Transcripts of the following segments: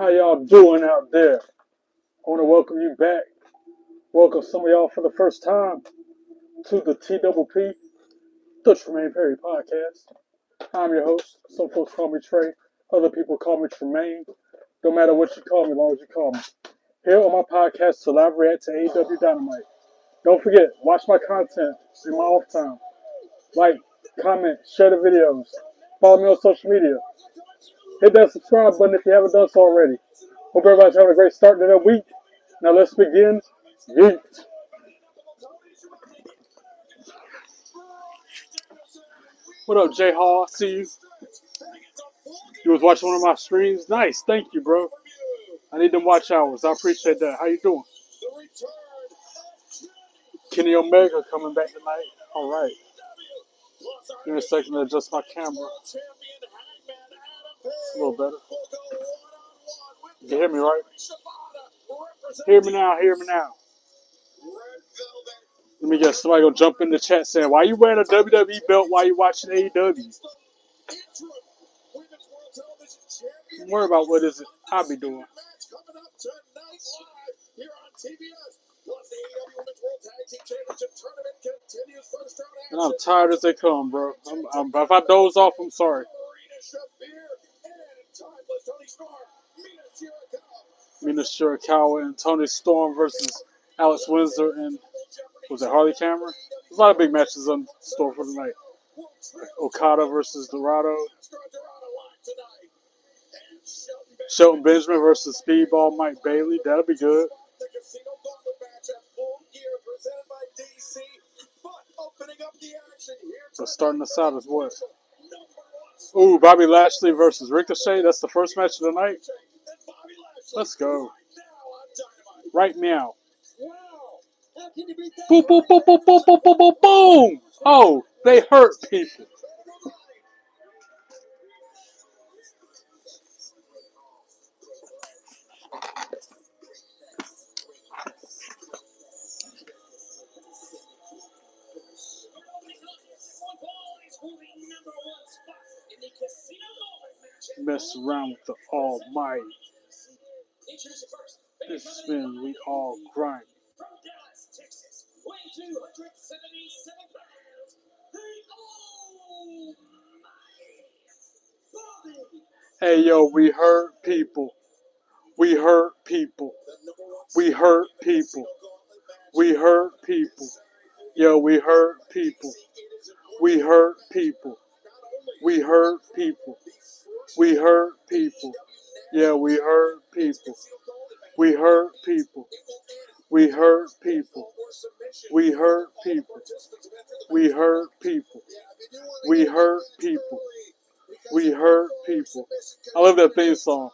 How y'all doing out there? I want to welcome you back. Welcome some of y'all for the first time to the TPP, the Tremaine Perry Podcast. I'm your host. Some folks call me Trey. Other people call me Tremaine. No matter what you call me, as long as you call me. Here on my podcast to live react to AEW Dynamite. Don't forget, watch my content in my off time. Like, comment, share the videos. Follow me on social media. Hit that subscribe button if you haven't done so already. Hope everybody's having a great start to their week. Now let's begin. Yeet. What up, J Hall? I see you. You was watching one of my streams? Nice. Thank you, bro. I need them watch hours. I appreciate that. How you doing? Kenny Omega coming back tonight. All right. Give me a second to adjust my camera. It's a little better. You can hear me, right? Hear me now. Hear me now. Let me guess. Somebody gonna jump in the chat saying, "Why you wearing a WWE belt while you watching AEW?" Don't worry about what is it I be doing. And I'm tired as they come, bro. If I doze off, I'm sorry. Mina Shirakawa and Tony Storm versus Alex Windsor and was it Harley Cameron? There's a lot of big matches on store for tonight. Okada versus Dorado. Shelton Benjamin versus Speedball Mike Bailey. That'll be good. So starting us out is what? Ooh, Bobby Lashley versus Ricochet. That's the first match of the night. Let's go. Right now. Boom, boom, boom, boom, boom, boom, boom, boom, boom. Oh, they hurt people. Mess around with the Almighty. This has been We All Grind. Hey yo, we hurt people. We hurt people. We hurt people. We hurt people. Yo, we hurt people. We hurt people. We hurt people. We hurt people. Yeah, we hurt people. We hurt people. We hurt people. We hurt people. We hurt people. We hurt people. We hurt people. I love that theme song.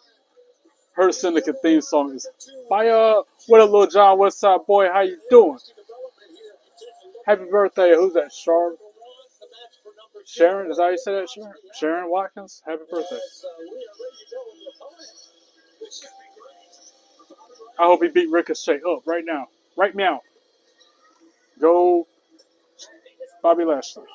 Hurt Syndicate theme song is fire. What up, Lil John? What's up, boy? How you doing? Happy birthday. Who's that? Sharon? Sharon? Is that how you say that, Sharon? Sharon Watkins? Happy birthday. I hope he beat Ricochet up right now. Right now. Go Bobby Lashley.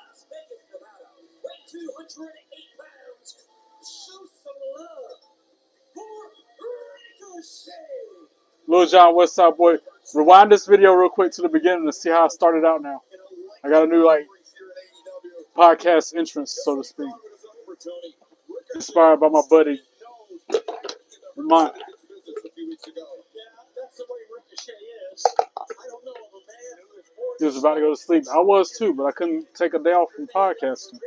Lil John, what's up, boy? Rewind this video real quick to the beginning to see how I started out now. I got a new, podcast entrance, so to speak. Inspired by my buddy. He was about to go to sleep. I was too, but I couldn't take a day off from podcasting.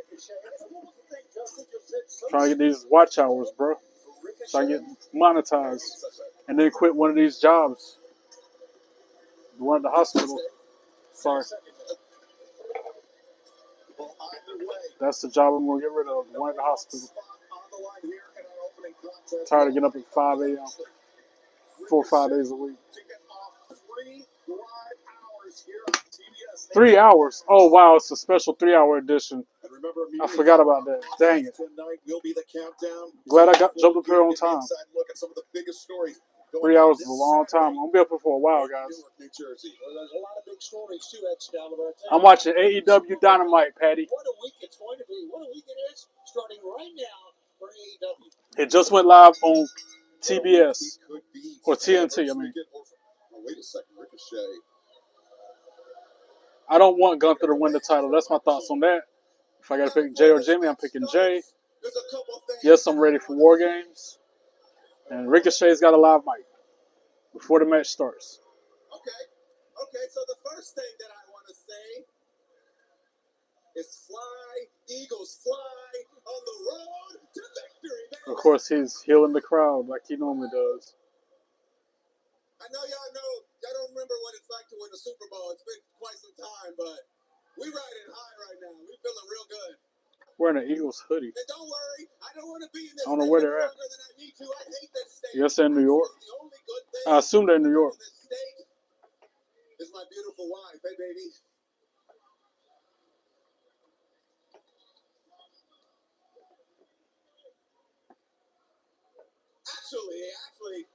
Trying to get these watch hours, bro. So I get monetized. And then quit one of these jobs. The one at the hospital. Sorry. That's the job I'm going to get rid of. The one at the hospital. Tired of getting up at 5 a.m. 4 or 5 days a week. 3 hours? Oh, wow. It's a special 3-hour edition. I forgot about that. Dang it. Glad I jumped up here on time. 3 hours is a long time. I'm going to be up here for a while, guys. I'm watching AEW Dynamite, Patty. It just went live on TBS. Or TNT, I mean. I don't want Gunther to win the title. That's my thoughts on that. If I got to pick Jay or Jimmy, I'm picking Jay. Yes, I'm ready for War Games. And Ricochet's got a live mic before the match starts. Okay, so the first thing that I want to say is fly, Eagles fly on the road to victory, man. Of course, he's healing the crowd like he normally does. I know y'all don't remember what it's like to win a Super Bowl. It's been quite some time, but we riding high right now. We feeling real good. Wearing an Eagles hoodie. And don't worry, I don't want to be in this I don't know where they're at. longer than I need to. I hate this state. Yes, they're in New York. The only good thing I assume they're in New York. this state is my beautiful wife. Hey, baby. Actually,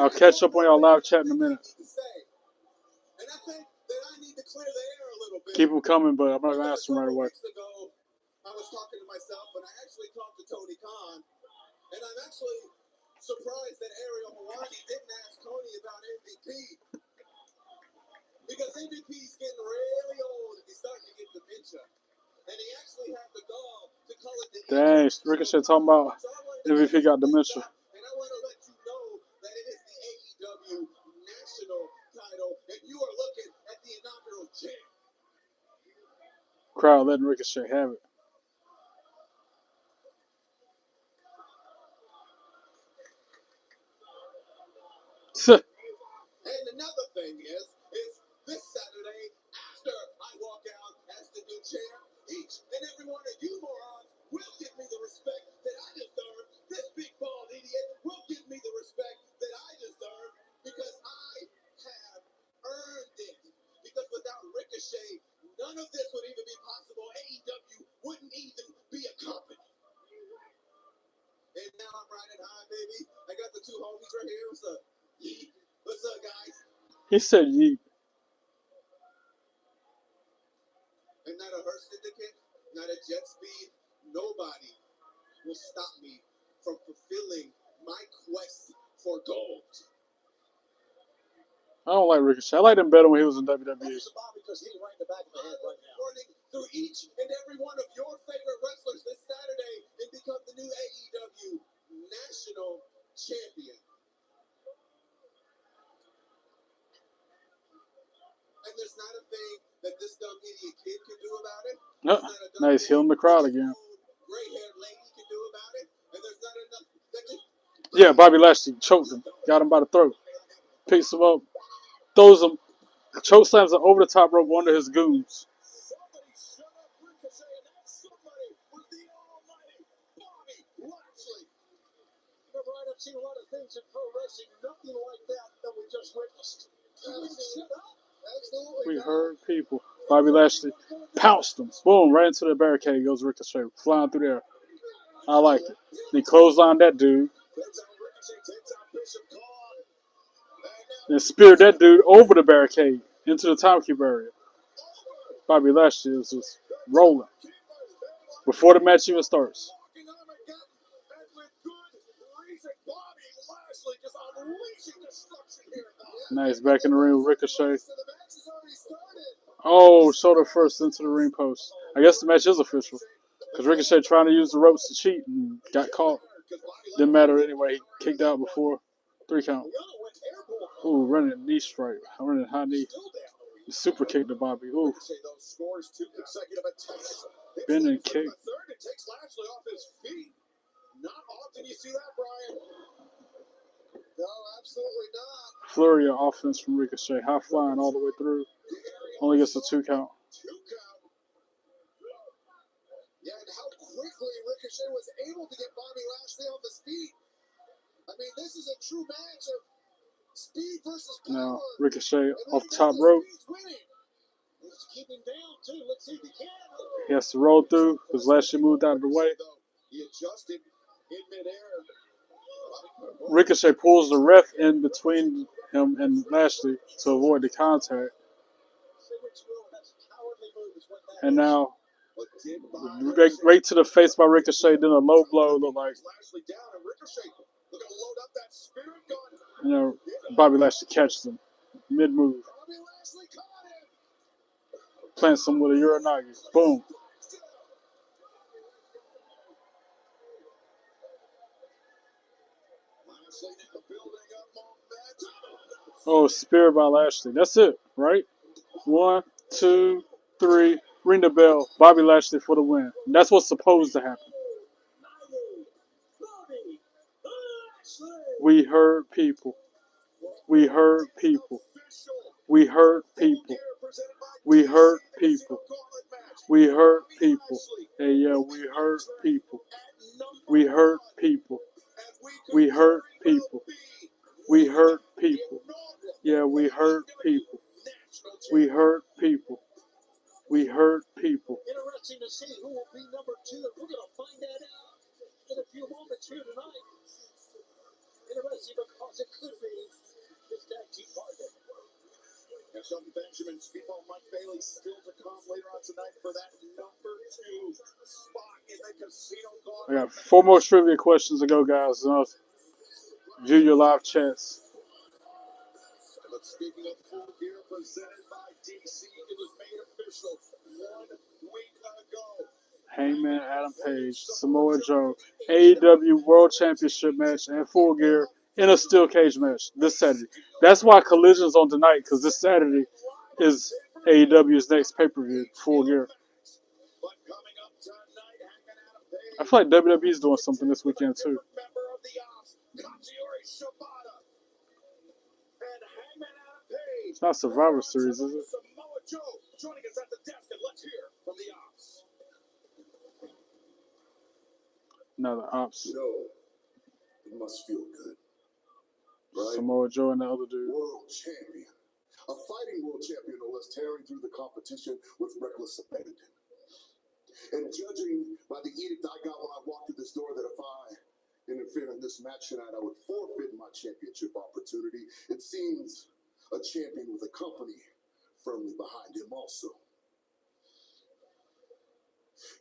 I'll catch up on y'all live chat in a minute. and I think that I need to clear the air a little bit. Keep them coming, but I'm not going to ask them right away. Weeks ago, I was talking to myself, and I actually talked to Tony Khan, and I'm actually surprised that Ariel Helwani didn't ask Tony about MVP. Because MVP's getting really old, and he's starting to get dementia. And he actually had the gall to call it the Dang, Ricochet talking about MVP got dementia. And I want to let you know that it is the AEW national title, and you are looking at the inaugural champ. Crowd letting Ricochet have it. And another thing is this Saturday, after I walk out as the new champ, each and every one of you morons will give me the respect that I deserve. This big bald idiot will give me the respect that I deserve because I have earned it. Because without Ricochet, none of this would even be possible. AEW wouldn't even be a company. And now I'm riding high, baby. I got the two homies right here. What's up? Yeet. What's up, guys? He said yeet. And not a Hearst syndicate, not a jet speed, nobody will stop me from fulfilling my quest for gold. I don't like Ricochet. I liked him better when he was in WWE. Because he's right in the back of the head right now. Running through each and every one of your favorite wrestlers this Saturday and become the new AEW national champion. And there's not a thing that this dumb idiot kid can do about it. Now he's healing the crowd again. Gray-haired lady can do about it. And there's not enough that can... Yeah, Bobby Lashley choked him. Got him by the throat. Picks him up. Throws him. Choke slams him over the top rope under his goons. Somebody shut up Ricochet, and that somebody was the almighty Bobby Lashley. You know, Brian, I've seen a lot of things in pro wrestling. Nothing like that we just witnessed. Shut up. We heard people. Bobby Lashley pounced him. Boom, right into the barricade goes Ricochet, flying through there. I like it. He clotheslined that dude. And speared that dude over the barricade into the timekeeper area. Bobby Lashley is just rolling before the match even starts. Now he's back in the ring with Ricochet. Oh, shoulder first into the ring post. I guess the match is official. Because Ricochet trying to use the ropes to cheat and got caught. Didn't matter anyway. He kicked out before 3 count. Ooh, running knee strike. Running high knee. Super kick to Bobby. Ooh. Bending kick. Not often you see that, Brian. No, absolutely not. Flurry of offense from Ricochet. High flying all the way through. Only gets a 2 count. Yeah, and how quickly Ricochet was able to get Bobby Lashley off his feet. I mean, this is a true match of speed versus power. Now, Ricochet off the top rope. Keep him down, too. Let's see if he can. He has to roll through because Lashley moved out of the way. He adjusted in midair. Ricochet pulls the ref in between him and Lashley to avoid the contact. And now, right to the face by Ricochet, then a low blow look like You know, Bobby Lashley catches him mid-move. Plants him with a Uranagi. Boom. Oh, Spear by Lashley. That's it, right? 1, 2, 3. Ring the bell. Bobby Lashley for the win. That's what's supposed to happen. We heard people. We heard people. We heard people. We heard people. We heard people. Hey, yeah, we heard people. We heard people. We heard people. We heard people. Yeah, we heard people. We heard people. We heard people. Interesting to see who will be number 2. We're going to find that out in a few moments here tonight. Interesting because it could be this tag team partner. And Shelton Benjamin, Speedball Mike Bailey still to come later on tonight for that number 2 spot in the casino. I got 4 more trivia questions to go, guys. And I'll view your live chats. But speaking of Full Gear presented by DC, it was made official 1 week ago. Hangman Adam Page, Samoa Joe, AEW World Championship match, and Full Gear in a steel cage match this Saturday. That's why Collision's on tonight, because this Saturday is AEW's next pay-per-view, Full Gear. I feel like WWE's doing something this weekend, too. It's not Survivor Series, is it? No, the Ops. You know, it must feel good. Right? Samoa Joe and the other dude. World champion. A fighting world champion who was tearing through the competition with reckless abandon. And judging by the edict I got when I walked through this door that if I interfere in this match tonight, I would forfeit my championship opportunity. It seems a champion with a company firmly behind him also.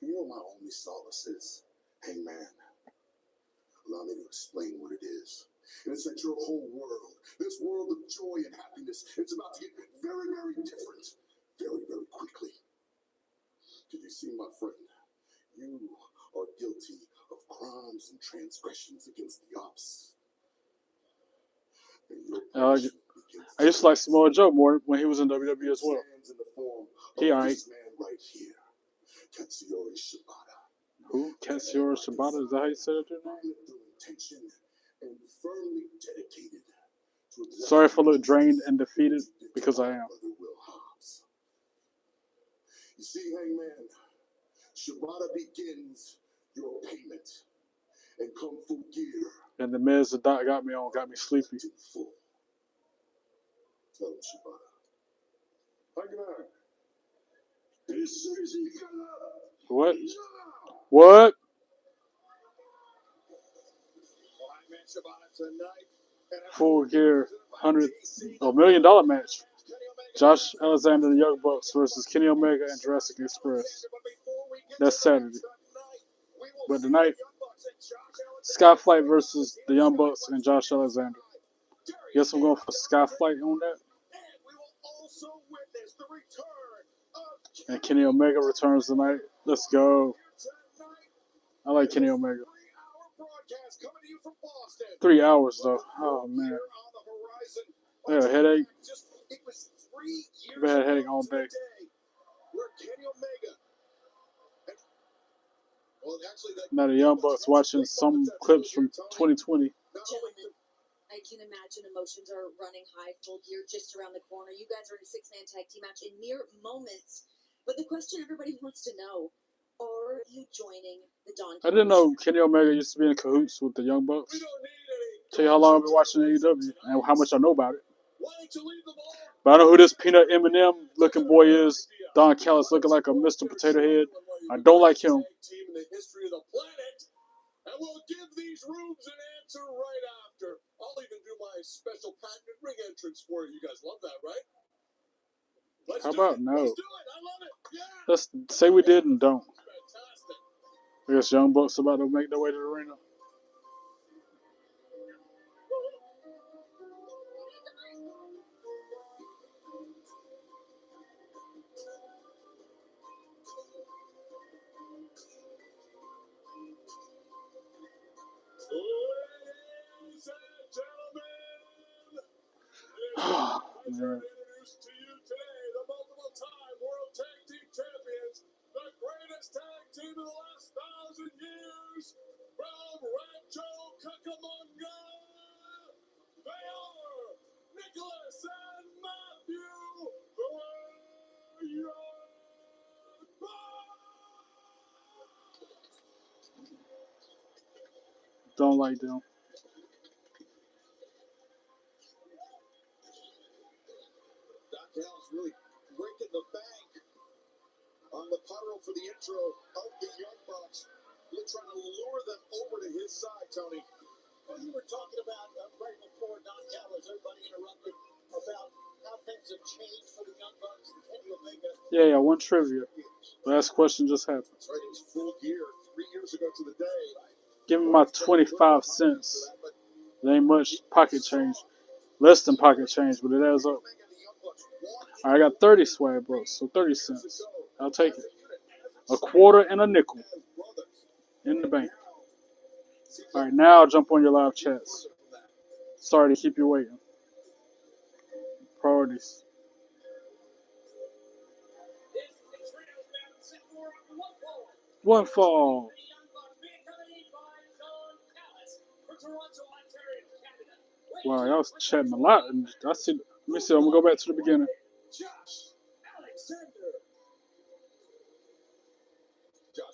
You know my only solace is, Hangman, allow me to explain what it is. And it's that your whole world, this world of joy and happiness, it's about to get very, very different very, very quickly. Did you see, my friend? You are guilty of crimes and transgressions against the ops. I used to like Samoa Joe more when he was in WWE as well. He alright. Right here, Katsuyori Shibata. Who? Katsuyori Shibata? Is that how you said it? And firmly dedicated to Sorry if I look drained and defeated, because I am. You see, Hangman, Shibata begins your payment, and Kung Fu Gear. And the meds the doc got me on got me sleepy. Full. Tell him, Shibata. Hangman. What? What? Full Gear $100 million match. Josh Alexander and the Young Bucks versus Kenny Omega and Jurassic Express. That's Saturday. But tonight, Skyflight versus the Young Bucks and Josh Alexander. Guess I'm going for Skyflight on that. And Kenny Omega returns tonight. Let's go. I like Kenny Omega. 3 hours though. Oh man. I had a headache. I've had a headache all day. Now the Young Bucks watching some clips from 2020. Gentlemen, I can imagine emotions are running high. Full Gear just around the corner. You guys are in a 6-man tag team match in mere moments. But the question everybody wants to know, are you joining the Don? I didn't know Kenny Omega used to be in cahoots with the Young Bucks. Tell you how long I've been watching AEW and how much I know about it. But I know who this peanut M&M looking boy is. Don Callis looking like a Mr. Potato Head. I don't like him. And we'll give these rooms an answer right after. I'll even do my special patented ring entrance for you. You guys love that, right? How about no? Let's do it. I love it. Yeah. Let's say we did and don't. Fantastic. I guess Young Bucks about to make their way to the arena. Yeah. Introduce to you today the multiple-time World Tag Team Champions, the greatest tag team in the last 1,000 years, from Rancho Cucamonga, they are Nicholas and Matthew, the Young Bucks. Don't like them. Doc Gallows really breaking the bank on the puddle for the intro of the Young Bucks. Really trying to lure them over to his side, Tony. Well, you were talking about right before Don Gallows, everybody interrupted about how things have changed for the Young Bucks and Kenny Omega. Yeah, one trivia. Last question just happened. That's right, it was full gear 3 years ago to the day. Give me my 25 cents. There ain't much pocket change. Less than pocket change, but it adds up. I got 30 swag bucks, so 30 cents. I'll take it. A quarter and a nickel in the bank. All right, now I'll jump on your live chats. Sorry to keep you waiting. Priorities. One fall. Wow, y'all was chatting a lot. And I see. Let me see. I'm gonna go back to the beginning. Josh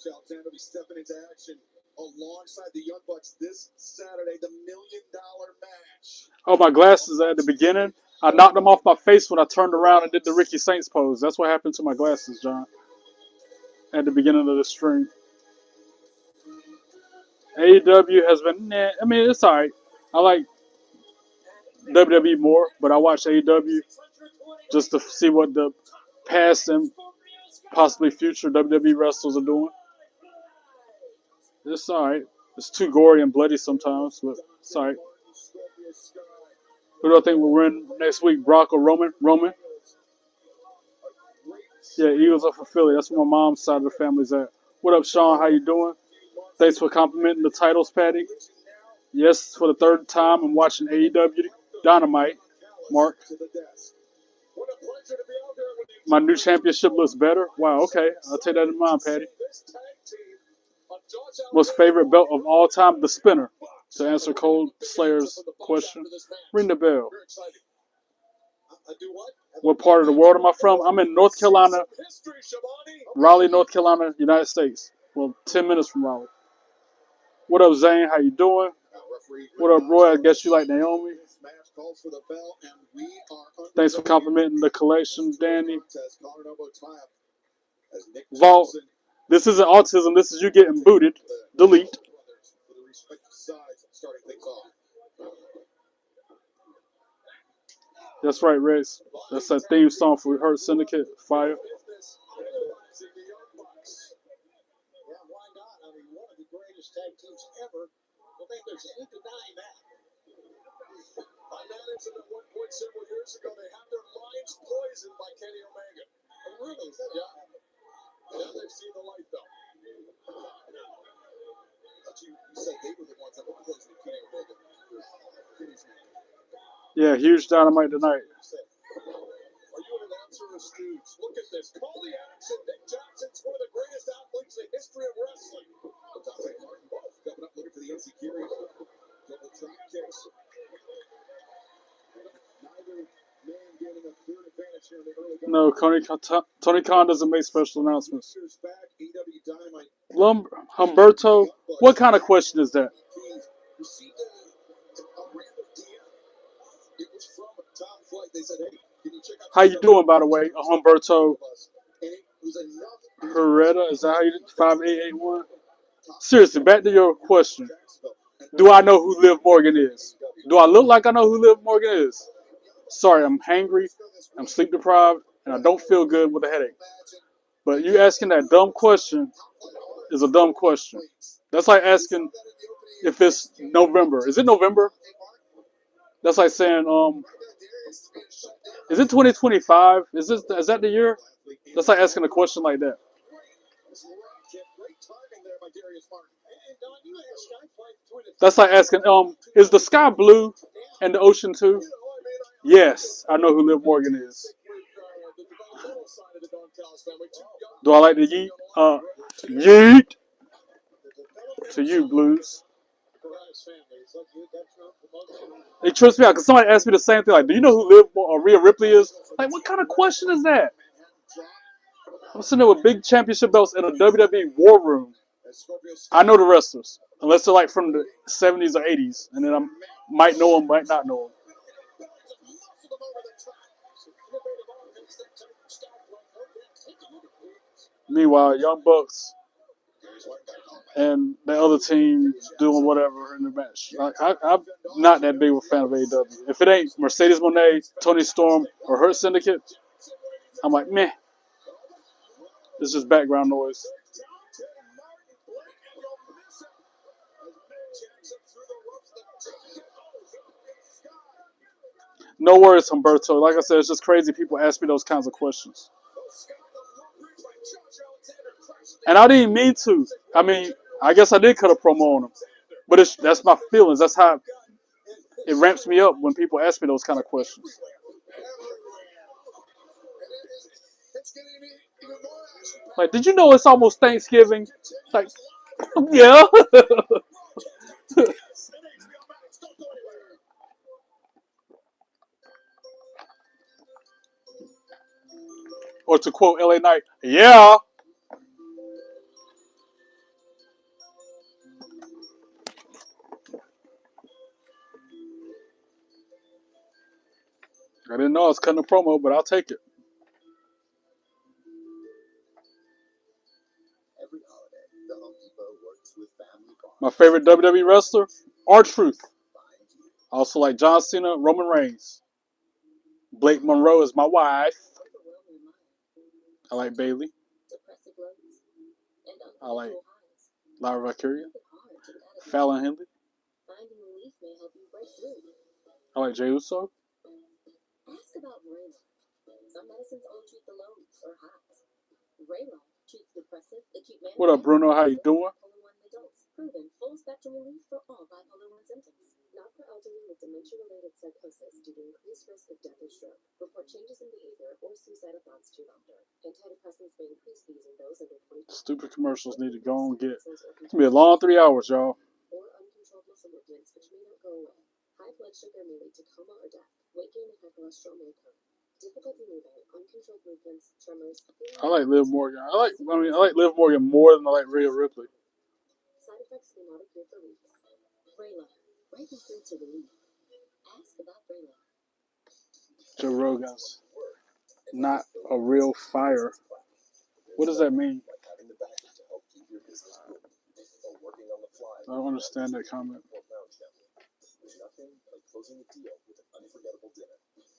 Alexander will be stepping into action alongside the Young Bucks this Saturday, the $1 Million match. Oh, my glasses at the beginning. I knocked them off my face when I turned around and did the Ricky Saints pose. That's what happened to my glasses, John. At the beginning of the stream. AEW has been, I mean, it's alright. I like WWE more, but I watch AEW just to see what the past and possibly future WWE wrestlers are doing. It's alright. It's too gory and bloody sometimes, but it's alright. Who do I think will win next week, Brock or Roman? Roman. Yeah, Eagles are for Philly. That's where my mom's side of the family's at. What up, Sean? How you doing? Thanks for complimenting the titles, Patty. Yes, for the third time, I'm watching AEW Dynamite. Mark. My new championship looks better. Wow, okay. I'll take that in mind, Patty. Most favorite belt of all time, the spinner. To answer Cold Slayer's question, ring the bell. What part of the world am I from? I'm in North Carolina, Raleigh, North Carolina, United States. Well, 10 minutes from Raleigh. What up, Zane? How you doing? What up, Roy? I guess you like Naomi. Thanks for complimenting the collection, Danny. Vault. This isn't autism. This is you getting booted. Delete. That's right, Rex. That's that theme song for Hurt Syndicate. Fire. Tag teams ever. I think there's any denying that. I managed it at one point several years ago. They have their minds poisoned by Kenny Omega. Really? Yeah. Now they've seen the light, though. You said they were the ones that were poisoning Kenny Omega. Yeah, huge Dynamite tonight. Are you an announcer or stooge? Look at this. Call the action. Nick Jackson's one of the greatest athletes in the history of wrestling. Coming up looking for the Enziguri. Double drop kicks. Neither man gaining a clear advantage here in the early No, Tony Khan doesn't make special announcements. years back, AEW Dynamite. Humberto, what kind of question is that? Received a random DM. It was from Top Flight. They said, hey, can you check out How you doing, by the way? Humberto and it was enough. Herrera, is that how you did? 5881? Seriously, back to your question. Do I know who Liv Morgan is? Do I look like I know who Liv Morgan is? Sorry, I'm hangry, I'm sleep deprived, and I don't feel good with a headache. But you asking that dumb question is a dumb question. That's like asking if it's November. Is it November? That's like saying, is it 2025? Is that the year? That's like asking a question like that. That's like asking, is the sky blue and the ocean too? Yes, I know who Liv Morgan is. Do I like to yeet? Yeet to you, Blues. It trips me out because somebody asked me the same thing. Like, do you know who Liv or Rhea Ripley is? Like, what kind of question is that? I'm sitting there with big championship belts in a WWE war room. I know the wrestlers, unless they're like from the 70s or 80s, and then I might know them, might not know them. Meanwhile, Young Bucks and the other team doing whatever in the match. I'm not that big of a fan of AEW. If it ain't Mercedes Moné, Tony Storm, or Hurt Syndicate, I'm like, meh. It's just background noise. No worries, Humberto. Like I said, it's just crazy people ask me those kinds of questions. And I didn't mean to. I mean, I guess I did cut a promo on him. But that's my feelings. That's how it ramps me up when people ask me those kind of questions. Like, did you know it's almost Thanksgiving? Like, yeah. Or to quote LA Knight, yeah. I didn't know I was cutting a promo, but I'll take it. My favorite WWE wrestler, R-Truth. I also like John Cena, Roman Reigns. Blake Monroe is my wife. I like Bailey. I like Lyra Valkyria. Fallon Henley. I like Jey Uso. What up, Bruno? How you doing? Stupid commercials need to go and get. It's gonna be a long 3 hours, y'all. I like Liv Morgan. I like Liv Morgan more than I like Rhea Ripley. Joe Rogan's not a real fire. What does that mean? I don't understand that comment.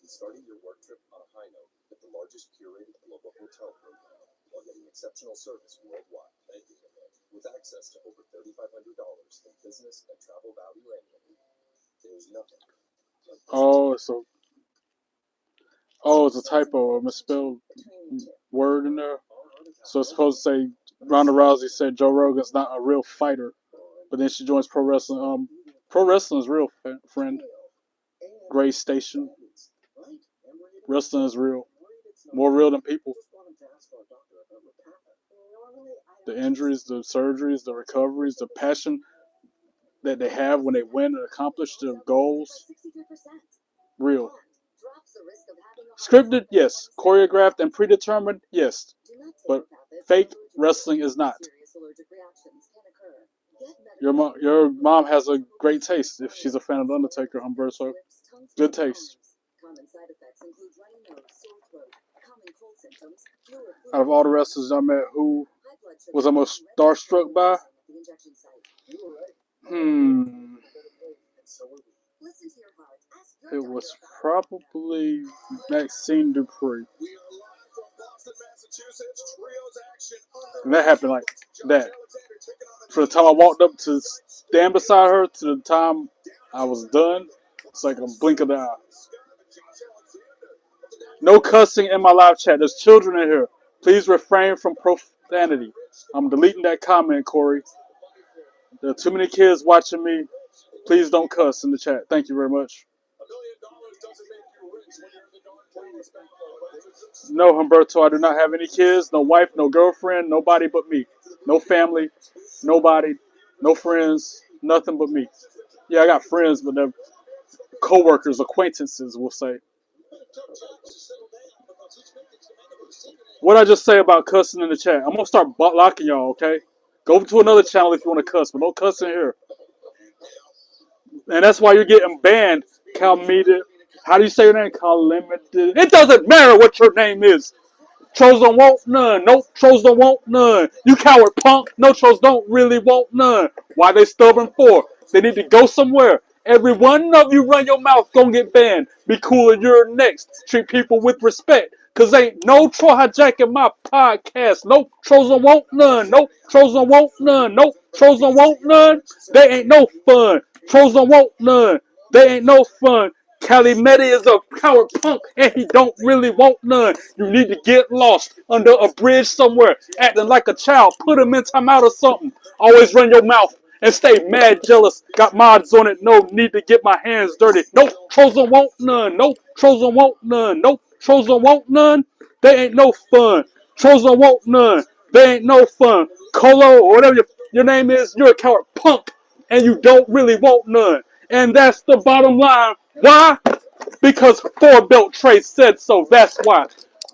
Starting your work trip on a high note at the largest curated global hotel program while getting exceptional service worldwide. Thank you. With access to over $3,500 in business and travel value annually, there's nothing. It's a typo, a misspelled word in there. So it's supposed to say Ronda Rousey said Joe Rogan's not a real fighter, but then she joins pro wrestling. Pro wrestling is real, friend. Gray Station. Wrestling is real. More real than people. The injuries, the surgeries, the recoveries, the passion that they have when they win and accomplish their goals. Real. Scripted, yes. Choreographed and predetermined, yes. But fake wrestling is not. Your mom has a great taste if she's a fan of The Undertaker, Humberto. Good taste. Out of all the wrestlers I met, who was I most starstruck by? It was probably Maxine Dupree. And that happened like that. From the time I walked up to stand beside her to the time I was done, it's like a blink of the eye. No cussing in my live chat. There's children in here. Please refrain from profanity. I'm deleting that comment, Corey. There are too many kids watching me. Please don't cuss in the chat. Thank you very much. No, Humberto, I do not have any kids, no wife, no girlfriend, nobody but me. No family, nobody, no friends, nothing but me. Yeah, I got friends, but they're co-workers, acquaintances, we'll say. What I just say about cussing in the chat? I'm gonna start blocking y'all, okay? Go to another channel if you want to cuss, but don't cuss in here. And that's why you're getting banned, Calmeda. How do you say your name? Calamity. It doesn't matter what your name is. Trolls don't want none. No, trolls don't want none. You coward punk. No, trolls don't really want none. Why they stubborn for? They need to go somewhere. Every one of you run your mouth, gonna get banned. Be cool and you're next. Treat people with respect. Cause ain't no troll hijacking my podcast. No trolls don't want none. No trolls don't want none. No trolls don't want none. They ain't no fun. Trolls don't want none. They ain't no fun. Calimeti is a coward punk and he don't really want none. You need to get lost under a bridge somewhere, acting like a child. Put him in timeout or something. Always run your mouth and stay mad jealous. Got mods on it. No need to get my hands dirty. No trolls don't want none. No trolls don't want none. No trolls don't want none. They ain't no fun. Trolls don't want none. They ain't no fun. Colo or whatever your name is, you're a coward punk and you don't really want none. And that's the bottom line. Why? Because 4 Belt Trey said so. That's why.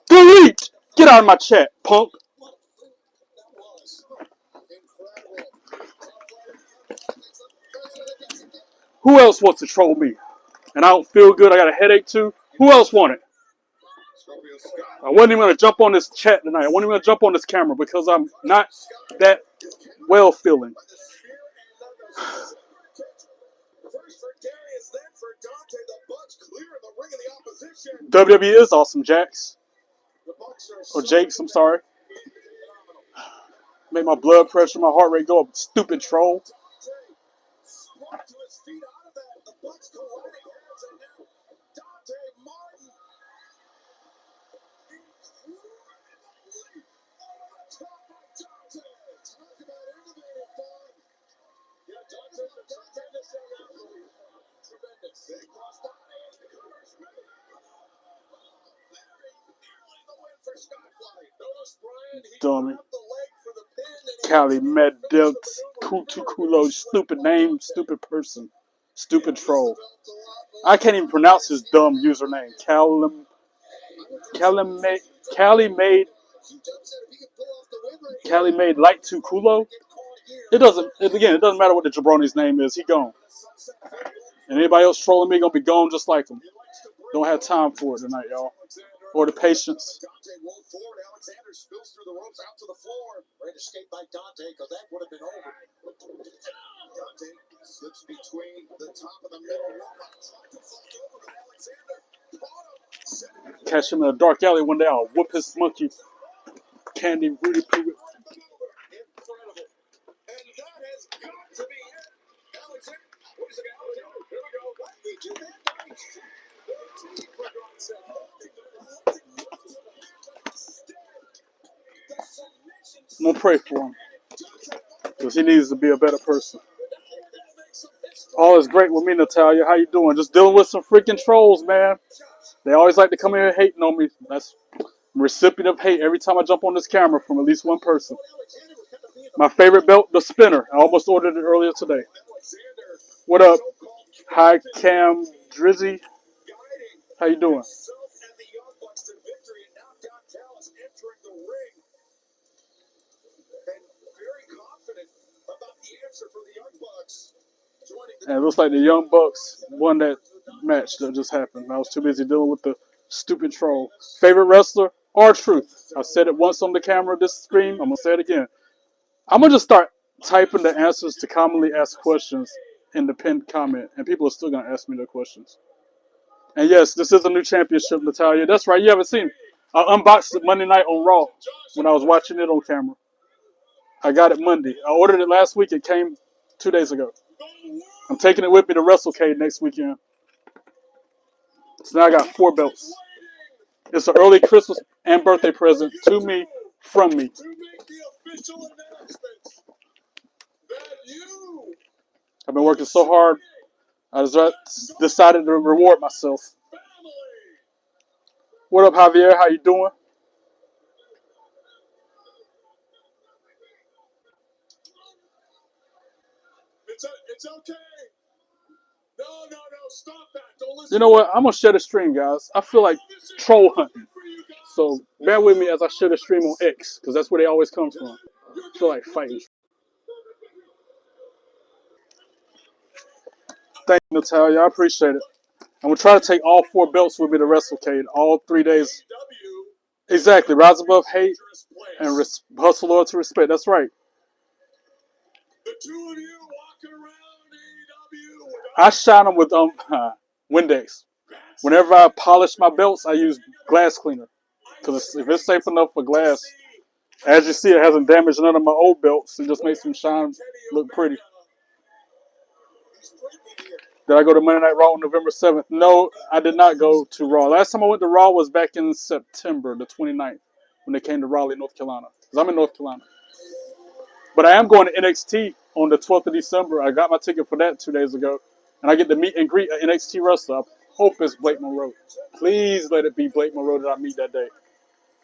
Delete! Get out of my chat, punk. Who else wants to troll me? And I don't feel good. I got a headache too. Who else want it? I wasn't even going to jump on this chat tonight. I wasn't even going to jump on this camera because I'm not that well feeling. WWE is awesome, Jax. Or Jakes, I'm sorry. Make my blood pressure, my heart rate go up. Stupid troll. Dummy. Cali Medel Kutukulo. Stupid name, stupid person. Stupid troll. I can't even pronounce his dumb username. Cali made Light to Kulo. It doesn't matter what the jabroni's name is. He gone. And anybody else trolling me gonna be gone just like him. Don't have time for it tonight, y'all. Or the patience. Alexander spills through the ropes out to the floor. Great escape by Dante, because that would have been over. Dante slips between the top of the middle rope. Tried to flip over, but Alexander catch him in a dark alley one day. I'll whoop his monkey candy Rudy Poo. Incredible. And that has got to be it. Alexander, what is it, Alexander? Here we go. Why did you that nice? I'm gonna pray for him because he needs to be a better person. All is great with me, Natalia. How you doing? Just dealing with some freaking trolls, man. They always like to come in here hating on me. That's I'm a recipient of hate every time I jump on this camera from at least one person. My favorite belt, the spinner. I almost ordered it earlier today. What up? Hi, Cam Drizzy. How you doing? And it looks like the Young Bucks won that match that just happened. I was too busy dealing with the stupid troll. Favorite wrestler? R-Truth. I said it once on the camera this stream. I'm going to say it again. I'm going to just start typing the answers to commonly asked questions in the pinned comment. And people are still going to ask me their questions. And yes, this is a new championship, Natalia. That's right. You haven't seen it. I unboxed it Monday night on Raw when I was watching it on camera. I got it Monday. I ordered it last week. It came 2 days ago. I'm taking it with me to WrestleCade next weekend. So now I got 4 belts. It's an early Christmas and birthday present to me, from me. I've been working so hard. I decided to reward myself. What up, Javier? How you doing? It's okay. No, stop that. Don't listen. You know what? I'm gonna share the stream, guys. I feel like troll hunting, so bear with me as I share the stream on X, because that's where they always come from. I feel like fighting. Thank you, Natalia. I appreciate it. I'm gonna try to take all 4 belts with me to WrestleCade all 3 days. Exactly. Rise above hate and hustle loyal to respect. That's right. The two of you walking around AEW. I shine them with Windex. Whenever I polish my belts, I use glass cleaner. Because if it's safe enough for glass, as you see, it hasn't damaged none of my old belts. It just makes them shine, look pretty. Did I go to Monday Night Raw on November 7th? No, I did not go to Raw. Last time I went to Raw was back in September the 29th when they came to Raleigh, North Carolina. Because I'm in North Carolina. But I am going to NXT on the 12th of December. I got my ticket for that 2 days ago. And I get to meet and greet an NXT wrestler. I hope it's Blake Monroe. Please let it be Blake Monroe that I meet that day.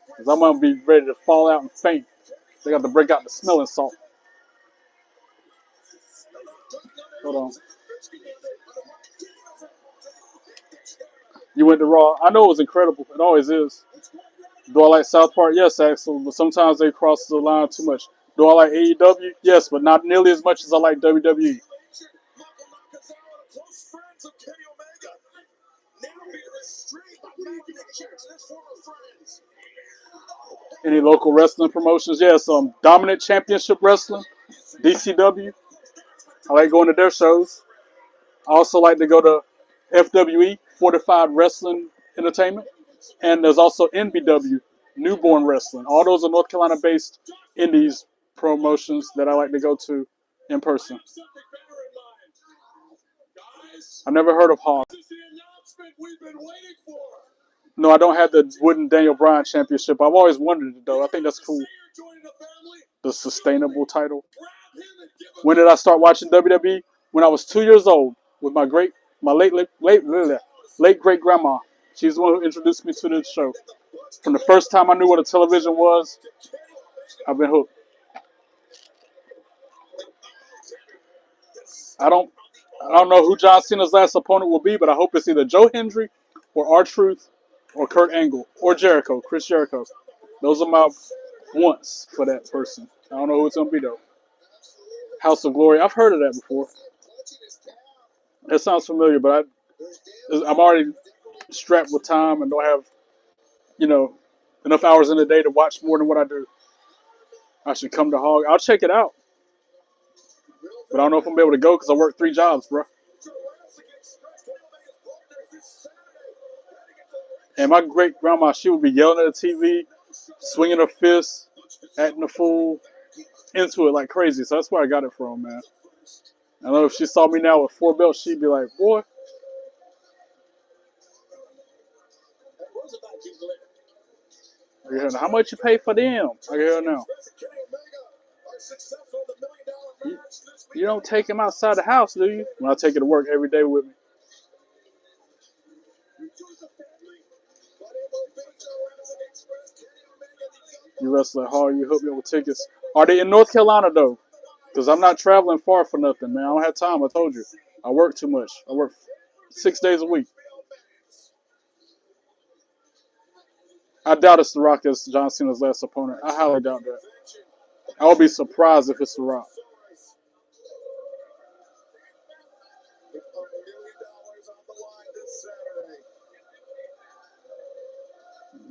Because I'm going to be ready to fall out and faint. They got to break out the smelling salt. Hold on. You went to Raw. I know it was incredible. It always is. Do I like South Park? Yes, Axel. But sometimes they cross the line too much. Do I like AEW? Yes, but not nearly as much as I like WWE. Any local wrestling promotions? Yes, Dominant Championship Wrestling, DCW. I like going to their shows. I also like to go to FWE, Fortified Wrestling Entertainment. And there's also NBW, Newborn Wrestling. All those are North Carolina-based indies promotions that I like to go to in person. I've never heard of Hog. No, I don't have the wooden Daniel Bryan championship. I've always wondered it, though. I think that's cool. The sustainable title. When did I start watching WWE? When I was 2 years old with my late great grandma. She's the one who introduced me to this show. From the first time I knew what a television was, I've been hooked. I don't know who John Cena's last opponent will be, but I hope it's either Joe Hendry or R-Truth or Kurt Angle or Jericho, Chris Jericho. Those are my wants for that person. I don't know who it's going to be, though. House of Glory. I've heard of that before. That sounds familiar, but I'm already strapped with time and don't have, enough hours in the day to watch more than what I do. I should come to Hog. I'll check it out. But I don't know if I'm able to go because I work 3 jobs, bro. And my great grandma, she would be yelling at the TV, swinging her fists, acting a fool, into it like crazy. So that's where I got it from, man. I know if she saw me now with 4 belts, she'd be like, boy. How much you pay for them? I can hear now. You don't take him outside the house, do you? When I take it to work every day with me. You wrestle hard, you hook me up with tickets. Are they in North Carolina, though? Because I'm not traveling far for nothing, man. I don't have time, I told you. I work too much. I work 6 days a week. I doubt it's The Rock as John Cena's last opponent. I highly doubt that. I would be surprised if it's The Rock.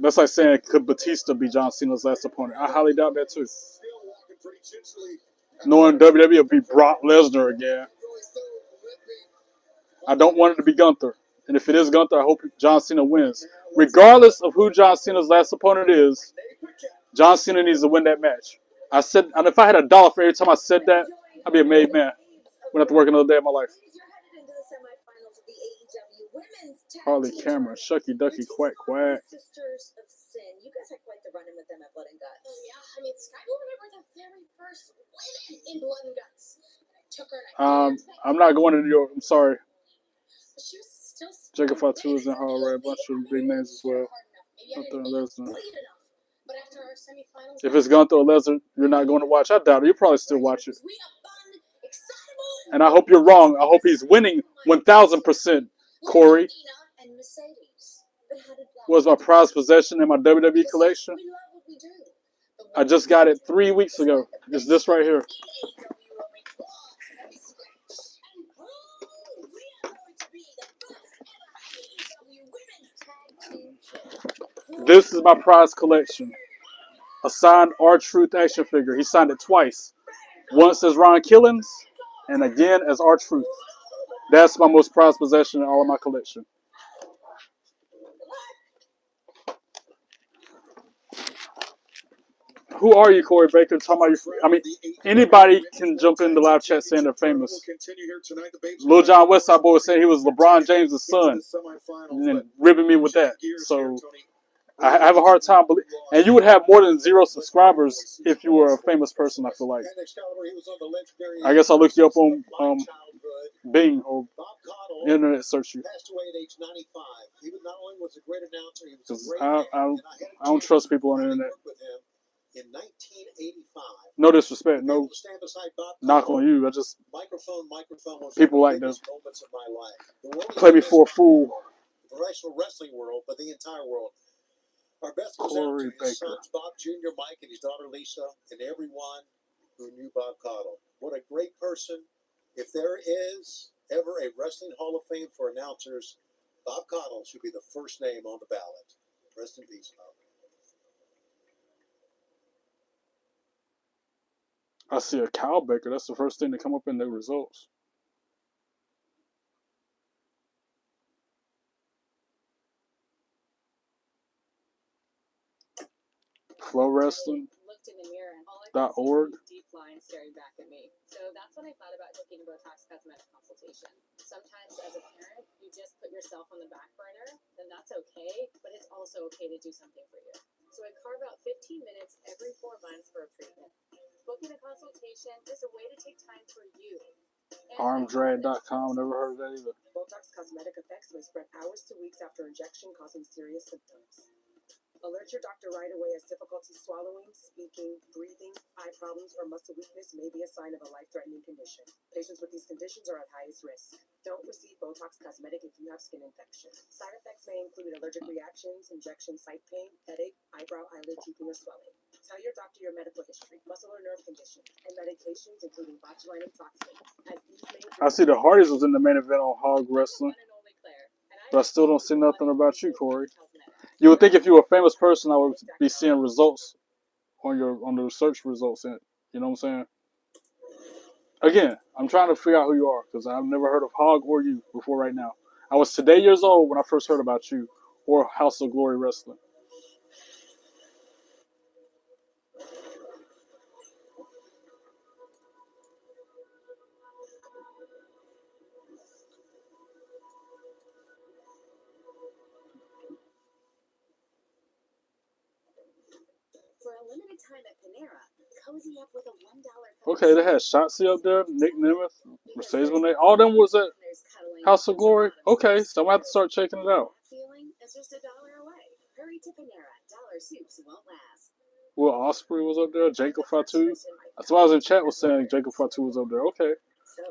That's like saying, could Batista be John Cena's last opponent? I highly doubt that, too. Knowing WWE will be Brock Lesnar again. I don't want it to be Gunther. And if it is Gunther, I hope John Cena wins. Regardless of who John Cena's last opponent is, John Cena needs to win that match. I said, and if I had $1 for every time I said that, I'd be a made man. Wouldn't have to work another day of my life. Harley Cameron, Shucky Ducky, Quack Quack. Sisters of Sin. You guys had quite the run-in with them at Blood and Guts. Oh yeah, I mean, Sky will remember the very first women in Blood and Guts. And I took her and I'm not going to New York. I'm sorry. She was still Jacob Fatu is in Hall, right? A bunch of big names as well. Gunther and Lesnar. If it's Gunther or Lesnar, you're not going to watch. I doubt it. You'll probably still watch it. And I hope you're wrong. I hope he's winning 1,000%, Corey. Was my prized possession in my WWE collection. I just got it 3 weeks ago. It's this right here. This is my prize collection. A signed R-Truth action figure. He signed it twice. Once as Ron Killings, and again as R-Truth. That's my most prized possession in all of my collection. Who are you, Corey Baker? Talking about you? I mean, anybody can jump in the live chat saying they're famous. Lil John Westside Boy was saying he was LeBron James' son, and then ribbing me with that. So I have a hard time believing. And you would have more than 0 subscribers if you were a famous person, I feel like. I guess I'll look you up on Bing or internet search you. Because I don't trust people on the internet. No disrespect, no knock on you. I just people like to play me for a fool. Professional wrestling world, but the entire world. Our best was Corey out to Baker. his sons, Bob Jr., Mike, and his daughter Lisa, and everyone who knew Bob Caudle. What a great person. If there is ever a Wrestling Hall of Fame for announcers, Bob Caudle should be the first name on the ballot. Rest in peace, Bob. I see a Cow Baker. That's the first thing to come up in the results. FlowWrestling.org. Deep line staring back at me. So that's when I thought about taking a Botox cosmetic consultation. Sometimes as a parent, you just put yourself on the back burner, then that's okay, but it's also okay to do something for you. So I carve out 15 minutes every 4 months for a treatment. Booking a consultation is a way to take time for you. Armdrag.com. Never heard of that either. Botox cosmetic effects may spread hours to weeks after injection, causing serious symptoms. Alert your doctor right away as difficulty swallowing, speaking, breathing, eye problems, or muscle weakness may be a sign of a life-threatening condition. Patients with these conditions are at highest risk. Don't receive Botox cosmetic if you have skin infection. Side effects may include allergic reactions, injection site pain, headache, eyebrow, eyelid drooping, or swelling. Tell your doctor your medical history, muscle or nerve conditions, and medications including botulinum toxin. As these may I see the Hardys was in the main event on Hog Wrestling, but I still don't see nothing about you, Corey. You would think if you were a famous person, I would be seeing results on the search results. You know what I'm saying? Again, I'm trying to figure out who you are because I've never heard of Hog or you before right now. I was today years old when I first heard about you or House of Glory Wrestling. For a limited time at Panera, cozy up with a $1. Okay, they had Shotzi up there, Nick Nemeth, Mercedes Monet. All them was at House of Glory. Okay, so I'm going to have to start checking it out. Feeling is just $1 away. Hurry to Panera. Dollar soups won't last. Will Ospreay was up there, Jacob Fatu. That's why I was in chat was saying Jacob Fatu was up there. Okay.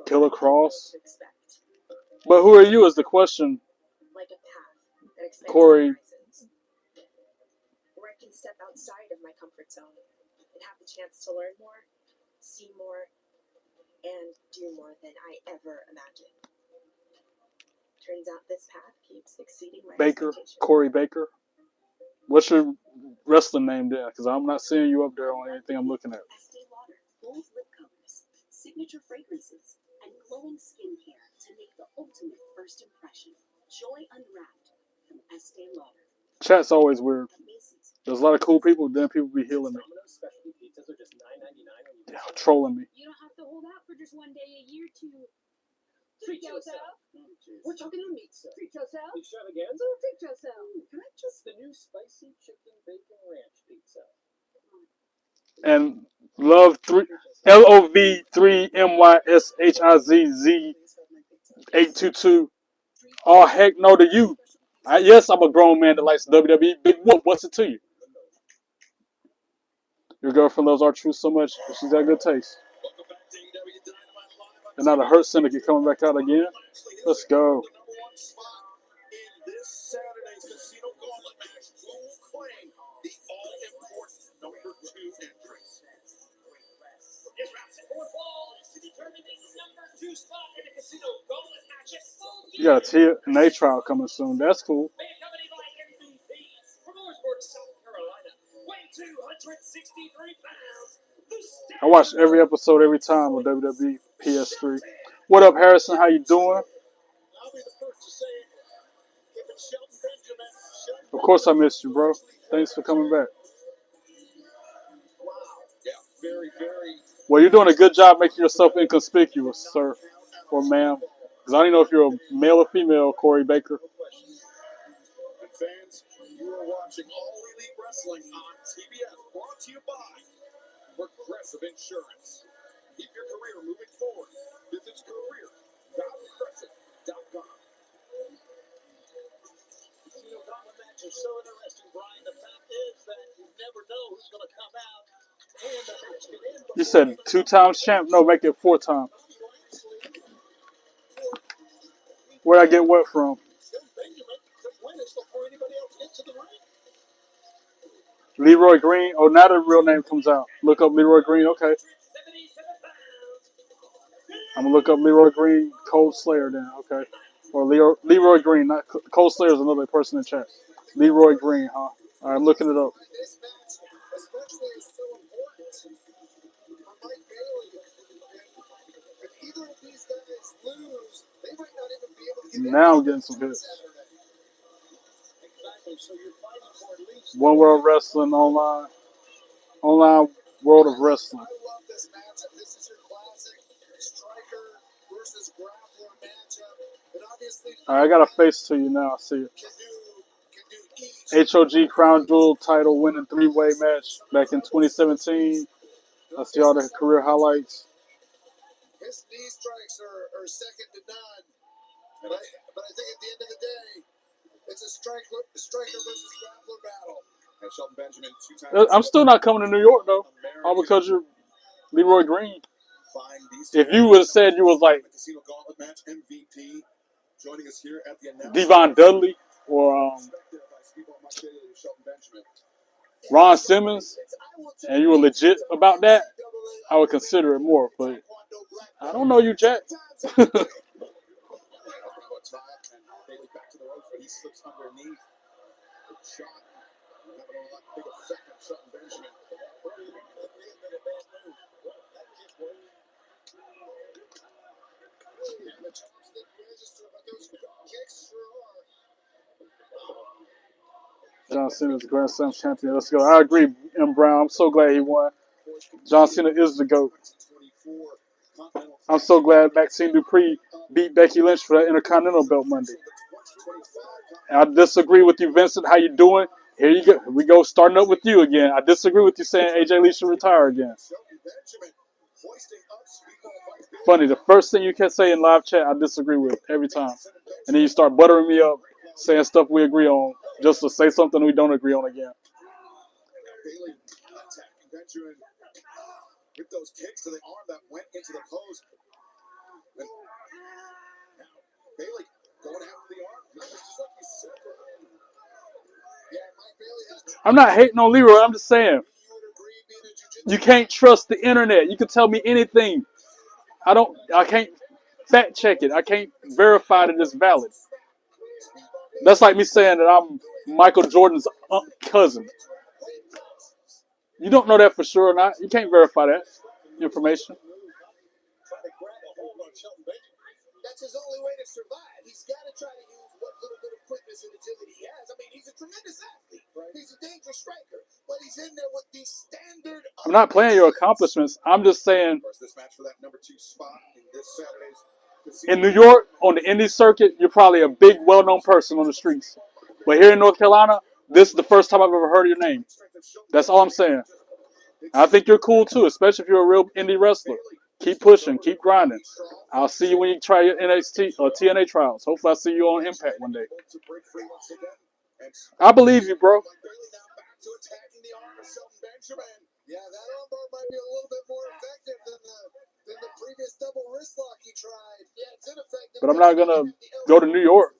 Killer Cross. But who are you is the question, like a path that expands Corey. horizons, where I can step outside of my comfort zone and have the chance to learn more, see more, and do more than I ever imagined. Turns out this path keeps exceeding my Baker, expectations. Corey Baker. What's your wrestling name there? Because I'm not seeing you up there on anything I'm looking at. Estee Lauder, bold lip colors, signature fragrances, and glowing skincare to make the ultimate first impression. Joy unwrapped from Estee Lauder. Chat's always weird. Macy's. There's a lot of cool people, then people be healing me. Domino's specialty pizzas are just $9.99 Yeah, trolling me. You don't have to hold out for just one day a year to Treat yourself. We're talking to meat, sir. treat yourself. Extravaganza? Treat yourself. Can I just the new spicy chicken bacon ranch pizza? And love three LOV3MYSHIZZ 822. Oh heck no to you. Yes, I'm a grown man that likes WWE. Big whoop, what's it to you? Your girlfriend loves R-Truth so much, but she's got good taste. Welcome back to AEW Dynamite live on And now the Hurt Syndicate coming back out again. Let's go. the number one spot in this Saturday's Casino Gauntlet match. Who will claim the all-important number 2 entrance? It's round 6 for falls to determine the number 2 spot in the Casino Gauntlet match at full You got a TNA trial coming soon. That's cool. Being accompanied by MVP from Lawrenceburg, South Carolina, weighing 263 pounds. I watch every episode every time with WWE PS3. What up, Harrison? How you doing? I'll be the first to say it. If it's Shelton Benjamin, Of course I missed you, bro. Thanks for coming back. wow. Yeah, very, very. Well, you're doing a good job making yourself inconspicuous, sir or ma'am. Because I don't even know if you're a male or female, Corey Baker. And fans, you are watching All Elite Wrestling on TBS, brought to you by Progressive Insurance. Keep your career moving forward. Visit career.progressive.com. Casino Gauntlet match is so interesting, Brian. The fact is that you never know who's going to come out. And the match can end You said 2 times champ? No, make it 4 times. Where'd I get what from? Shelton Benjamin could win this before anybody else gets to the ring. Leroy Green. Oh, now the real name comes out. Look up Leroy Green. Okay. 77 pounds. I'm going to look up Leroy Green, Cold Slayer then. Okay. Or Leroy Green. Not Cold Slayer is another person in chat. Leroy Green, huh? All right, I'm looking it up. This match, especially, is so important for Mike Bailey. If either of these guys lose, they might not even be able to get Now I'm getting some hits. Saturday. Exactly. So you're fighting for at least One World Wrestling online. Online World of Wrestling. I love this matchup. This is your classic striker versus grappler matchup. And obviously, All right, I got a face to you now. I see it. can do each. HOG Crown Jewel title winning 3-way match back in 2017. I see all the career highlights. His knee strikes are second to none. But I think at the end of the day, it's a striker versus grappler battle. And Shelton Benjamin 2 times. I'm still not coming to New York, though. All because you're Leroy Green. If you would have said you was like Casino Gauntlet match MVP, joining us here at the announcement. Devon Dudley or Ron Simmons, and you were legit about that, I would consider it more. But I don't know you, Jack. Bailey back to the ropes, but he slips underneath. The shot having a lot big effect on Shelton Benjamin. And the chopstick register, but those kicks sure are. John Cena is the Grand Slam champion. Let's go. I agree, M. Brown. I'm so glad he won. John Cena is the GOAT. I'm so glad Maxine Dupree beat Becky Lynch for that Intercontinental belt Monday. And I disagree with you, Vincent. How you doing? Here you go. We go starting up with you again. I disagree with you saying AJ Lee should retire again. Funny, the first thing you can say in live chat, I disagree with every time. And then you start buttering me up, saying stuff we agree on, just to say something we don't agree on again. Bailey attacking Benjamin with those kicks to the arm that went into the post. And now Bailey going after the arm. Just like you said. Yeah, Mike Bailey has. I'm not hating on Leroy. I'm just saying, You would agree being a jiu-jitsu. you can't trust the internet. You can tell me anything. I can't fact check it. I can't verify that it's valid. That's like me saying that I'm Michael Jordan's cousin. You don't know that for sure or not. You can't verify that information. Trying to grab a hold on Shelton Benjamin. That's his only way to survive. He's got to try to use what little bit of quickness and agility he has. I mean, he's a tremendous athlete. Right? He's a dangerous striker, but he's in there with the standard. I'm not playing your accomplishments. I'm just saying, This match for that number 2 spot in this Saturday's. in New York, on the indie circuit, you're probably a big, well-known person on the streets. But here in North Carolina, this is the first time I've ever heard your name. That's all I'm saying. I think you're cool, too, especially if you're a real indie wrestler. Keep pushing. Keep grinding. I'll see you when you try your NXT or TNA trials. Hopefully, I'll see you on Impact one day. I believe you, bro. Yeah, that armbar might be a little bit more effective than the previous double wrist lock he tried. Yeah, it's ineffective. But I'm not gonna go to New York.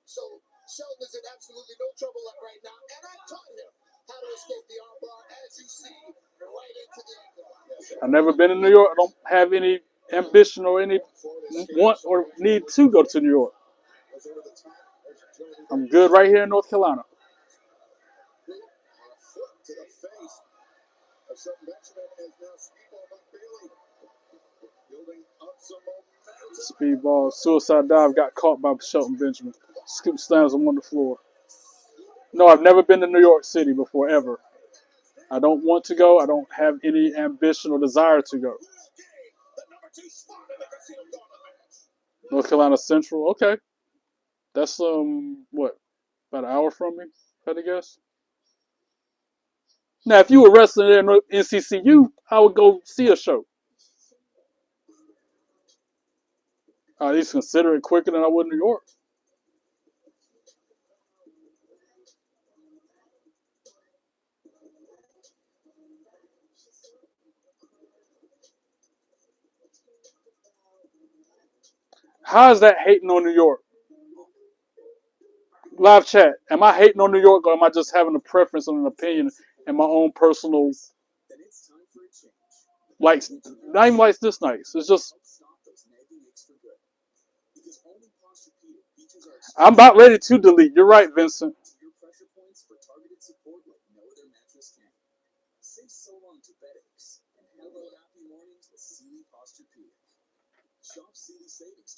So Sheldon is in absolutely no trouble right now, and I taught him how to escape the armbar, as you see, right into the ankle. I've never been to New York. I don't have any ambition or any want or need to go to New York. I'm good right here in North Carolina. Speedball, suicide dive, got caught by Shelton Benjamin. Scoop slams him on the floor. No, I've never been to New York City before, ever. I don't want to go. I don't have any ambition or desire to go. North Carolina Central, okay. That's, what, about an hour from me, if I had to guess? Now, if you were wrestling there in NCCU, I would go see a show. I at least consider it quicker than I would in New York. How is that hating on New York? Live chat. Am I hating on New York, or am I just having a preference and an opinion and my own personal likes? Not even likes, dislikes. It's just I'm about ready to delete. You're right, Vincent.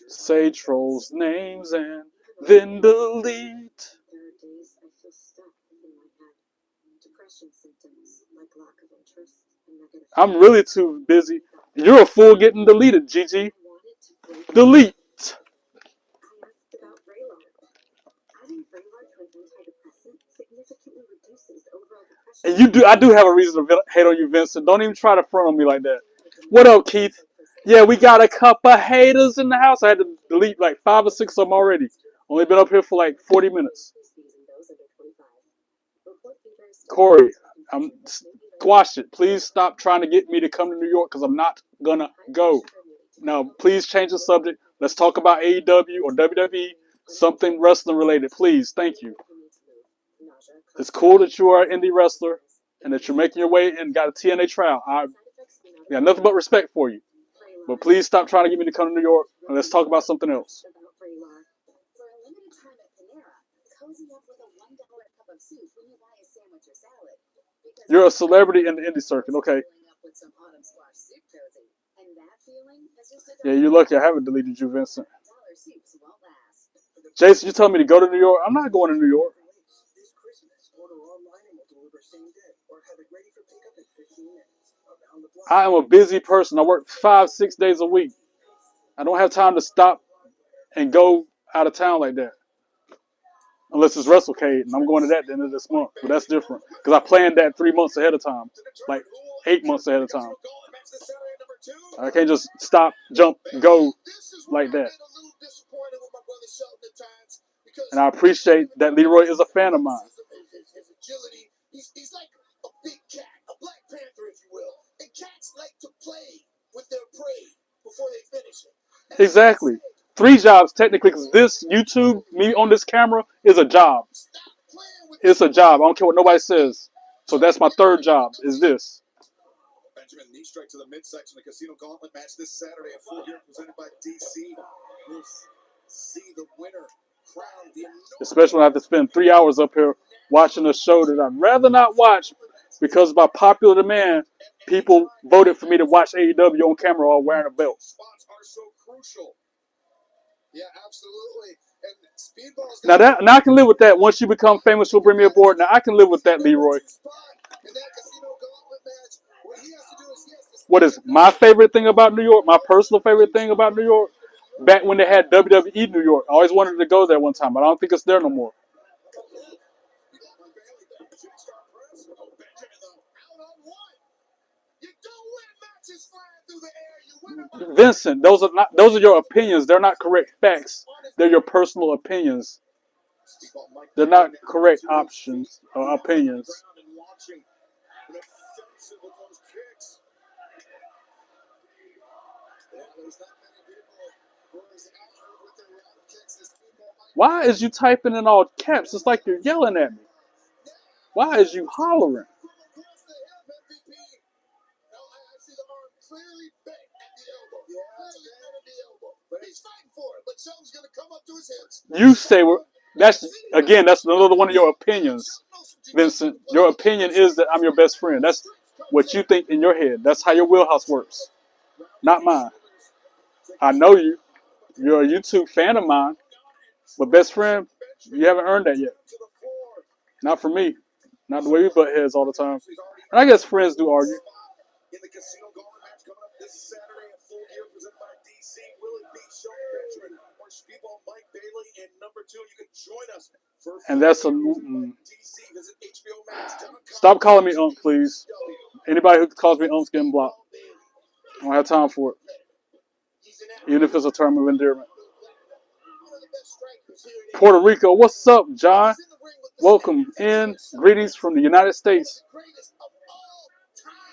Say trolls names and then delete. There are days I feel stuck in my head. Depression symptoms like lack of interest and negative. I'm really too busy. You're a fool getting deleted, Gigi. Delete. I asked about Vraylar. Adding Vraylar to an antidepressant significantly reduces overall depression. And you do. I do have a reason to hate on you, Vincent. Don't even try to front on me like that. What up, Keith? Yeah, we got a couple haters in the house. I had to delete like 5 or 6 of them already. Only been up here for like 40 minutes. Corey, squash it. Please stop trying to get me to come to New York because I'm not gonna go. Now, please change the subject. Let's talk about AEW or WWE, something wrestling related. Please, thank you. It's cool that you are an indie wrestler and that you're making your way and got a TNA trial. I got nothing but respect for you. But please stop trying to get me to come to New York and let's talk about something else. You're a celebrity in the indie circuit, okay? Yeah, you're lucky I haven't deleted you, Vincent. Jason, you told me to go to New York. I'm not going to New York. I am a busy person. I work 5-6 days a week. I don't have time to stop and go out of town like that. Unless it's WrestleCade, and I'm going to that at the end of this month. But that's different. Because I planned that 3 months ahead of time. Like 8 months ahead of time. I can't just stop, jump, go like that. And I appreciate that Leroy is a fan of mine. He's like a big cat, a Black Panther, if you will. And cats like to play with their prey before they finish it. Exactly. 3 jobs, technically, because this YouTube, me on this camera, is a job. It's a job. I don't care what nobody says. So that's my 3rd job, is this. Benjamin, knee strike to the midsection of the Casino Gauntlet match this Saturday, a full year presented by DC. We'll see the winner crowned. Especially when I have to spend 3 hours up here watching a show that I'd rather not watch because by popular demand, people voted for me to watch AEW on camera while wearing a belt. Spots are so crucial. Yeah, absolutely. And Now I can live with that. Once you become famous, you'll bring me aboard. Now I can live with that, Leroy. What is my favorite thing about New York? My personal favorite thing about New York? Back when they had WWE New York. I always wanted to go there one time, but I don't think it's there no more. Vincent, those are your opinions. They're not correct facts. They're your personal opinions. They're not correct options or opinions. Why is you typing in all caps? It's like you're yelling at me. Why is you hollering? You say that's again. That's another one of your opinions, Vincent. Your opinion is that I'm your best friend. That's what you think in your head. That's how your wheelhouse works, not mine. I know you. You're a YouTube fan of mine, but best friend, you haven't earned that yet. Not for me. Not the way we butt heads all the time. And I guess friends do argue. And that's a. Stop calling me please. Anybody who calls me ump's getting blocked. I don't have time for it. Even if it's a term of endearment. Puerto Rico, what's up, John? Welcome in. Greetings from the United States.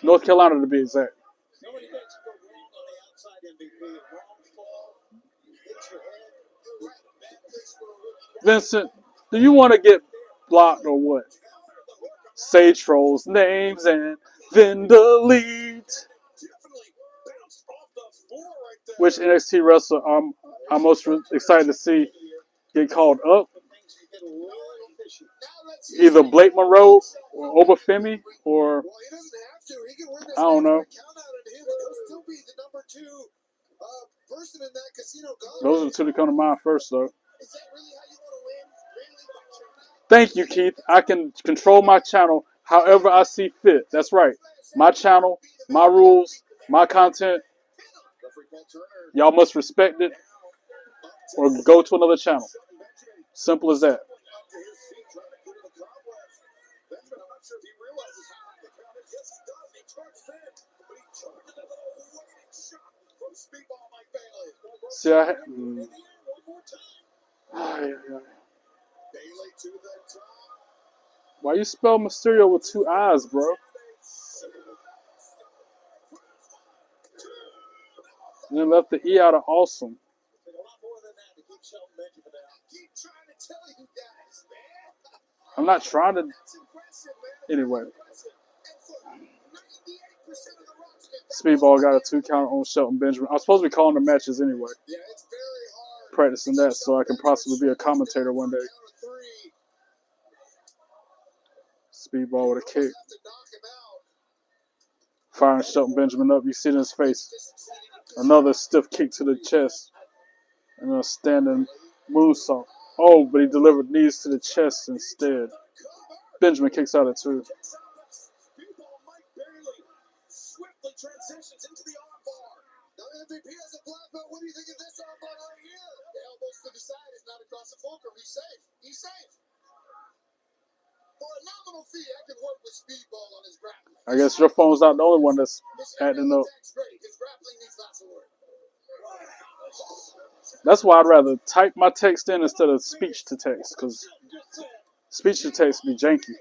North Carolina, to be exact. Vincent, do you want to get blocked or what? Say trolls names and then delete. Which NXT wrestler I'm most excited to see get called up? Either Blake Monroe or Obafemi or I don't know. Those are the two that come to mind first, though. Thank you, Keith. I can control my channel however I see fit. That's right. My channel, my rules, my content. Y'all must respect it or go to another channel. Simple as that. See, why you spell Mysterio with two eyes, bro? And then left the E out of awesome. I'm not trying to. Anyway. Speedball got a 2 count on Shelton Benjamin. I was supposed to be calling the matches anyway. Practicing that so I can possibly be a commentator one day. Speedball with a kick. Firing Shelton Benjamin up. You see it in his face. Another stiff kick to the chest. And a standing moonsault. Oh, but he delivered knees to the chest instead. Benjamin kicks out at 2. Transitions into the armbar. Now MVP has a black belt. What do you think of this armbar right here? The elbows to the side is not across the fulcrum. He's safe. He's safe. For a nominal fee, I can work with Speedball on his grappling. I guess your phone's not the only one that's acting up. That's why I'd rather type my text in instead of speech to text, because speech to text be janky.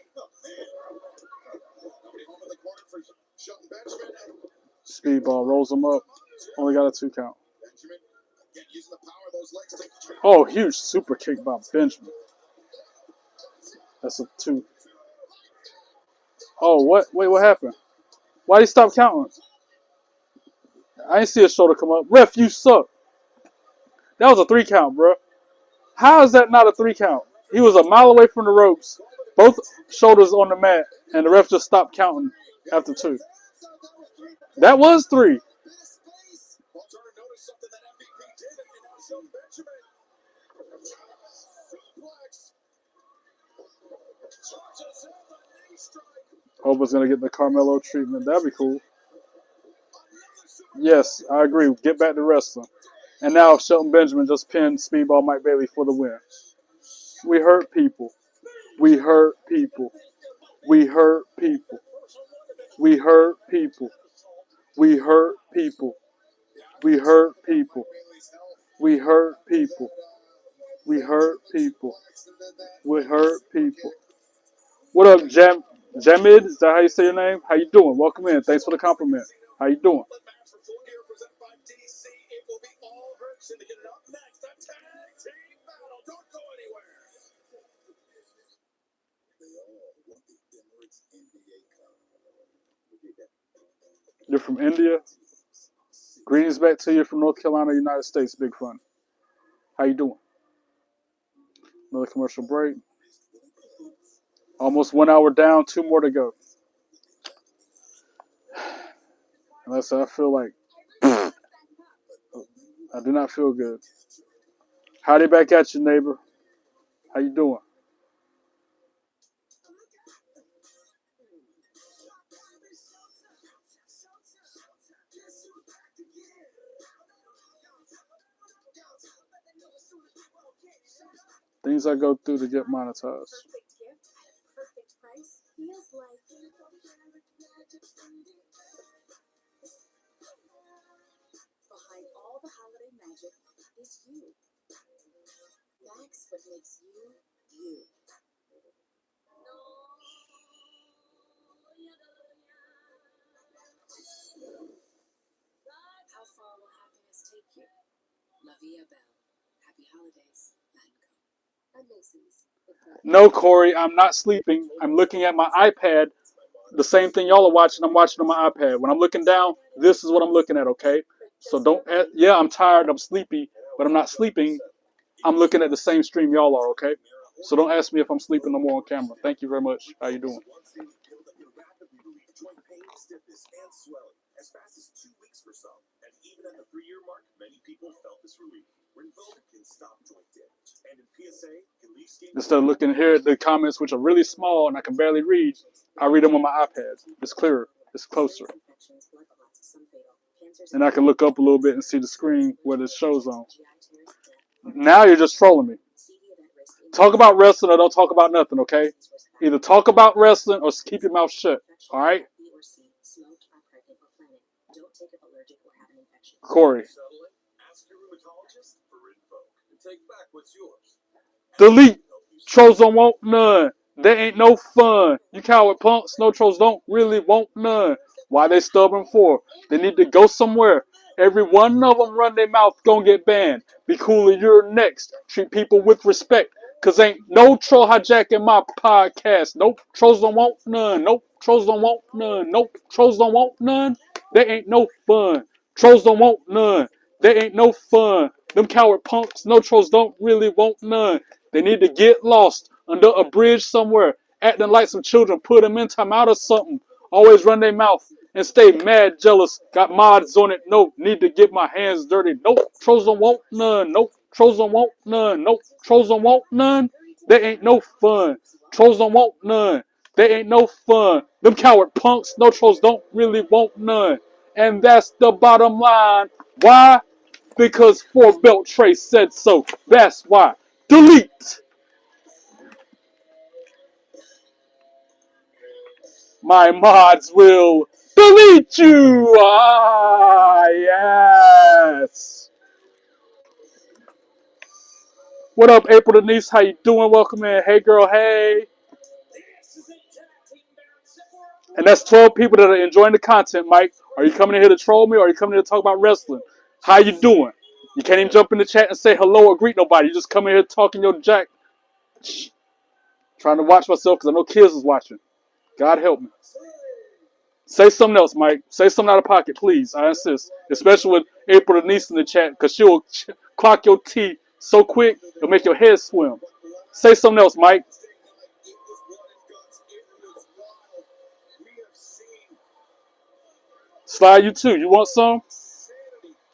Speedball rolls him up. Only got a 2 count. Oh, huge super kick by Benjamin. That's a 2. Oh, what? Wait, what happened? Why'd he stop counting? I didn't see his shoulder come up. Ref, you suck. That was a 3 count, bro. How is that not a 3 count? He was a mile away from the ropes, both shoulders on the mat, and the ref just stopped counting after 2. That was 3. Hoba's going to get the Carmelo treatment. That'd be cool. Yes, I agree. Get back to wrestling. And now Shelton Benjamin just pinned Speedball Mike Bailey for the win. We hurt people. We hurt people. We hurt people. We hurt people. We hurt people. We hurt people. We hurt people. We hurt people. We hurt people. What up, Jamid? Is that how you say your name? How you doing? Welcome in. Thanks for the compliment. How you doing? You're from India? Greetings back to you from North Carolina, United States. Big fun. How you doing? Another commercial break. Almost 1 hour down, 2 more to go. Unless I feel like I do not feel good. Howdy back at you, neighbor. How you doing? Things I go through to get monetized. Behind all the holiday magic is you. That's what makes you, you. How far will happiness take you? La Via Belle. Happy holidays, Latco. At Macy's. No, Corey, I'm not sleeping. I'm looking at my iPad. The same thing y'all are watching, I'm watching on my iPad. When I'm looking down, this is what I'm looking at, okay? So don't, yeah, I'm tired, I'm sleepy, but I'm not sleeping. I'm looking at the same stream y'all are, okay? So don't ask me if I'm sleeping no more on camera. Thank you very much. How you doing? As fast as 2 weeks for some, and even at the 3-year mark, many people felt this relief. Rinvoq can stop joint damage, and in PSA, can leave skin. Instead of looking here at the comments, which are really small and I can barely read, I read them on my iPad. It's clearer. It's closer. And I can look up a little bit and see the screen where the show's on. Now you're just trolling me. Talk about wrestling or don't talk about nothing, okay? Either talk about wrestling or keep your mouth shut, all right? Corey. Delete. Trolls don't want none. They ain't no fun. You coward punks. No trolls don't really want none. Why they stubborn for? They need to go somewhere. Every one of them run their mouth gonna get banned. Be cool and you're next. Treat people with respect. Cause ain't no troll hijacking my podcast. Nope. Trolls don't want none. Nope. Trolls don't want none. Nope. Trolls don't want none. They ain't no fun. Trolls don't want none. They ain't no fun. Them coward punks, no trolls don't really want none. They need to get lost under a bridge somewhere, acting like some children. Put them in time out or something. Always run their mouth and stay mad jealous. Got mods on it. Nope. Need to get my hands dirty. Nope. Trolls don't want none. Nope. Trolls don't want none. Nope. Trolls don't want none. They ain't no fun. Trolls don't want none. They ain't no fun. Them coward punks, no trolls don't really want none. And that's the bottom line. Why? Because 4 Belt Trace said so. That's why. Delete. My mods will delete you. Ah, yes. What up, April Denise? How you doing? Welcome in. Hey, girl. Hey. And that's 12 people that are enjoying the content, Mike. Are you coming in here to troll me or are you coming here to talk about wrestling? How you doing? You can't even jump in the chat and say hello or greet nobody. You just come in here talking your jack. Shh. Trying to watch myself because I know kids is watching. God help me. Say something else, Mike. Say something out of pocket, please. I insist. Especially with April Denise in the chat because she'll clock your tea so quick it'll make your head swim. Say something else, Mike. Slide you too. You want some?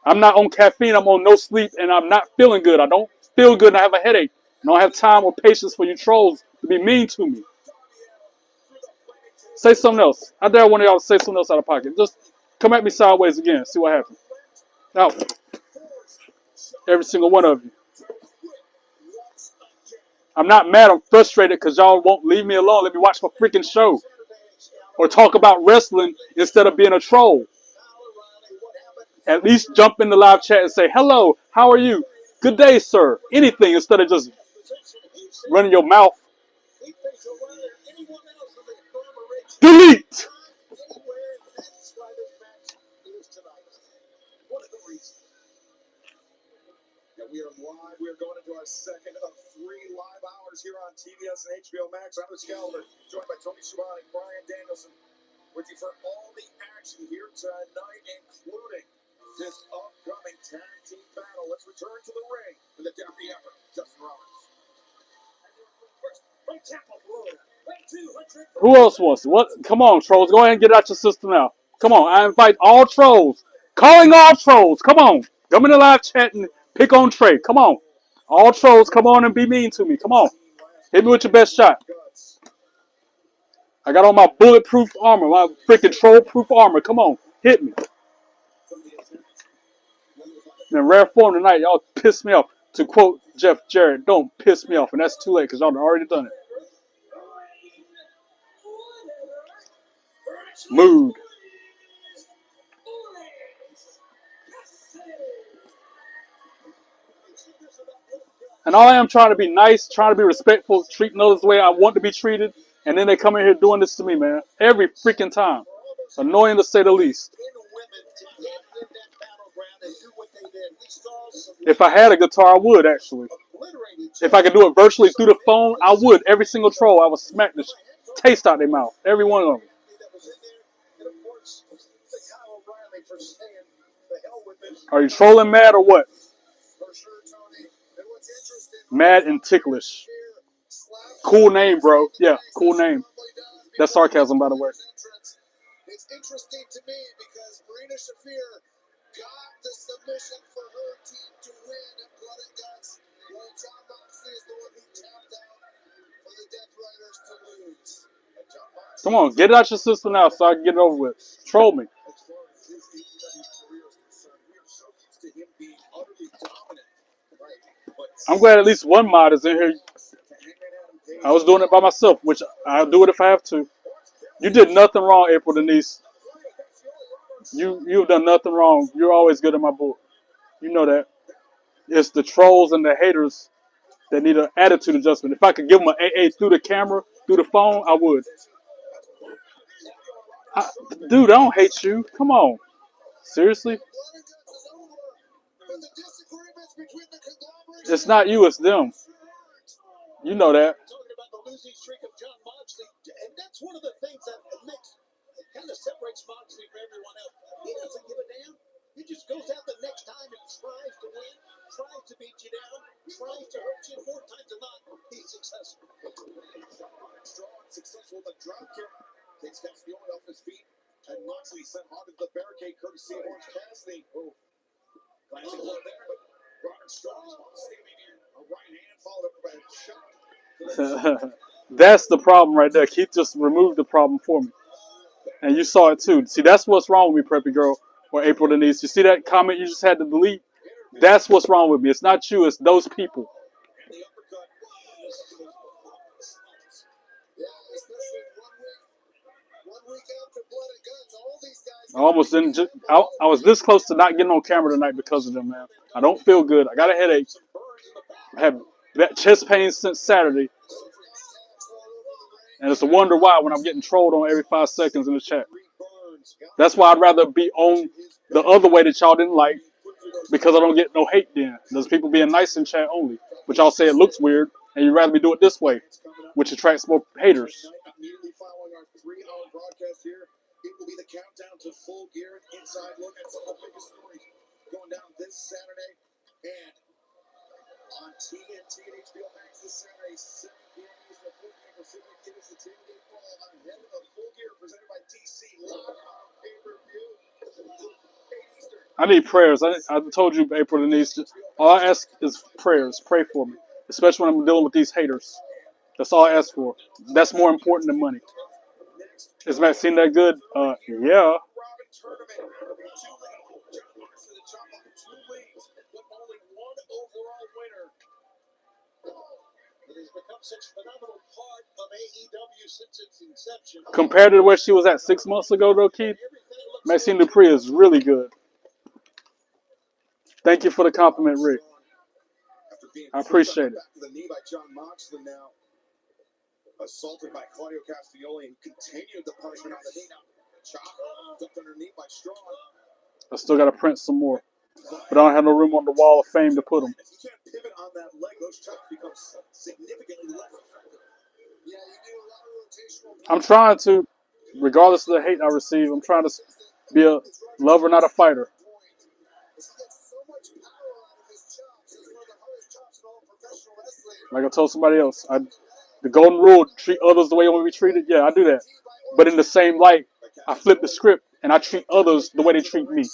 I'm not on caffeine. I'm on no sleep, and I'm not feeling good. I don't feel good, and I have a headache. I don't have time or patience for you trolls to be mean to me. Say something else. I dare one of y'all to say something else out of pocket. Just come at me sideways again. See what happens. Out. Every single one of you. I'm not mad. I'm frustrated because y'all won't leave me alone. Let me watch my freaking show. Or talk about wrestling instead of being a troll. At least jump in the live chat and say, hello, how are you? Good day, sir. Anything instead of just running your mouth. Delete. We are live. We are going into our second of 3 live hours here on TBS and HBO Max. I'm Rich Calvert, joined by Tony Schiavone and Brian Danielson, with you for all the action here tonight, including this upcoming tag team battle. Let's return to the ring with the Deputy Effort, Justin Roberts. From Tampa, Florida, Who else wants it? What? Come on, trolls. Go ahead and get out your system now. Come on. I invite all trolls. Calling all trolls. Come on. Come in the live chat and pick on Trey. Come on. All trolls, come on and be mean to me. Come on. Hit me with your best shot. I got on my bulletproof armor, my freaking troll-proof armor. Come on. Hit me. In rare form tonight, y'all piss me off. To quote Jeff Jarrett, don't piss me off. And that's too late because y'all already done it. Mood. And all I am trying to be nice, trying to be respectful, treating others the way I want to be treated. And then they come in here doing this to me, man. Every freaking time. Annoying to say the least. If I had a guitar, I would actually. If I could do it virtually through the phone, I would. Every single troll, I would smack the taste out their mouth. Every one of them. Are you trolling mad or what? Mad and ticklish. Cool name, bro. Yeah, cool name. That's sarcasm, by the way. It's interesting to me because Marina Shafir got the submission for her team to win at Blood and Guts, while John Moxley is the one who tapped out for the Death Riders to lose. Come on, get it out your system now so I can get it over with. Troll me. As far as his AEW career is concerned, we are so used to him being utterly dominant. Right. I'm glad at least one mod is in here. I was doing it by myself, which I'll do it if I have to. You did nothing wrong, April Denise. You've done nothing wrong. You're always good in my book. You know that. It's the trolls and the haters that need an attitude adjustment. If I could give them an AA through the camera, through the phone, I would. Dude, I don't hate you. Come on. Seriously? It's not you, it's them. You know that. Talking about the losing streak of John Moxley, and that's one of the things that kind of separates Moxley from everyone else. He doesn't give a damn. He just goes out the next time and tries to win, tries to beat you down, tries to hurt you. More times than not, he's successful. Strong, successful, the drop kick takes Castiglione off his feet, and Moxley sent hard into the barricade, courtesy of Orange Cassidy. Oh, glancing blow there, but Roderick Strong saving in a right hand, followed up by a shot. That's the problem right there. Keith just removed the problem for me. And you saw it too. See, that's what's wrong with me, Preppy Girl, or April Denise. You see that comment you just had to delete? That's what's wrong with me. It's not you, it's those people. I almost didn't. I was this close to not getting on camera tonight because of them, man. I don't feel good. I got a headache. I have chest pains since Saturday. And it's a wonder why when I'm getting trolled on every 5 seconds in the chat. That's why I'd rather be on the other way that y'all didn't like, because I don't get no hate then. There's people being nice in chat only, which y'all say it looks weird, and you'd rather me do it this way, which attracts more haters. Immediately following our 3-hour broadcast here, it will be the countdown to Full Gear, an inside look at some of the biggest stories going down this Saturday. And on TNT and HBO Max this Saturday, 7 p.m. Eastern, 4 p.m. Pacific, it is the tailgate brawl ahead of Full Gear presented by DC live on pay-per-view. I need prayers. I told you, April Denise, all I ask is prayers. Pray for me, especially when I'm dealing with these haters. That's all I ask for. That's more important than money. Is Maxine that good? Yeah. Compared to where she was at 6 months ago, though, Keith, Maxine Dupree is really good. Thank you for the compliment, Rick. After being I flipped appreciate on the it. back of the knee by John Moxley now. Assaulted by Claudio Castagnoli and continued the punishment on the knee. Now, chop dumped underneath by Strong. I still got to print some more. But I don't have no room on the wall of fame to put them. If you can't pivot on that leg, those chops become significantly less effective. Yeah, you do a lot of rotational. I'm trying to, regardless of the hate I receive, I'm trying to be a lover, not a fighter. Like I told somebody else, the golden rule, treat others the way you want to be treated. Yeah, I do that. But in the same light, I flip the script and I treat others the way they treat me.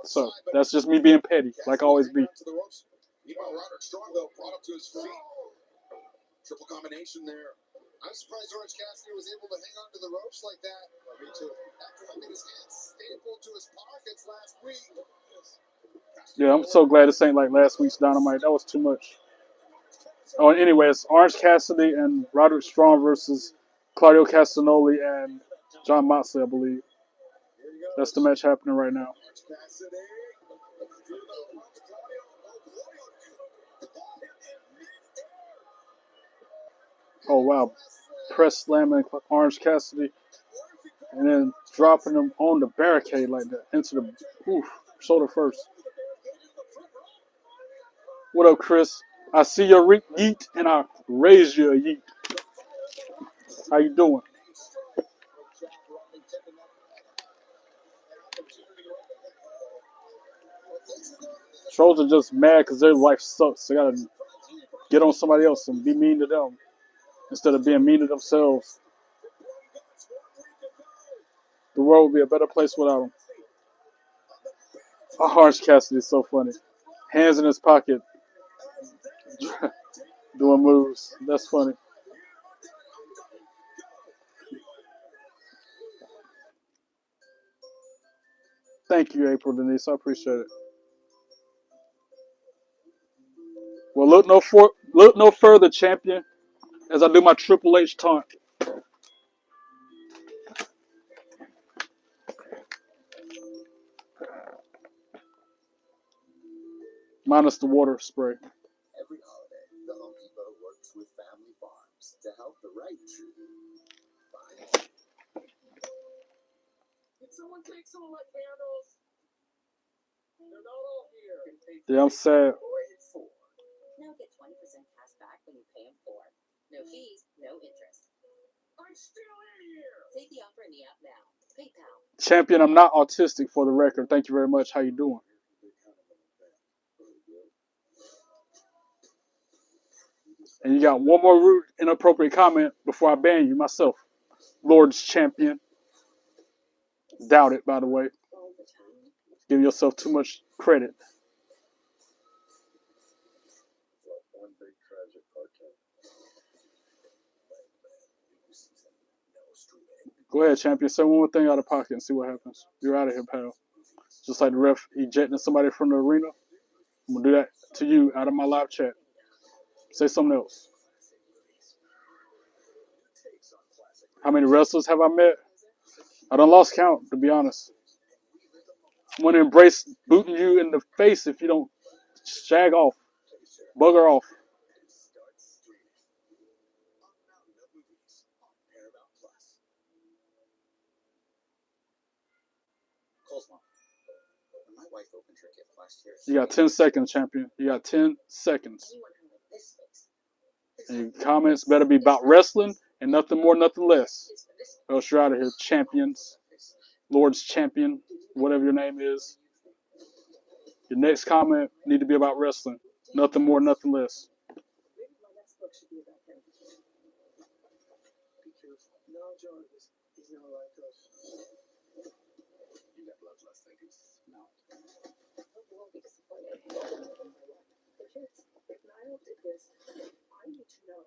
So that's just me being petty, like I always be. Meanwhile, Roderick Strong, though, brought up to his feet. Triple combination there. I'm surprised Orange Cassidy was able to hang on to the ropes like that. Me too. After having his hands stapled to his pockets last week. Yeah, I'm so glad this ain't like last week's Dynamite. That was too much. Oh, and anyways, Orange Cassidy and Roderick Strong versus Claudio Castagnoli and John Moxley, I believe. That's the match happening right now. Oh, wow. Press slamming Orange Cassidy and then dropping him on the barricade like that into the shoulder first. What up, Chris? I see your yeet and I raise you a yeet. How you doing? Trolls are just mad because their life sucks. They gotta get on somebody else and be mean to them instead of being mean to themselves. The world would be a better place without them. Oh, Orange Cassidy is so funny. Hands in his pocket. Doing moves. That's funny. Thank you, April Denise. I appreciate it. Well, look no further, champion, as I do my Triple H taunt. Minus the water spray. Every holiday, the Home Depot works with family farms to help the right tree find. Can someone take some of my candles? They're not all here. Yeah, I'm sad. Now get 20% cash back when you pay in 4. No fees, no interest. I'm still in here. Take the offer in the app now. PayPal. Champion, I'm not autistic for the record. Thank you very much. How you doing? And you got one more rude, inappropriate comment before I ban you myself. Lord's champion. Doubt it, by the way. Give yourself too much credit. Go ahead, champion. Say one more thing out of pocket and see what happens. You're out of here, pal. Just like the ref ejecting somebody from the arena. I'm going to do that to you out of my live chat. Say something else. How many wrestlers have I met? I done lost count, to be honest. I'm going to embrace booting you in the face if you don't shag off. Bugger off. You got 10 seconds, champion. You got 10 seconds. And your comments better be about wrestling and nothing more, nothing less. Or else you're out of here, champions. Lord's champion, whatever your name is. Your next comment need to be about wrestling. Nothing more, nothing less. Maybe my next book should be about him. Be careful. No, John, he's not like us. You got bloodlust, I guess. No. I hope you won't be disappointed. But yes, if Niall did this, I need to know.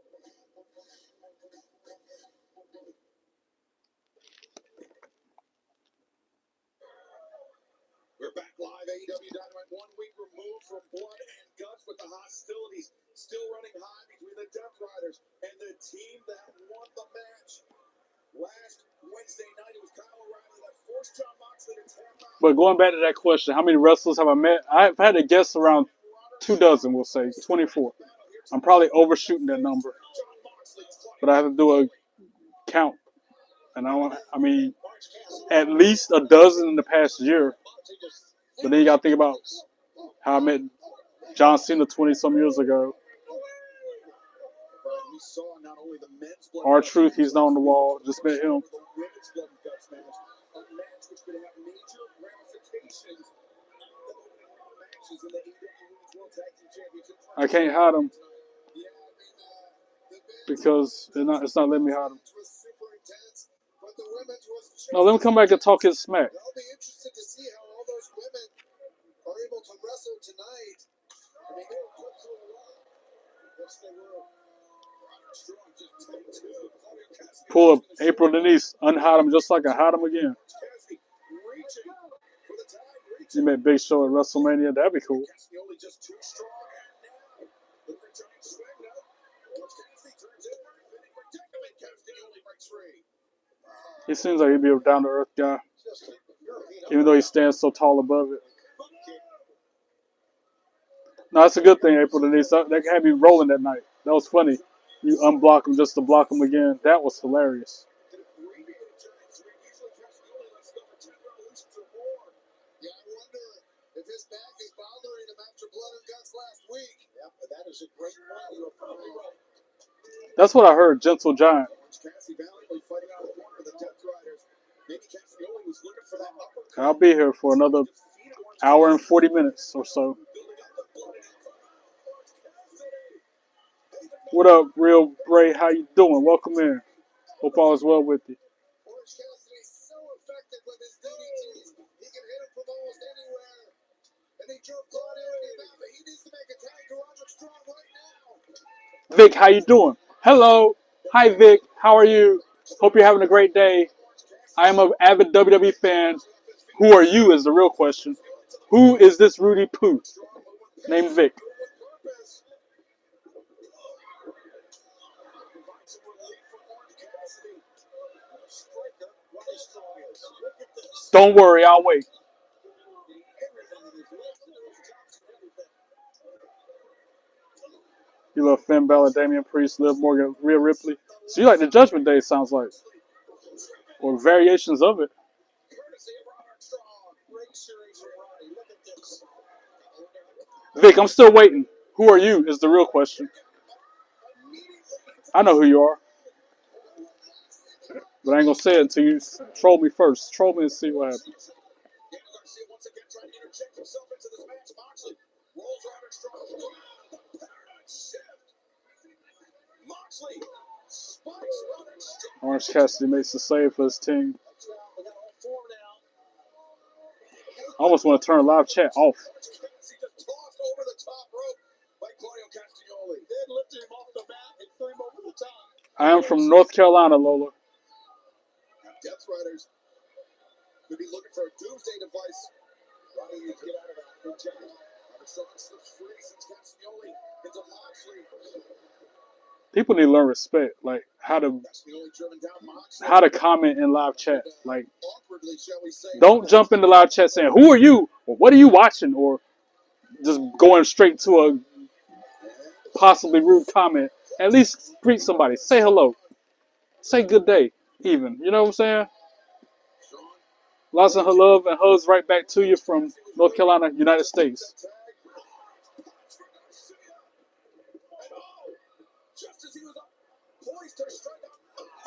We're back live, AEW Dynamite, 1 week removed from Blood and Guts with the hostilities still running high between the Death Riders and the team that won the match. Last Wednesday night, it was Kyle O'Reilly that forced John Moxley to tap out. But going back to that question, how many wrestlers have I met? I've had to guess around 24, we'll say 24. I'm probably overshooting that number, but I have to do a count, and I mean, at least a dozen in the past year. But then you got to think about how I met John Cena 20 some years ago. R-Truth, he's not on the wall. Just met him. I can't hide him because it's not letting me hide him. No, let me come back and talk his smack. I'll be interested to see how all those women are able to wrestle tonight. I mean, they were put through a lot. Yes, they were. Strong just took two. Pull up April Denise, unhide him just like I hide him again. You met Big Show at WrestleMania, that'd be cool. He seems like he'd be a down to earth guy, even though he stands so tall above it. No, that's a good thing, April Denise. That had me rolling that night. That was funny. You unblock him just to block him again. That was hilarious. Yeah, I wonder if his back is bothering him after blood and guts last week. Yeah, that is a great point. You were probably right. That's what I heard, Gentle Giant. I'll be here for another hour and 40 minutes or so. What up, Real Bray? How you doing? Welcome in. Hope all is well with you. Orange Cassidy's so effective with his DDTs. He can hit him from almost anywhere. And he drove Claude Anthony out, but he needs to make a tag to Roderick Strong right now. Vic, how you doing? Hello. Hi, Vic. How are you? Hope you're having a great day. I am an avid WWE fan. Who are you is the real question. Who is this Rudy Poo named Vic? Don't worry, I'll wait. You love Finn Balor, Damian Priest, Liv Morgan, Rhea Ripley. So you like the Judgment Day, sounds like. Or variations of it. Vic, I'm still waiting. Who are you is the real question. I know who you are. But I ain't going to say it until you troll me first. Troll me and see what happens. Orange Cassidy makes the save for his team. I almost want to turn live chat off. I am from North Carolina, Lola. Death Riders could be looking for a doomsday device. Roddy needs to get out of that. Good job. Strong slips free since Castagnoli into Moxley. People need to learn respect, like how to comment in live chat. Like, don't jump into live chat saying, "Who are you?" or "What are you watching?" or just going straight to a possibly rude comment. At least greet somebody. Say hello. Say good day, even. You know what I'm saying? Lots of love and hugs right back to you from North Carolina, United States.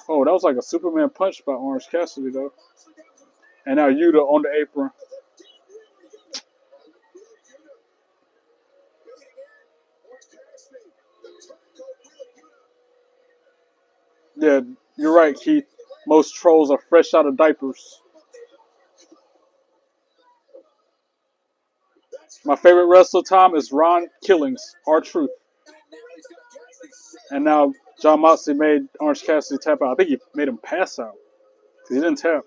Oh, that was like a Superman punch by Orange Cassidy, though. And now Yuta on the apron. Yeah, you're right, Keith. Most trolls are fresh out of diapers. My favorite wrestler, Tom, is Ron Killings, R-Truth. And now John Moxley made Orange Cassidy tap out. I think he made him pass out. He didn't tap.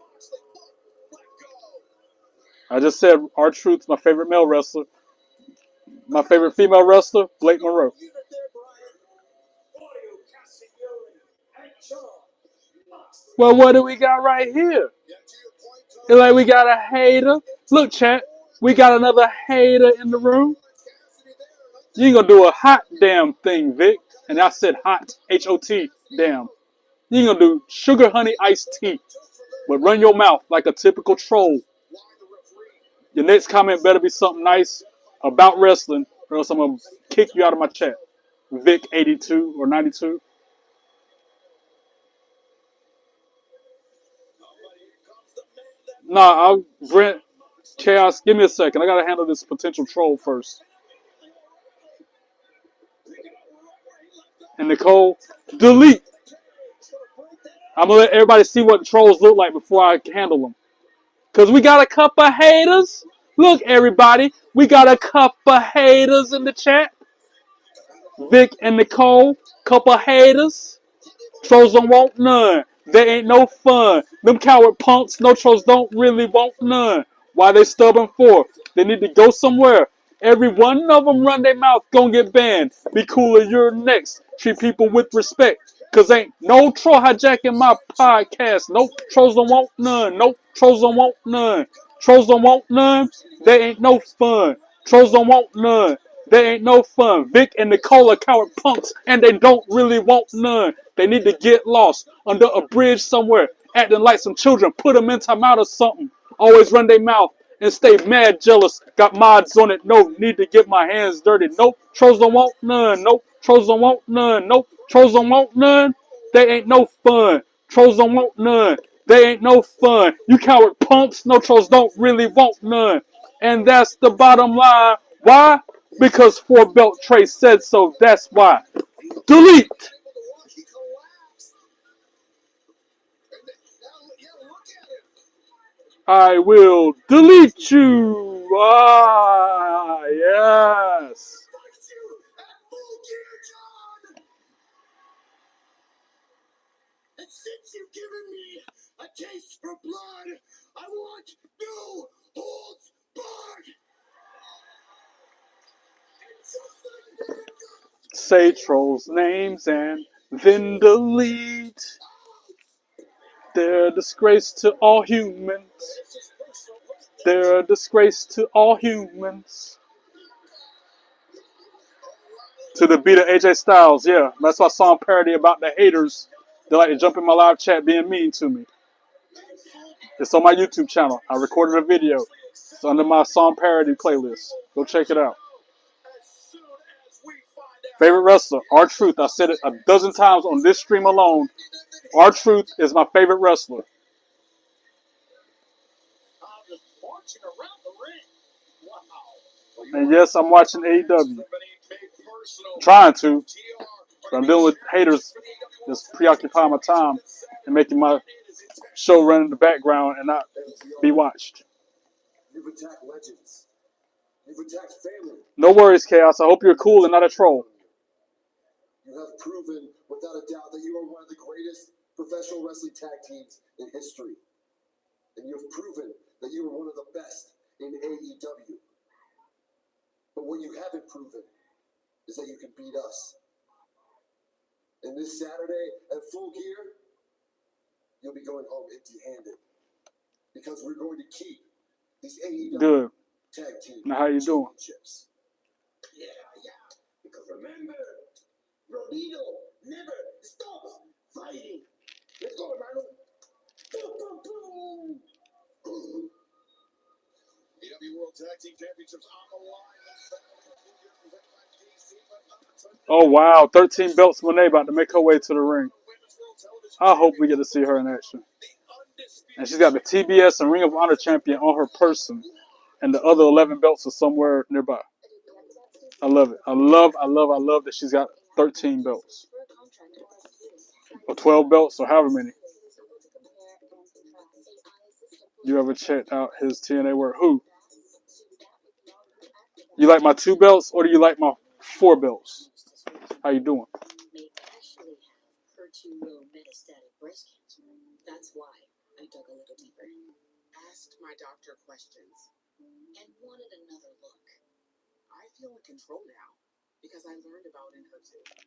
I just said R-Truth's my favorite male wrestler. My favorite female wrestler, Blake Monroe. Well, what do we got right here? It's like we got a hater. Look, chat, we got another hater in the room. You ain't gonna do a hot damn thing, Vic. And I said hot, H-O-T, damn. You ain't gonna do sugar honey iced tea. But run your mouth like a typical troll. Your next comment better be something nice about wrestling, or else I'm gonna kick you out of my chat. Vic82 or 92. Nah, Brent, Chaos, give me a second. I gotta handle this potential troll first. And Nicole, delete. I'm gonna let everybody see what trolls look like before I handle them. Cause we got a couple haters. Look, everybody, we got a couple haters in the chat. Vic and Nicole, couple haters. Trolls don't want none. They ain't no fun. Them coward punks, no trolls don't really want none. Why they stubborn for? They need to go somewhere. Every one of them run their mouth, gon' get banned. Be cooler, you're next. Treat people with respect. Cause ain't no troll hijacking my podcast. Nope, trolls don't want none. Nope, trolls don't want none. Trolls don't want none. They ain't no fun. Trolls don't want none. They ain't no fun. Vic and Nicole are coward punks, and they don't really want none. They need to get lost under a bridge somewhere, acting like some children. Put them in timeout or something. Always run their mouth and stay mad jealous. Got mods on it. No need to get my hands dirty. Nope. Trolls don't want none. Nope. Trolls don't want none. Nope. Trolls don't want none. They ain't no fun. Trolls don't want none. They ain't no fun. You coward punks. No, trolls don't really want none. And that's the bottom line. Why? Because 4-Belt Trey said so. That's why. Delete. I will delete you. Ah, yes. And since you've given me a taste for blood, I want no holds barred. Say trolls' names and then delete. They're a disgrace to all humans. They're a disgrace to all humans. To the beat of AJ Styles, yeah. That's why I saw a parody about the haters. They like to jump in my live chat being mean to me. It's on my YouTube channel. I recorded a video. It's under my song parody playlist. Go check it out. Favorite wrestler, R-Truth. I said it a dozen times on this stream alone. R-Truth is my favorite wrestler. And yes, I'm watching AEW. Trying to. But I'm dealing with haters just preoccupying my time and making my show run in the background and not be watched. You've attacked legends. You've attacked family. No worries, Chaos. I hope you're cool and not a troll. You have proven without a doubt that you are one of the greatest professional wrestling tag teams in history. And you have proven that you are one of the best in AEW. But what you haven't proven is that you can beat us. And this Saturday at Full Gear, you'll be going home empty-handed. Because we're going to keep these AEW Good. tag team Now, how you doing? championships. Yeah. Because remember, Rodrigo never stops fighting. Let's go, hermano. Boom, boom, boom. AEW World Tag Team Championships on the line. Oh, wow. 13 belts Monet about to make her way to the ring. I hope we get to see her in action. And she's got the TBS and Ring of Honor champion on her person. And the other 11 belts are somewhere nearby. I love it. I love that she's got 13 belts. Or 12 belts, or however many. You ever checked out his TNA work? Who? You like my 2 belts, or do you like my 4 belts? How you doing? May actually have HER2-low metastatic breast cancer. That's why I dug a little deeper. Asked my doctor questions. And wanted another look. I feel in control now. because I learned about infertility.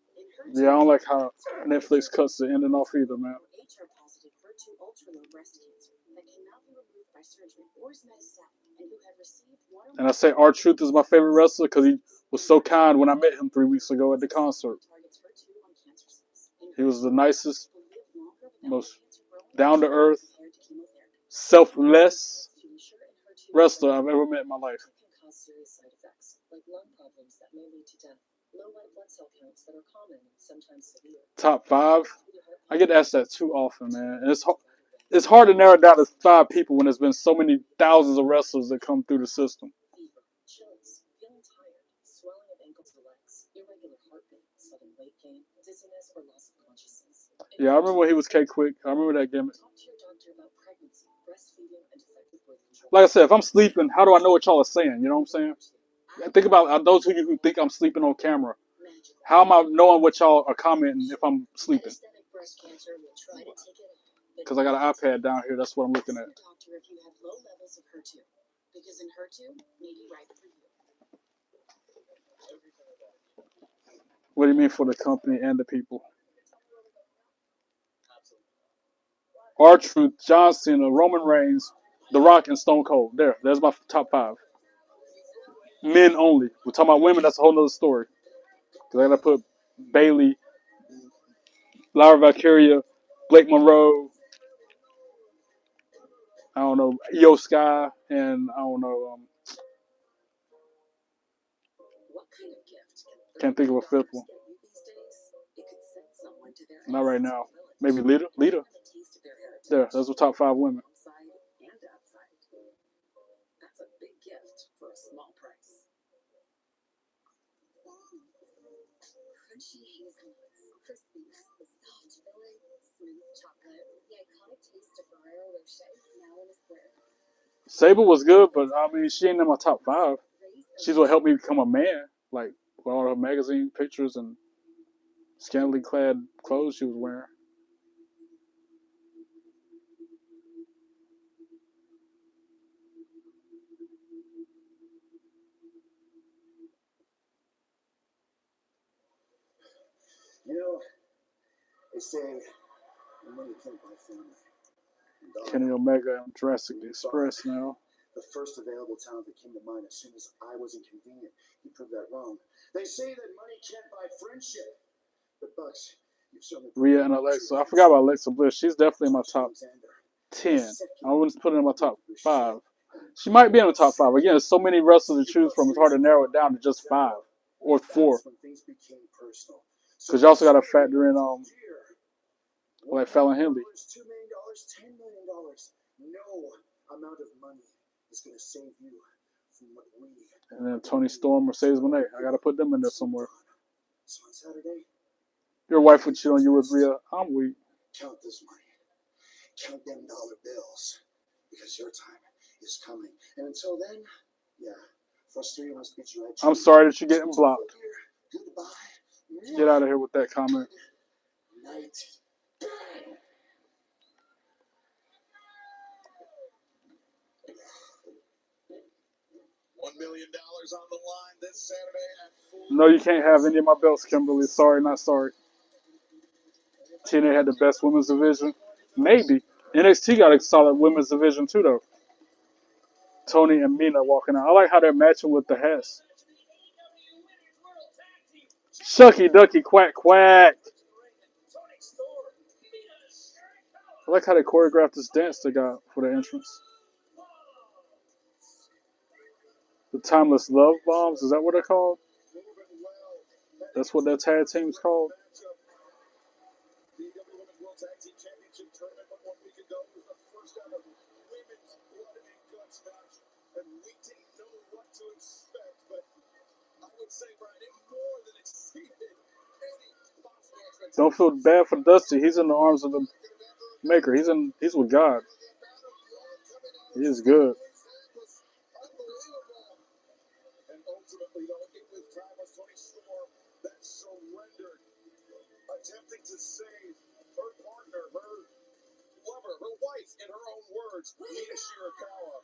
Yeah, I don't like how Netflix cuts the ending off either, man. HR positive HER2 ultra low breast cancer that cannot be removed by surgery or is metastatic and who have received one or And I say R-Truth is my favorite wrestler because he was so kind when I met him 3 weeks ago at the concert. targets HER2 on cancer cells. He was the nicest, Will live longer without most cancer growing down-to-earth, compared to chemotherapy. selfless To ensure HER2 wrestler I've ever met in my life. Can cause serious side effects, like lung problems that may lead to death, low white blood cell counts that are common and sometimes severe. Top 5? I get asked that too often, man. And it's hard to narrow it down to 5 people when there's been so many thousands of wrestlers that come through the system. Fever, chills, feeling tired, swelling of ankles or legs, irregular heartbeat, sudden weight gain, dizziness, or loss of consciousness. Yeah, I remember when he was K-Quick. I remember that gimmick. Talk to your doctor about pregnancy, breastfeeding, and effective birth control. Like I said, if I'm sleeping, how do I know what y'all are saying? You know what I'm saying? Think about those of you who think I'm sleeping on camera. How am I knowing what y'all are commenting if I'm sleeping? Metastatic breast cancer will try to take it out. Because I got an iPad down here. That's what I'm looking Ask at. your doctor if you have low levels of HER2 because in HER2 may be right for you. What do you mean for the company and the people? R-Truth, John Cena, Roman Reigns, The Rock, and Stone Cold. There's my top 5. Men only. We're talking about women. That's a whole nother story. Because I got to put Bailey, Lyra Valkyria, Blake Monroe, I don't know, Io Sky, and I don't know, What kind of gift can't think of a fifth one. get you these days? It could send someone to their Not right now. village. Maybe Lita? Lita? Have a taste of their heritage. There, those were top 5 women. Upside and outside. That's a big gift for a small price. Crunchy hazelnuts, crispy, soft filling, smooth chocolate. The iconic taste of Ferrero Rocher now in a square. Sable was good, but I mean, she ain't in my top 5. She's what helped me become a man. Like, with all her magazine pictures and scantily clad clothes she was wearing. You know, they say money can't buy family. Kenny Omega and Jurassic Express now. The first available talent that came to mind as soon as I was inconvenient. He proved that wrong. They say that money can't buy friendship. But Bucks, you've certainly Rhea and Alexa. I forgot about Alexa Bliss. She's definitely in my top 10. I wouldn't put her in my top 5. She might be in the top 5. Again, there's so many wrestlers to choose from. It's hard to narrow it down to just 5 or 4. Because you also got to factor in like Fallon Henley. $2 million, $10 million. No amount of money is going to save you from what we. And then Tony Storm, Mercedes Moné. I got to put them in there somewhere. So on Saturday, Your wife would cheat on you with Rhea. I'm weak. count this money. Count them dollar bills. Because your time is coming. And until then, yeah, frustrated must beat you at I'm sorry that you're getting blocked. Goodbye. Get out of here with that comment. Night. $1 million on the line this Saturday at 4. No, you can't have any of my belts, Kimberly. Sorry, not sorry. TNA had the best women's division. Maybe. NXT got a solid women's division too, though. Tony and Mina walking out. I like how they're matching with the Hess. Shucky Ducky Quack Quack. I like how they choreographed this dance they got for the entrance. The Timeless Love Bombs, is that what they're called? That's what that tag team's called? The AEW Women's World Tag Team Championship tournament from 1 week ago was the first ever women's blood and guts match, and we didn't know what to expect, but I would say, Brian, it more than exceeded any possible expectation. Don't feel bad for Dusty. He's in the arms of the Maker. He's with God. He is good. And ultimately, though, it was Timeless Tony Storm that surrendered, attempting to save her partner, her lover, her wife, in her own words, Mina Shirakawa.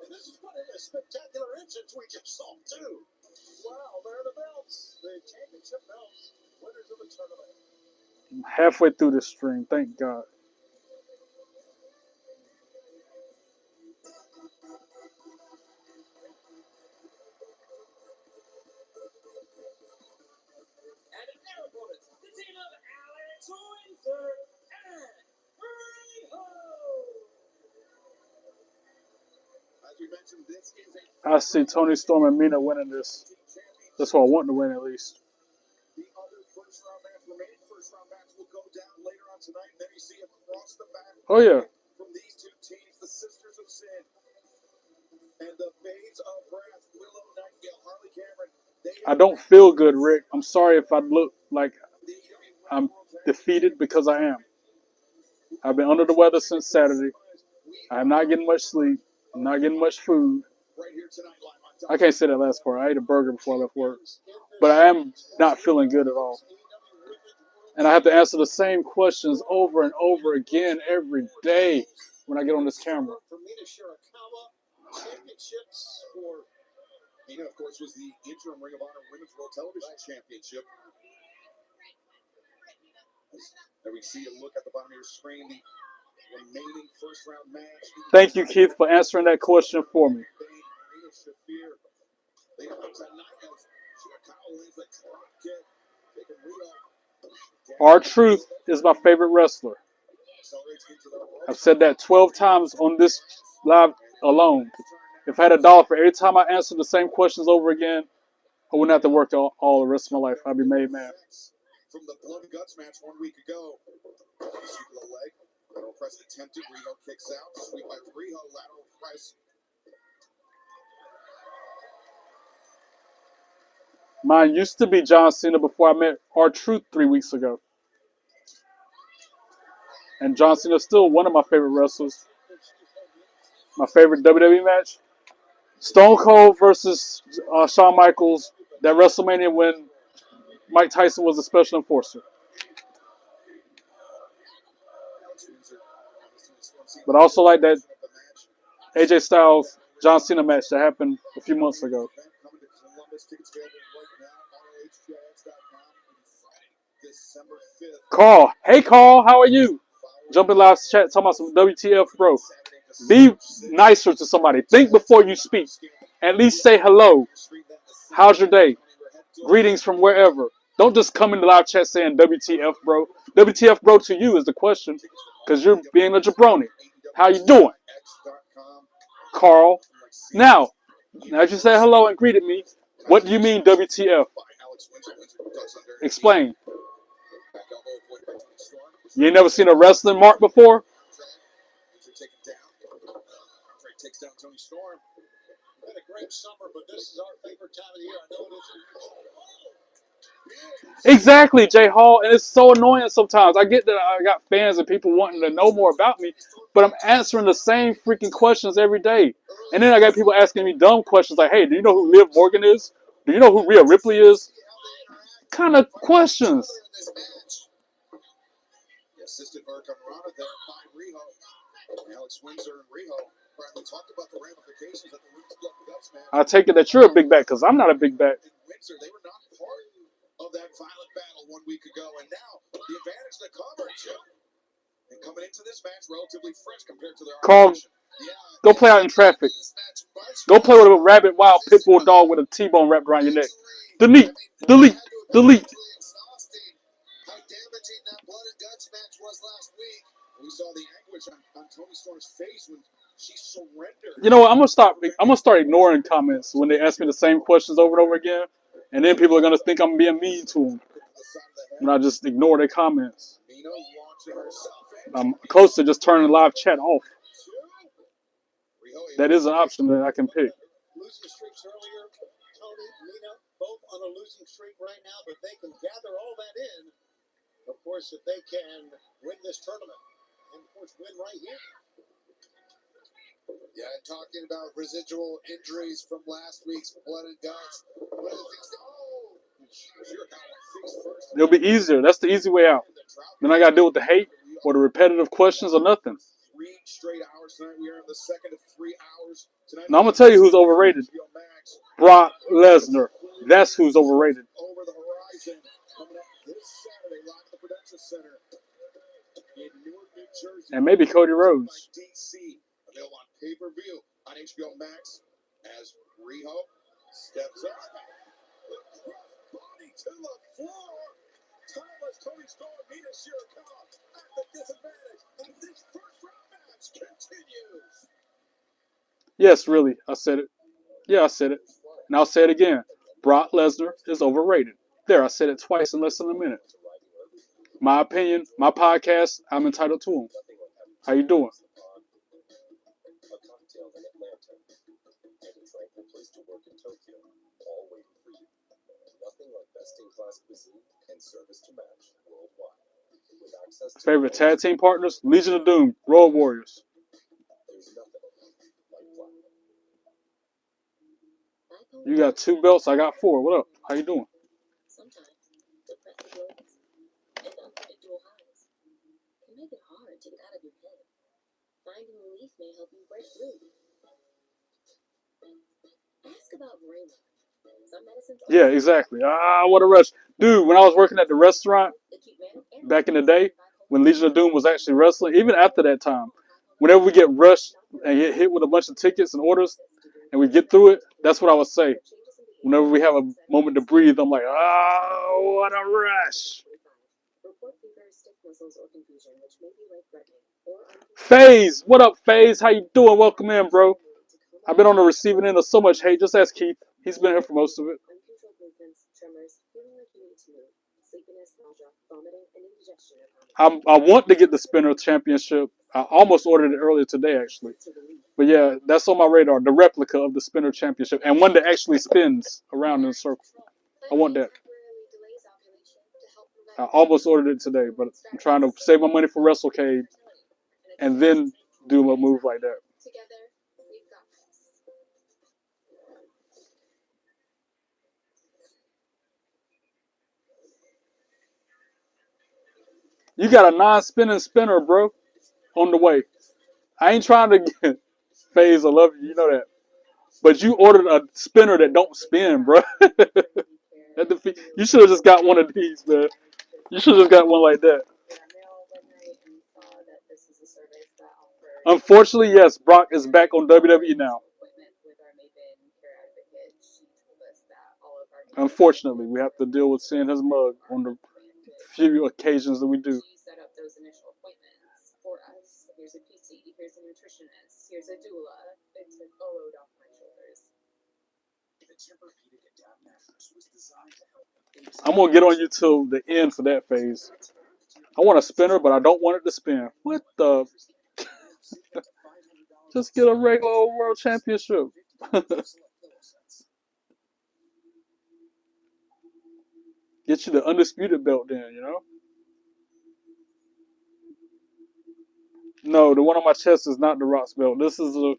And this is what a spectacular entrance we just saw, too. Wow, there are the belts. The championship belts. Winners of the tournament. I'm halfway through this stream. Thank God. And their opponents, the team of Alex Windsor and Riho. As we mentioned, this is I see Tony Storm and Mina winning this. That's what I want to win at least. the other first-round match. Remaining first-round match will go down later on tonight. And then you see across the back Oh yeah. from these two teams, the Sisters of Sin and the Babes of Wrath, Willow Nightingale, Harley Cameron. I don't feel good, Rick. I'm sorry if I look like I'm defeated because I am. I've been under the weather since Saturday. I'm not getting much sleep. I'm not getting much food. I can't say that last part. I ate a burger before I left work. But I am not feeling good at all. And I have to answer the same questions over and over again every day when I get on this camera. For Mina Shirakawa, championships for Mina, of course, was the interim Ring of Honor Women's World Television Championship. There we see a look at the bottom of your screen, the remaining first round match. Thank you, Keith, for answering that question for me. R-Truth is my favorite wrestler. I've said that 12 times on this live alone. If I had $1 for every time I answered the same questions over again, I wouldn't have to work all the rest of my life. I'd be made mad. From the blood and guts match 1 week ago, sweep of the leg, lateral press attempted, Riho kicks out, sweep by Riho, lateral press. Mine used to be John Cena before I met R-Truth 3 weeks ago. And John Cena is still one of my favorite wrestlers. My favorite WWE match, Stone Cold versus Shawn Michaels, that WrestleMania when Mike Tyson was a special enforcer. But I also like that AJ Styles John Cena match that happened a few months ago. Carl, hey Carl, how are you? Jumping live chat talking about some WTF, bro. Be nicer to somebody. Think before you speak. At least say hello. How's your day? Greetings from wherever. Don't just come in the live chat saying WTF, bro. WTF, bro, to you is the question, because you're being a jabroni. How you doing, Carl? Now that you say hello and greeted me, what do you mean WTF? Explain. You ain't never seen a wrestling mark before? Takes down Tony Storm. Had a great summer, but this is our favorite time of the year. I know it is for you. Exactly, Jay Hall, and it's so annoying sometimes. I get that I got fans and people wanting to know more about me, but I'm answering the same freaking questions every day. And then I got people asking me dumb questions like, hey, do you know who Liv Morgan is? Do you know who Rhea Ripley is? Kind of questions. Assisted by Camarada there by Riho. Alex Windsor and Riho. We talked about the ramifications of the women's blood and guts match. I take it that you're a big bat because I'm not a big bat. Windsor, they were not part of that violent battle 1 week ago, and now the advantage to cover too. And coming into this match relatively fresh compared to their Carl, go play out in traffic. Go play with a rabid wild pit bull dog with a T-bone wrapped around your neck. Delete, delete, delete. How damaging that blood and guts match was last week. We saw the anguish on Toni Storm's face when she surrendered. You know what? I'm gonna start ignoring comments when they ask me the same questions over and over again, and then people are gonna think I'm being mean to them. And I just ignore their comments. I'm close to just turning live chat off. That is an option that I can pick. Losing streaks earlier, Tony, Mina, both on a losing streak right now, but they can gather all that in. Of course, if they can win this tournament, and of course win right here. Yeah, talking about residual injuries from last week's blood and guts. One of the things that, It'll be easier. That's the easy way out. Then I gotta deal with the hate or the repetitive questions or nothing. 3 straight hours tonight. We are in the second of 3 hours tonight. Now I'm gonna tell you who's overrated. Brock Lesnar. That's who's overrated. Over the horizon, coming up this Saturday, live at the Prudential Center in Newark, New Jersey. And maybe Cody Rhodes. DC, available on pay-per-view on HBO Max as Riho steps up. Body to the floor. Timeless Tony Storm beat Shirakawa at the disadvantage. And this first round match continues. Yes, really. I said it. Yeah, I said it. And I'll say it again. Brock Lesnar is overrated. There, I said it twice in less than a minute. My opinion, my podcast, I'm entitled to them. How you doing? Favorite tag team partners? Legion of Doom, Road Warriors. You got 2 belts, I got 4. What up? How you doing? Sometimes depressive lows and unpredictable highs can make it hard to get out of your head. Finding relief may help you break through. Ask about brain. Some medicines. Yeah, exactly. What a rush. Dude, when I was working at the restaurant back in the day, when Legion of Doom was actually wrestling, even after that time, whenever we get rushed and get hit with a bunch of tickets and orders and we get through it, that's what I would say. Whenever we have a moment to breathe, I'm like, oh, what a rush. FaZe, what up, FaZe? How you doing? Welcome in, bro. I've been on the receiving end of so much hate. Just ask Keith. He's been here for most of it. I want to get the Spinner Championship. I almost ordered it earlier today, actually. But yeah, that's on my radar. The replica of the Spinner Championship. And one that actually spins around in a circle. I want that. I almost ordered it today, but I'm trying to save my money for WrestleCade and then do a move like that. You got a non-spinning spinner, bro, on the way. I ain't trying to get FaZe. I love you. You know that. But you ordered a spinner that don't spin, bro. You should have just got one of these, man. You should have just got one like that. Unfortunately, yes, Brock is back on WWE now. Unfortunately, we have to deal with seeing his mug on the few occasions that we do. Here's a PT, here's a nutritionist, here's a doula. It took a load off my shoulders. I'm going to get on you till the end for that phase. I want a spinner, but I don't want it to spin. What the? Just get a regular world championship. Get you the undisputed belt then, you know? No, the one on my chest is not the Rock's belt. This is it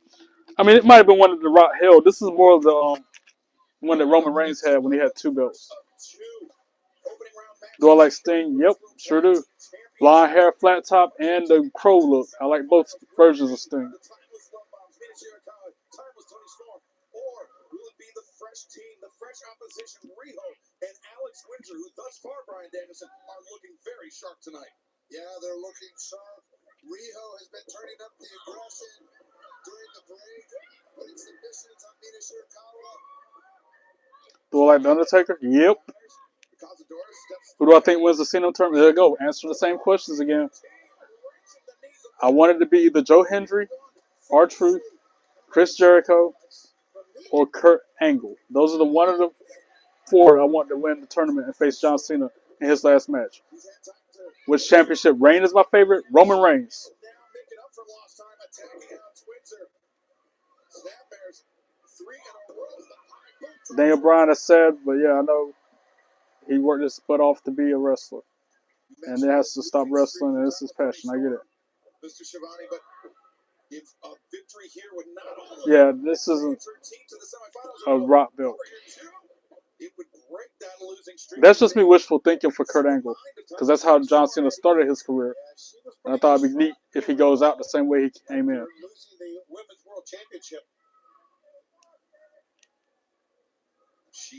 might have been one that the Rock held. This is more of the one that Roman Reigns had when he had 2 belts. Do I like Sting? Yep, sure do. Blonde hair, flat top, and the crow look. I like both versions of Sting. Or will it be the fresh team, the fresh opposition, Riho and Alex Windsor, who thus far, Bryan Danielson, are looking very sharp tonight? Yeah, they're looking sharp. Riho has been turning up the aggression during the break, putting submissions on Mina Shirakawa. Do I like The Undertaker? Yep. Who do I think wins the Cena tournament? There you go. Answer the same questions again. I wanted to be either Joe Hendry, R-Truth, Chris Jericho, or Kurt Angle. Those are the one of the 4 I want to win the tournament and face John Cena in his last match. Which championship? Reign is my favorite. Roman Reigns. Daniel Bryan is sad, but yeah, I know he worked his butt off to be a wrestler. And then has to stop wrestling, and it's his passion. I get it. Yeah, this isn't a Rock belt. That's just me wishful thinking for Kurt Angle, because that's how John Cena started his career. And I thought it'd be neat if he goes out the same way he came in.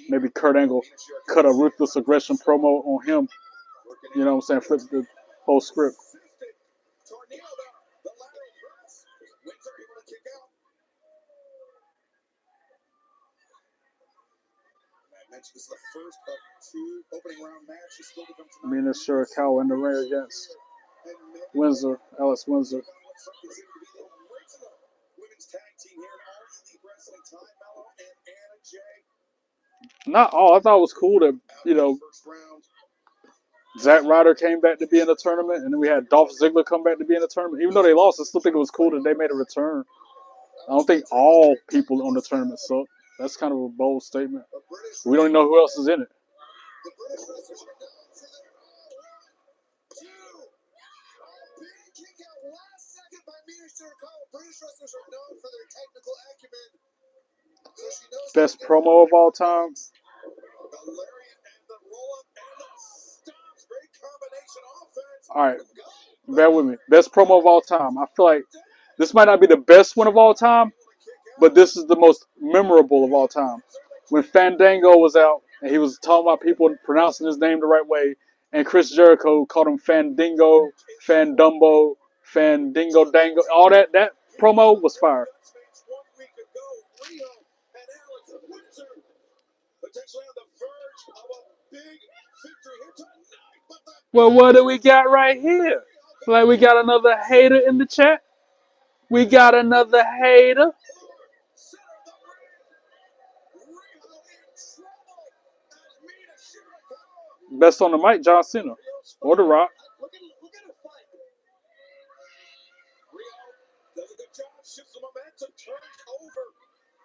maybe Kurt Angle cut a ruthless aggression promo on him. You know what I'm saying? Flip the whole script. Tornado, the lateral press. Windsor able to kick out. I mentioned this is the first of 2 opening round matches still to come tonight. Mina Shirakawa in the ring against Windsor, Alice Windsor. What's considered to be the original women's tag team here in All Elite Wrestling. Ty Mello and Anna Jay. Not all. I thought it was cool that, you know, First round. Zack Ryder came back to be in the tournament, and then we had Dolph Ziggler come back to be in the tournament. Even though they lost, I still think it was cool that they made a return. I don't think all people on the tournament suck. That's kind of a bold statement. We don't even know who else is in it. The British wrestlers are known for their 1, 2. Big kick out last second by Mina Shirakawa. British wrestlers are known for their technical acumen. So she knows Best promo of all time. the lariat and the roll up and the stomps. Great combination offense. All right, bear with me. Best promo of all time. I feel like this might not be the best one of all time, but this is the most memorable of all time. When Fandango was out and he was talking about people pronouncing his name the right way, and Chris Jericho called him Fandingo, Fandumbo, Fandingo Dango. All that promo was fire. 1 week ago, Rio and Alex Windsor potentially on the verge of a big victory here tonight. But the Well, what do we got right here? Like we got another hater in the chat. We got another hater. center of the ring, Rio in trouble as Mina Shirakawa. Best on the mic, John Cena or The Rock. Look at her fight. Rio does a good job, shifts the momentum, turns over,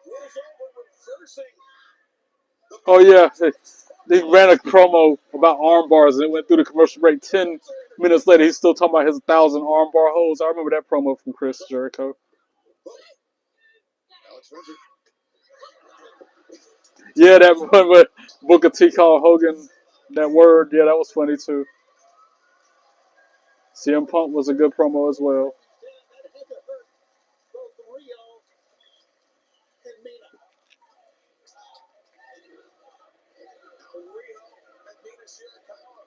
rolls over, reversing. Oh yeah, he ran a promo about arm bars and it went through the commercial break. 10 minutes later, he's still talking about his 1,000 arm bar holds. I remember that promo from Chris Jericho. Alex Windsor. Yeah, that one where Booker T called Hogan that word. Yeah, that was funny too. CM Punk was a good promo as well. That had to hurt both Rio and Mina. Now Rio and Mina Shirakawa.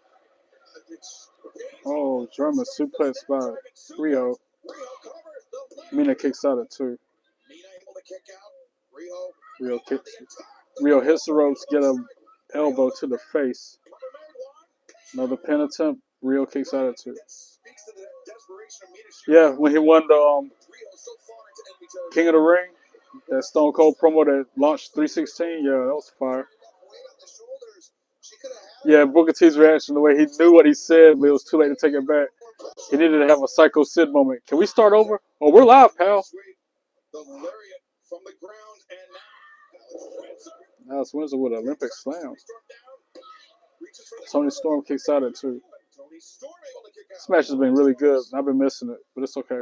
Oh, German suplex by Rio. Rio covers the left. Mina kicks out at 2. Mina able to kick out. Rio kicks. Rio hits the ropes, get an elbow to the face. Another pin attempt. Rio kicks out at 2. Yeah, when he won the King of the Ring, that Stone Cold promo that launched 316, yeah, that was fire. Yeah, Booker T's reaction, the way he knew what he said, but it was too late to take it back. He needed to have a Psycho Sid moment. Can we start over? Oh, we're live, pal. The lariat from the ground and now Alice Windsor with an Olympic slam. Tony Storm kicks out at 2. Tony Storm able to kick out. This match has been really good. I've been missing it, but it's okay.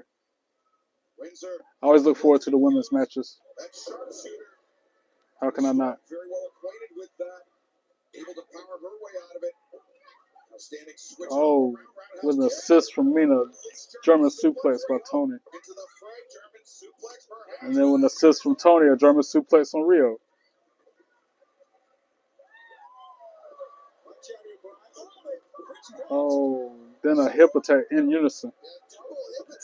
Windsor, I always look forward to the women's matches. that sharpshooter, How can I not? very well acquainted with that. Able to power her way out of it. Outstanding switch. Oh, with an assist from Mina. German suplex by Tony. Into the fray, German suplex perhaps. And then with an assist from Tony, a German suplex on Rio. Oh, then a hip attack in unison.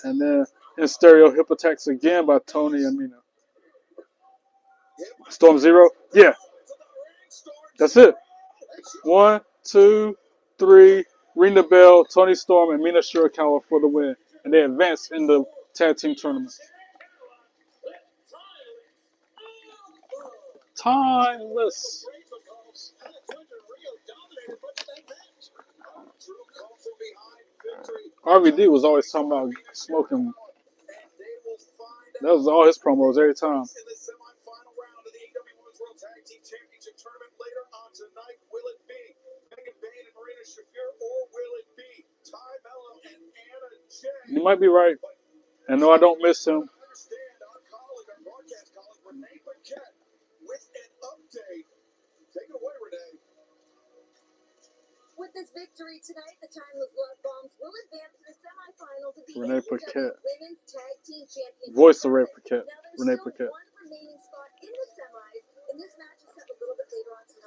And then in stereo hip attacks again by Tony and Mina. Storm Zero? Yeah. That's it. 1, 2, 3. Ring the bell. Tony Storm and Mina Shirakawa for the win. And they advance in the tag team tournament. Timeless. RVD was always talking about smoking. That was all his promos every time. In the semifinal round of the AEW Women's World Tag Team Championship Tournament later on tonight, will it be Megan Bain and Marina Shafir, or will it be Ty Mello and Anna Jay? You might be right. And no, I don't miss him. Understand our colleague, our broadcast colleague, Renee Paquette, with an update. Take it away, Renee. With this victory tonight, the Timeless Love Bombs will advance to the semifinals of the Renee AEW Paquette. Women's Tag Team Championship. Voice of Ray Paquette. Now, there's Renee still Paquette. one remaining spot in the semis, and this match is set a little bit later on tonight.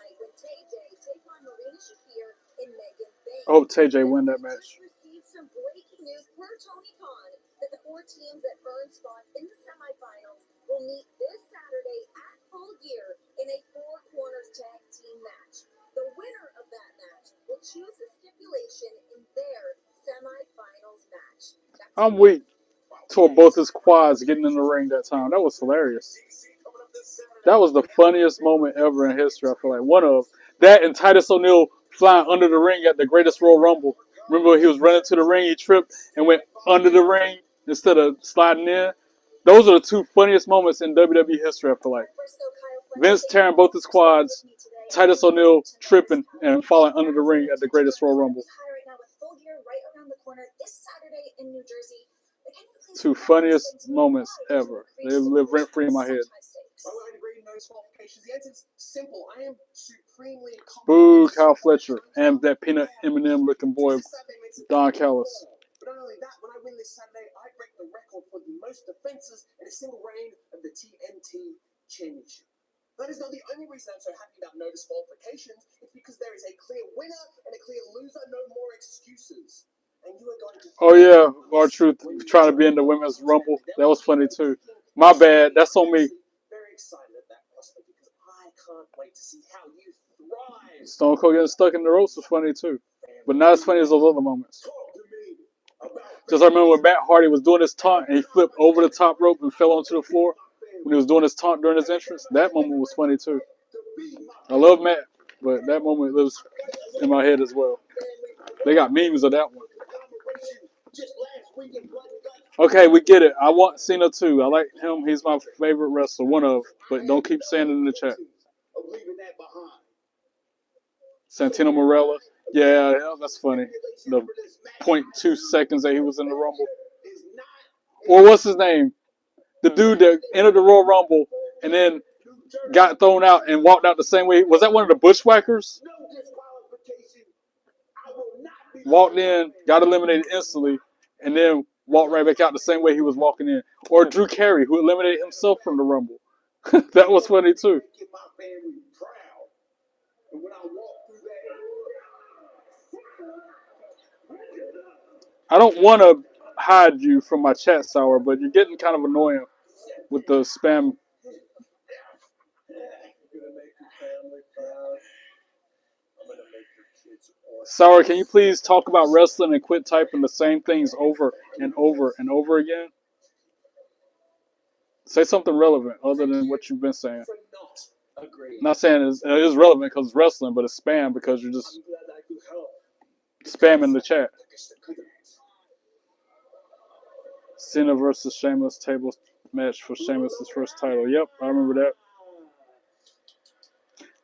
I hope TJ win that match. Just received some breaking news per Tony Khan that the 4 teams that earned spots in the semifinals will meet this Saturday at Full Gear in a 4 corners tag team match. The winner of that match will choose the stipulation in their semifinals match. I'm weak. Tore both his quads getting in the ring that time. That was hilarious. That was the funniest moment ever in history, I feel like. One of that and Titus O'Neil flying under the ring at the Greatest Royal Rumble. Remember he was running to the ring, he tripped and went under the ring instead of sliding in. Those are the 2 funniest moments in WWE history, I feel like. Vince tearing both his quads, Titus O'Neil tripping and falling under the ring at the Greatest Royal Rumble. 2 funniest moments ever. They live rent free in my head. Boo, Kyle Fletcher and that peanut M&M looking boy, Don Callis. But not only that, when I win this Saturday, I break the record for the most defenses in a single reign of the TNT Championship. That is not the only reason I'm so happy about no disqualifications. It's because there is a clear winner and a clear loser, no more excuses. And you are going to... Oh yeah, R-Truth trying to be in the Women's Rumble. That was funny too. My bad, that's on me. Very excited at that prospect because I can't wait to see how you thrive. Stone Cold getting stuck in the ropes was funny too. But not as funny as those other moments. Just I remember when Matt Hardy was doing his taunt and he flipped over the top rope and fell onto the floor when he was doing his taunt during his entrance. That moment was funny too. I love Matt, but that moment lives in my head as well. They got memes of that one. Okay, we get it. I want Cena too. I like him. He's my favorite wrestler, one of. But don't keep saying it in the chat. Santino Marella. Yeah, that's funny. The 0.2 seconds that he was in the Rumble. Or what's his name? The dude that entered the Royal Rumble and then got thrown out and walked out the same way. Was that one of the Bushwhackers? Walked in, got eliminated instantly, and then walked right back out the same way he was walking in. Or Drew Carey, who eliminated himself from the Rumble. That was funny too. I don't want to hide you from my chat, Sour, but you're getting kind of annoying with the spam. Sour, can you please talk about wrestling and quit typing the same things over and over and over again? Say something relevant other than what you've been saying. Not saying it is relevant because it's wrestling, but it's spam because you're just spamming the chat. Cena versus Sheamus table match for Sheamus' first title. Yep, I remember that.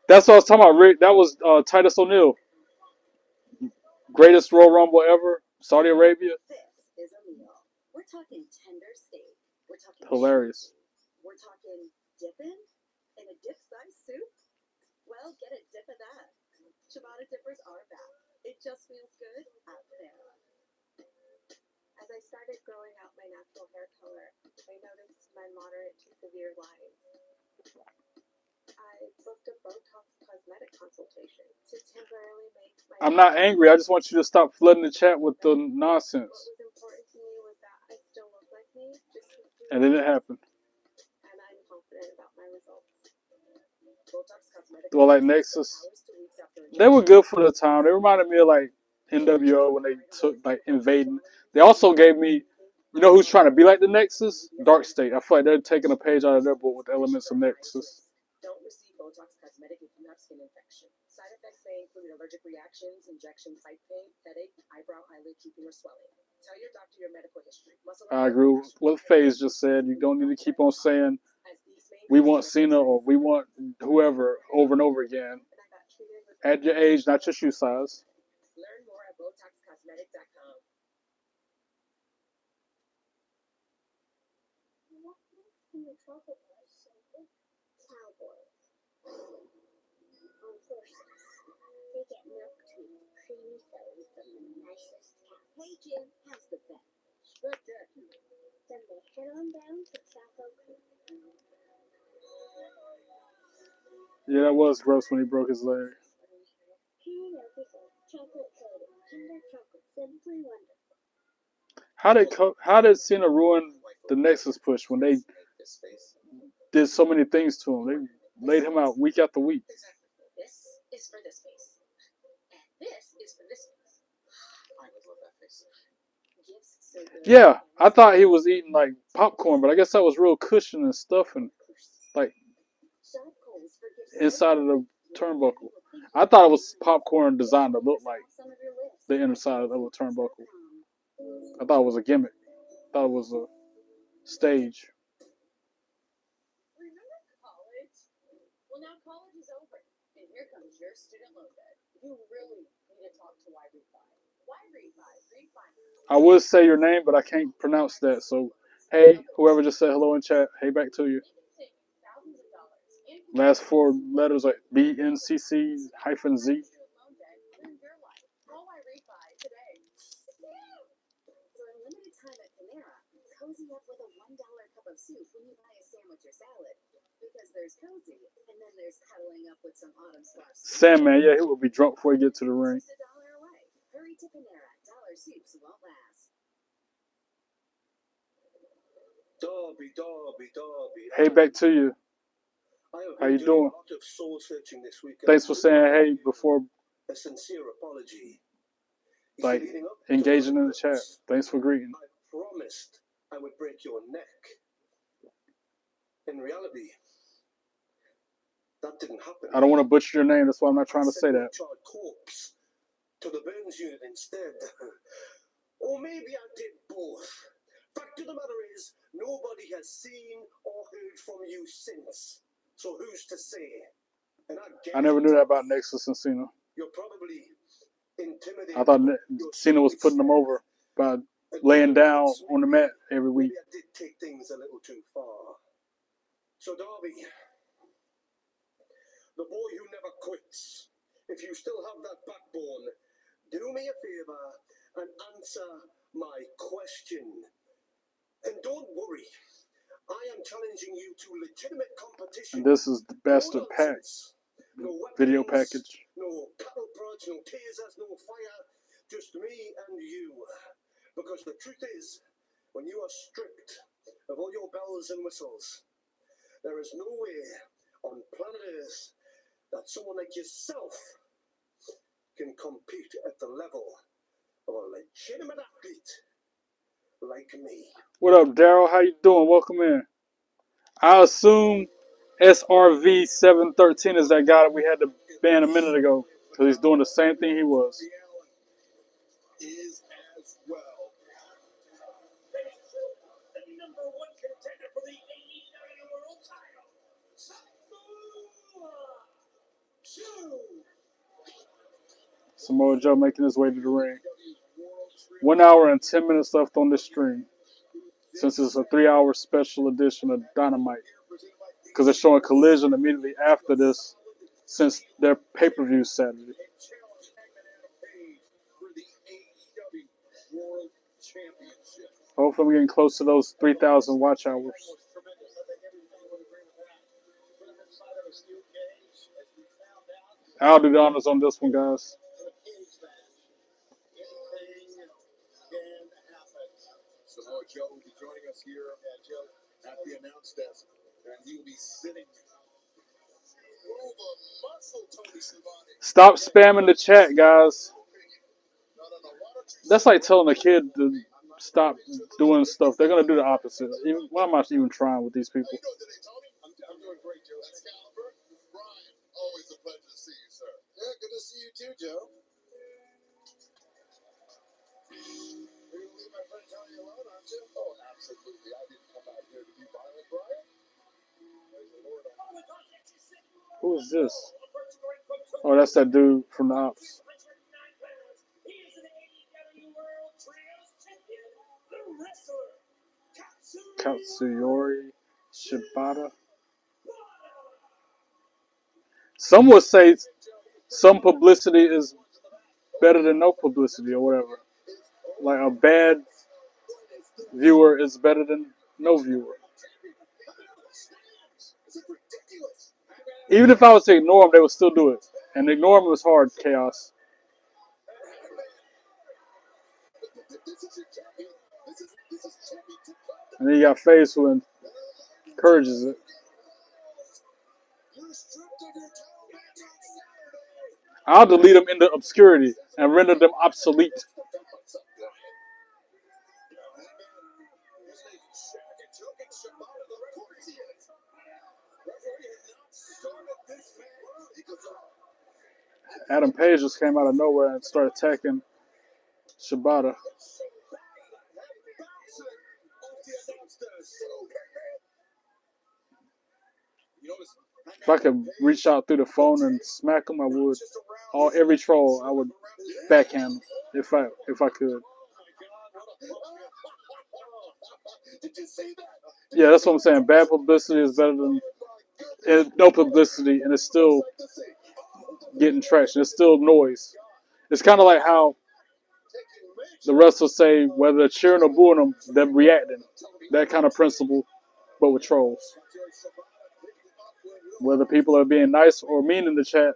That's what I was talking about, Rick. That was Titus O'Neil. Greatest Royal Rumble ever. Saudi Arabia. This is a meal. We're talking tender steak. We're talking hilarious. We're talking dipping in a dip-sized soup. Well, get a dip of that. Ciabatta dippers are back. It just feels good out there. As I started growing out my natural hair color, I noticed my moderate to severe lines. I booked a Botox cosmetic consultation to temporarily make my... I'm not angry. I just want you to stop flooding the chat with the nonsense. What was important to me was that I still look like me, just and then it happened. And I'm confident about my results. Well, like Nexus, they were good for the time. They reminded me of like NWO when they took like Invading. They also gave me, you know who's trying to be like the Nexus? Dark State. I feel like they're taking a page out of their book with elements of Nexus. Don't receive Botox cosmetic if you have skin infection. Side effects may include allergic reactions, injection site pain, headache, eyebrow, eyelid drooping, or swelling. Tell your doctor your medical history. I agree with what FaZe just said. You don't need to keep on saying we want Cena or we want whoever over and over again. At your age, not your shoe size. Learn more at BotoxCosmetic.com. Cowboys. On horses. They get milk tea, creamy filling from the nicest cow. Hey Jim, how's the vet? Spectacular. Then they head on down to Chaco Creek. Yeah, that was gross when he broke his leg. Chocolate coated. Simply wonderful. How did Cena ruin the Nexus push when they did so many things to him? They laid him out week after week. This is for this face. And this is for this face. I would love that face. Gifts so good. Yeah, I thought he was eating like popcorn, but I guess that was real cushion and stuff and like Shot coals for gifts inside of the turnbuckle. I thought it was popcorn designed to look like some of your list. the inner side of a turnbuckle. I thought it was a gimmick. I thought it was a stage. Remember college? Well, now college is over, and here comes your student loan debt. You really need to talk to Why Refi. Why Refi? Refi. I would say your name, but I can't pronounce that. So, hey, whoever just said hello in chat, hey, back to you. Thousands of dollars. Last four letters like BNCC-Z. Live your life. Call Why Refi today. For a limited time at Panera, cozy up with a $1 cup of soup when you buy a sandwich or salad. Because there's cozy, and then there's cuddling up with some autumn squash. Sandman, yeah, he will be drunk before he get to the ring. Just $1 away. Hurry to Panera. Dollar soups won't last. Derby. Hey, back to you. How you doing? A lot of soul searching this week. Thanks for saying hey before A sincere apology. like engaging in the chat. Thanks for greeting. I promised I would break your neck. In reality, that didn't happen. I don't want to butcher your name, that's why I'm not trying to say that. Corpse to the burns unit instead. Or maybe I did both. Fact of the matter is, nobody has seen or heard from you since. So who's to say? And I never knew that about Nexus and Cena. You're probably intimidated. I thought Cena was putting them over by laying down on the mat every week. Maybe I did take things a little too far. So Darby, the boy who never quits, if you still have that backbone, do me a favor and answer my question. And don't worry, I am challenging you to legitimate competition. And this is the best of pack video package. No cattle prods, no tasers, no fire, just me and you. Because the truth is, when you are stripped of all your bells and whistles, there is no way on planet Earth that someone like yourself can compete at the level of a legitimate athlete like me. What up, Daryl? How you doing? Welcome in. I assume SRV 713 is that guy that we had to ban a minute ago because he's doing the same thing he was. Is as well. The number one contender for the AEW World Title, Samoa Joe making his way to the ring. 1 hour and 10 minutes left on this stream. Since it's a 3-hour special edition of Dynamite. Because they're showing Collision immediately after this since their pay-per-view Saturday. Hopefully we're getting close to those 3,000 watch hours. I'll do the honors on this one, guys. Samoa Joe will be joining us here at the announce desk, and he will be sitting. Stop spamming the chat, guys. That's like telling a kid to stop doing stuff. They're gonna do the opposite. Why am I even trying with these people? I'm doing great, Joe. Excalibur, Brian, always a pleasure to see you, sir. Yeah, good to see you too, Joe. You're gonna leave my friend Tony alone, aren't you? Oh, absolutely. I didn't come out here to be violent, Brian. Praise the Lord. Who is this? Oh, that's that dude from the Ops. Katsuyori Shibata. Some would say some publicity is better than no publicity or whatever. Like a bad viewer is better than no viewer. Even if I was to ignore them, they would still do it. And ignore them is hard, Chaos. And then you got FaZe who encourages it. I'll delete them into obscurity and render them obsolete. Adam Page just came out of nowhere and started attacking Shibata. If I could reach out through the phone and smack him, I would. Every troll, I would backhand him if I could. Yeah, that's what I'm saying. Bad publicity is better than no publicity, and it's still getting traction. It's still noise. It's kind of like how the wrestlers say whether they're cheering or booing them, they're reacting. That kind of principle, but with trolls. Whether people are being nice or mean in the chat,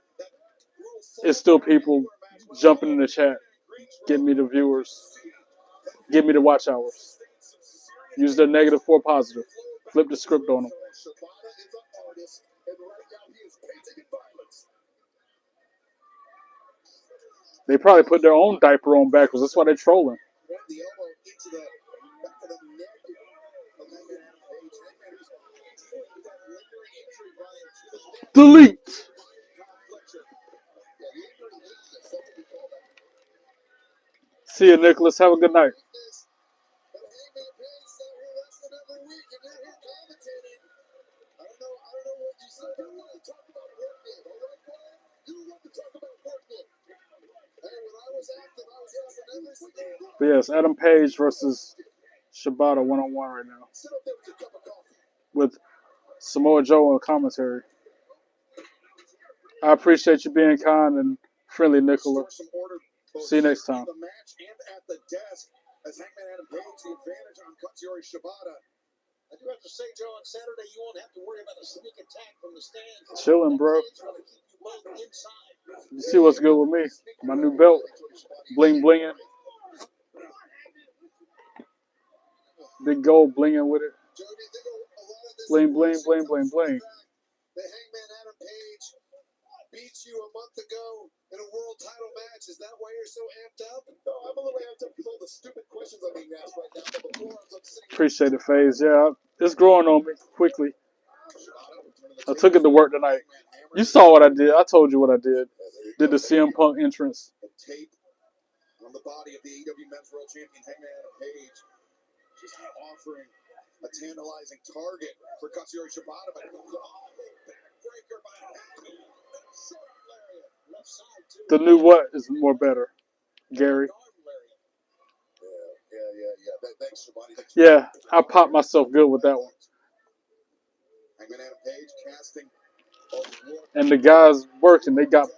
it's still people jumping in the chat, getting me the viewers, give me the watch hours. Use their negative for positive. Flip the script on them. They probably put their own diaper on backwards. That's why they're trolling. Delete. See you, Nicholas. Have a good night. But yes, Adam Page versus Shibata one-on-one right now. With Samoa Joe on commentary. I appreciate you being kind and friendly, Nicola. See you next time. I do have to say, Joe, on Saturday you won't have to worry about a sneak attack from the stands. Chilling, bro. You see what's good with me? My new belt. Bling blinging. Big gold blinging with it. Bling, bling, bling, bling, bling. The Hangman Adam Page beats you a month ago in a world title match. Is that why you're so amped up? No, I'm a little amped up because all the stupid questions I'm being asked right now. But before I'm sitting. Appreciate it, FaZe. Yeah, it's growing on me quickly. I took it to work tonight. You saw what I did. I told you what I did. Did the CM Punk entrance. Tape on the body of the AEW Men's World Champion Hangman Adam Page, just offering a tantalizing target for Katsuyori Shibata, but backbreaker by left side too. The new what is more better, Gary? Yeah. Thanks, Shibata. Yeah, I popped myself good with that one. Hangman Adam Page casting. And the guys working, they got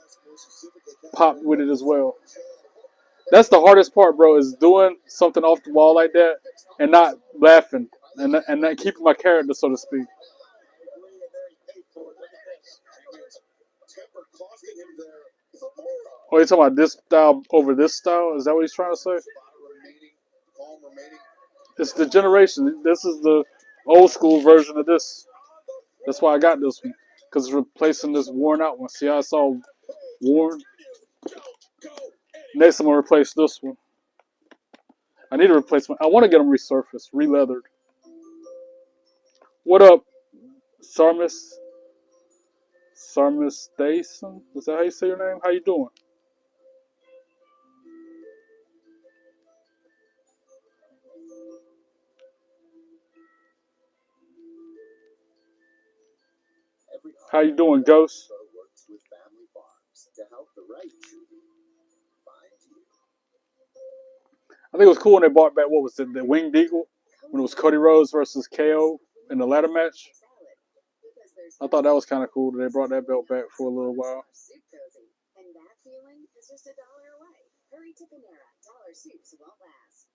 popped with it as well. That's the hardest part, bro, is doing something off the wall like that and not laughing and not keeping my character, so to speak. Oh, you're talking about this style over this style? Is that what he's trying to say? It's the generation. This is the old school version of this. That's why I got this one. Because it's replacing this worn out one. See how it's all worn? Next I'm going to replace this one. I need a replacement. I want to get them resurfaced, re-leathered. What up, Sarmis? Sarmis Dason? Is that how you say your name? How you doing? How you doing, Ghost? I think it was cool when they brought back, what was it, the Winged Eagle? When it was Cody Rhodes versus KO in the ladder match. I thought that was kind of cool that they brought that belt back for a little while. And that feeling is just $1 away. Hurry to Panera. Dollar soups won't last.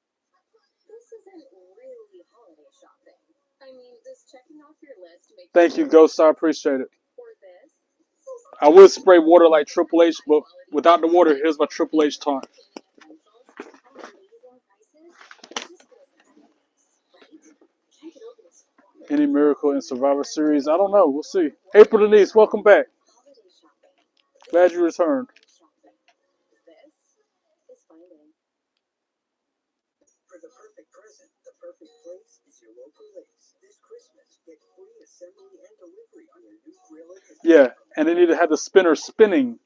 This isn't really holiday shopping. I mean, does checking off your list make Thank you, Ghost. I appreciate it. for this? I would spray water like Triple H, but without the water, here's my Triple H taunt. Any miracle in Survivor Series? I don't know. We'll see. April Denise, welcome back. Glad you returned. For the perfect present, the perfect place is your local Lace. This Christmas, get free assembly and delivery on your new grill. Yeah, and they need to have the spinner spinning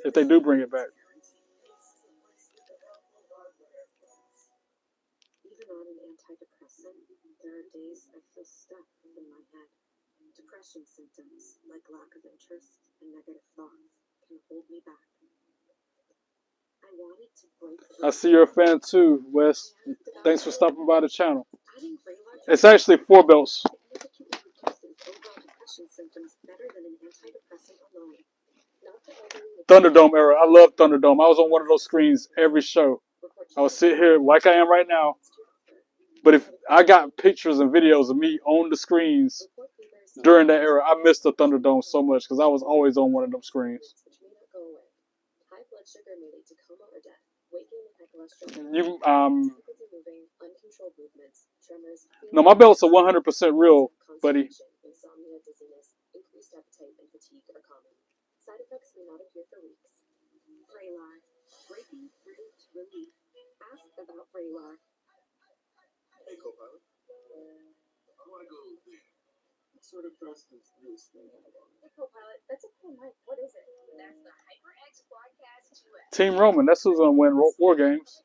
if they do bring it back. Even on an antidepressant, there are days I feel stuck in my head. Depression symptoms, like lack of interest and negative thoughts, can hold me back. I wanted to break I see you're a fan too, Wes. Thanks for stopping by the channel. It's actually 4 belts. Depression symptoms better than an antidepressant alone. Thunderdome era. I love Thunderdome. I was on one of those screens every show. I would sit here like I am right now. But if I got pictures and videos of me on the screens during that era, I missed the Thunderdome so much because I was always on one of them screens. High blood sugar may lead to coma or death. Weight gain and high cholesterol. You Moving, uncontrolled movements, tremors. No, my belts are 100% real, buddy. Insomnia, dizziness, increased appetite, and fatigue are common. Side effects may not appear for weeks. Vraylar, breaking through to relief. Ask about Vraylar. Hey, co-pilot. I want to go there. What sort of trust is this thing have on it? Hey, co-pilot, that's a cool mic. What is it? That's the HyperX Broadcast 2X. Team Roman, that's who's gonna win War Games.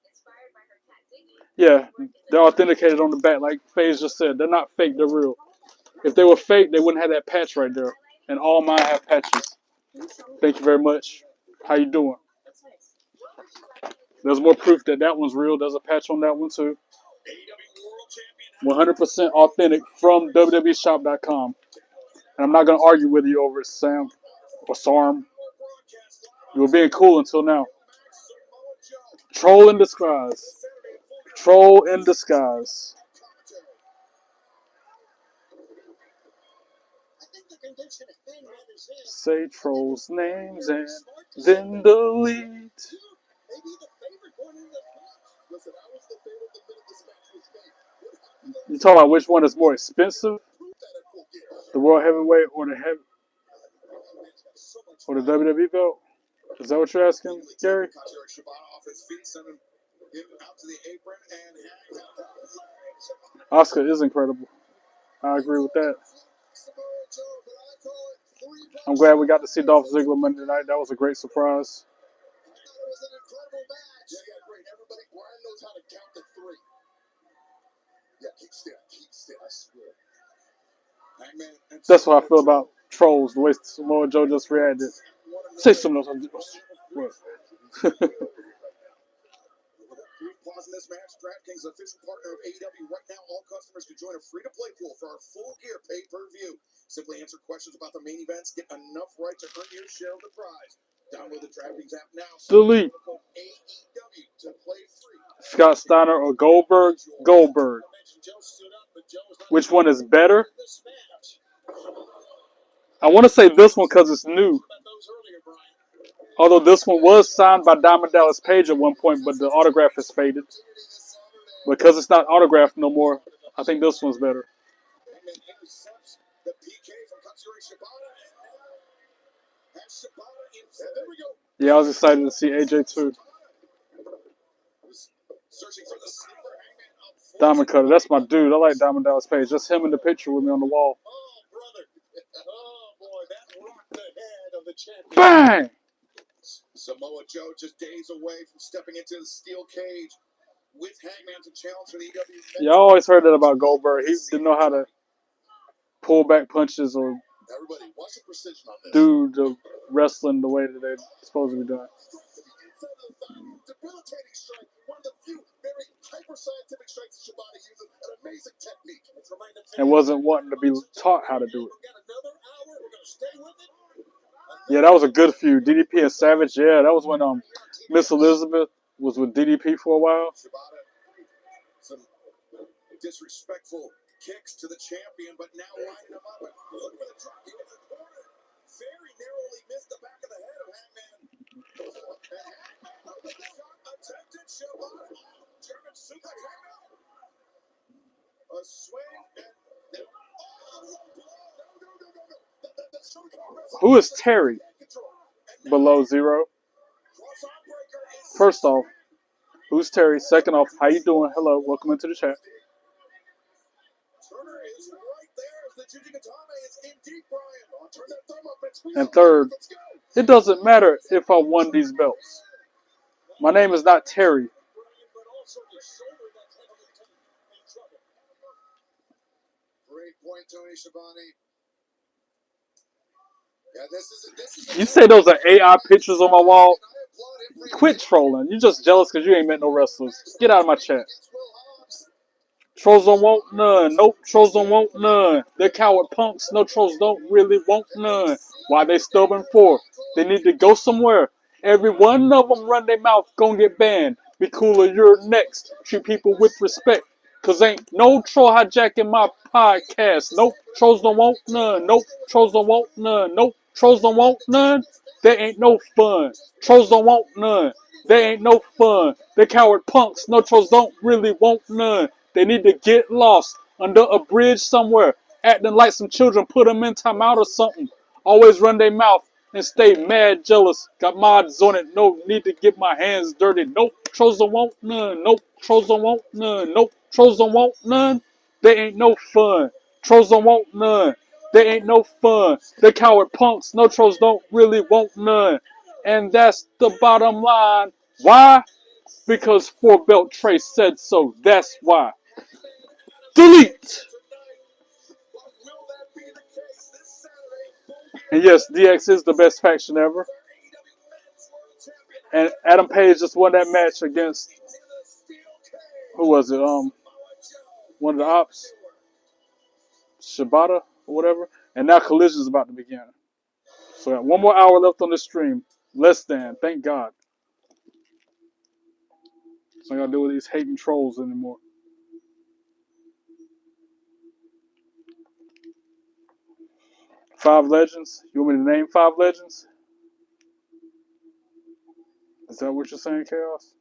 Inspired by her cat Diggy. Yeah, they're authenticated on the back, like FaZe just said. They're not fake, they're real. If they were fake, they wouldn't have that patch right there. And all mine have patches. Thank you very much. How you doing? There's more proof that that one's real. There's a patch on that one too. 100% authentic from www.shop.com. And I'm not gonna argue with you over it, Sam or Sarm. You were being cool until now. Troll in disguise. Troll in disguise. Say trolls' names and then delete. You talking about which one is more expensive? The World Heavyweight or the WWE belt? Is that what you're asking, Gary? Oscar is incredible. I agree with that. I'm glad we got to see Dolph Ziggler Monday night. That was a great surprise. That's what I feel about trolls, the way Samoa Joe just reacted. Say something else. Pause in this match. DraftKings, official partner of AEW. Right now, all customers can join a free-to-play pool for our full gear pay-per-view. Simply answer questions about the main events. Get enough right to earn your share of the prize. Download the DraftKings app now. Delete. AEW to play free. Scott Steiner or Goldberg? Goldberg. Which one is better? I want to say this one because it's new. Although this one was signed by Diamond Dallas Page at one point, but the autograph is faded. Because it's not autographed no more, I think this one's better. Yeah, I was excited to see AJ too. Diamond Cutter, that's my dude. I like Diamond Dallas Page. Just him in the picture with me on the wall. Bang! Samoa Joe just days away from stepping into the steel cage with Hangman to challenge for the EW. Yeah, I always heard that about Goldberg. He didn't know how to pull back punches or do the wrestling the way that they're supposed to be doing. Debilitating strike, one of the few very hyper-scientific strikes that Shibata uses, an amazing technique. And wasn't wanting to be taught how to do it. Yeah, that was a good feud. DDP and Savage. Yeah, that was when Miss Elizabeth was with DDP for a while. Some disrespectful kicks to the champion, but now lining him up and look for the drop kick in the corner. Very narrowly missed the back of the head of Hangman. And Hangman with the shot attempted. Shibata, German suplex. A swing Who is Terry? Below zero. First off, who's Terry? Second off, how you doing? Hello, welcome into the chat. And third, it doesn't matter if I won these belts. My name is not Terry. You say those are AI pictures on my wall? Quit trolling. You just jealous because you ain't met no wrestlers. Get out of my chat. Trolls don't want none. Nope, trolls don't want none. They're coward punks. No, trolls don't really want none. Why they stubborn for? They need to go somewhere. Every one of them run their mouth, gonna get banned. Be cooler, you're next. Treat people with respect. Cause ain't no troll hijacking my podcast. Nope, trolls don't want none. Nope, trolls don't want none. Nope, trolls don't want none. They ain't no fun. Trolls don't want none. They ain't no fun. They coward punks. No, trolls don't really want none. They need to get lost under a bridge somewhere, acting like some children. Put them in timeout or something. Always run their mouth and stay mad jealous. Got mods on it. No need to get my hands dirty. Nope, trolls don't want none. Nope, trolls don't want none. Nope, trolls don't want none. They ain't no fun. Trolls don't want none. They ain't no fun. They coward punks. No, trolls don't really want none. And that's the bottom line. Why? Because 4-Belt Trace said so. That's why. Delete! And yes, DX is the best faction ever. And Adam Page just won that match against, who was it? One of the ops, Shibata or whatever. And now Collision is about to begin. So we got 1 more hour left on this stream. Less than, thank God. So I gotta deal with these hating trolls anymore. Five legends. You want me to name 5 legends? Is that what you're saying, Chaos?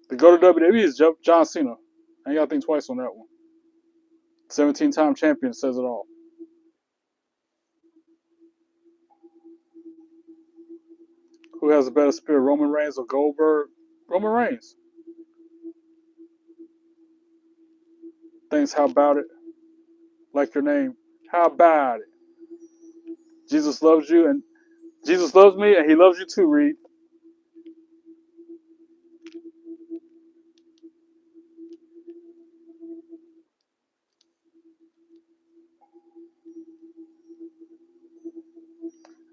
The go to WWE is John Cena. I ain't gotta think twice on that one. 17-time champion says it all. Who has a better spirit, Roman Reigns or Goldberg? Roman Reigns. Thanks, how about it? Like your name. How about it? Jesus loves you and Jesus loves me and he loves you too, Reed.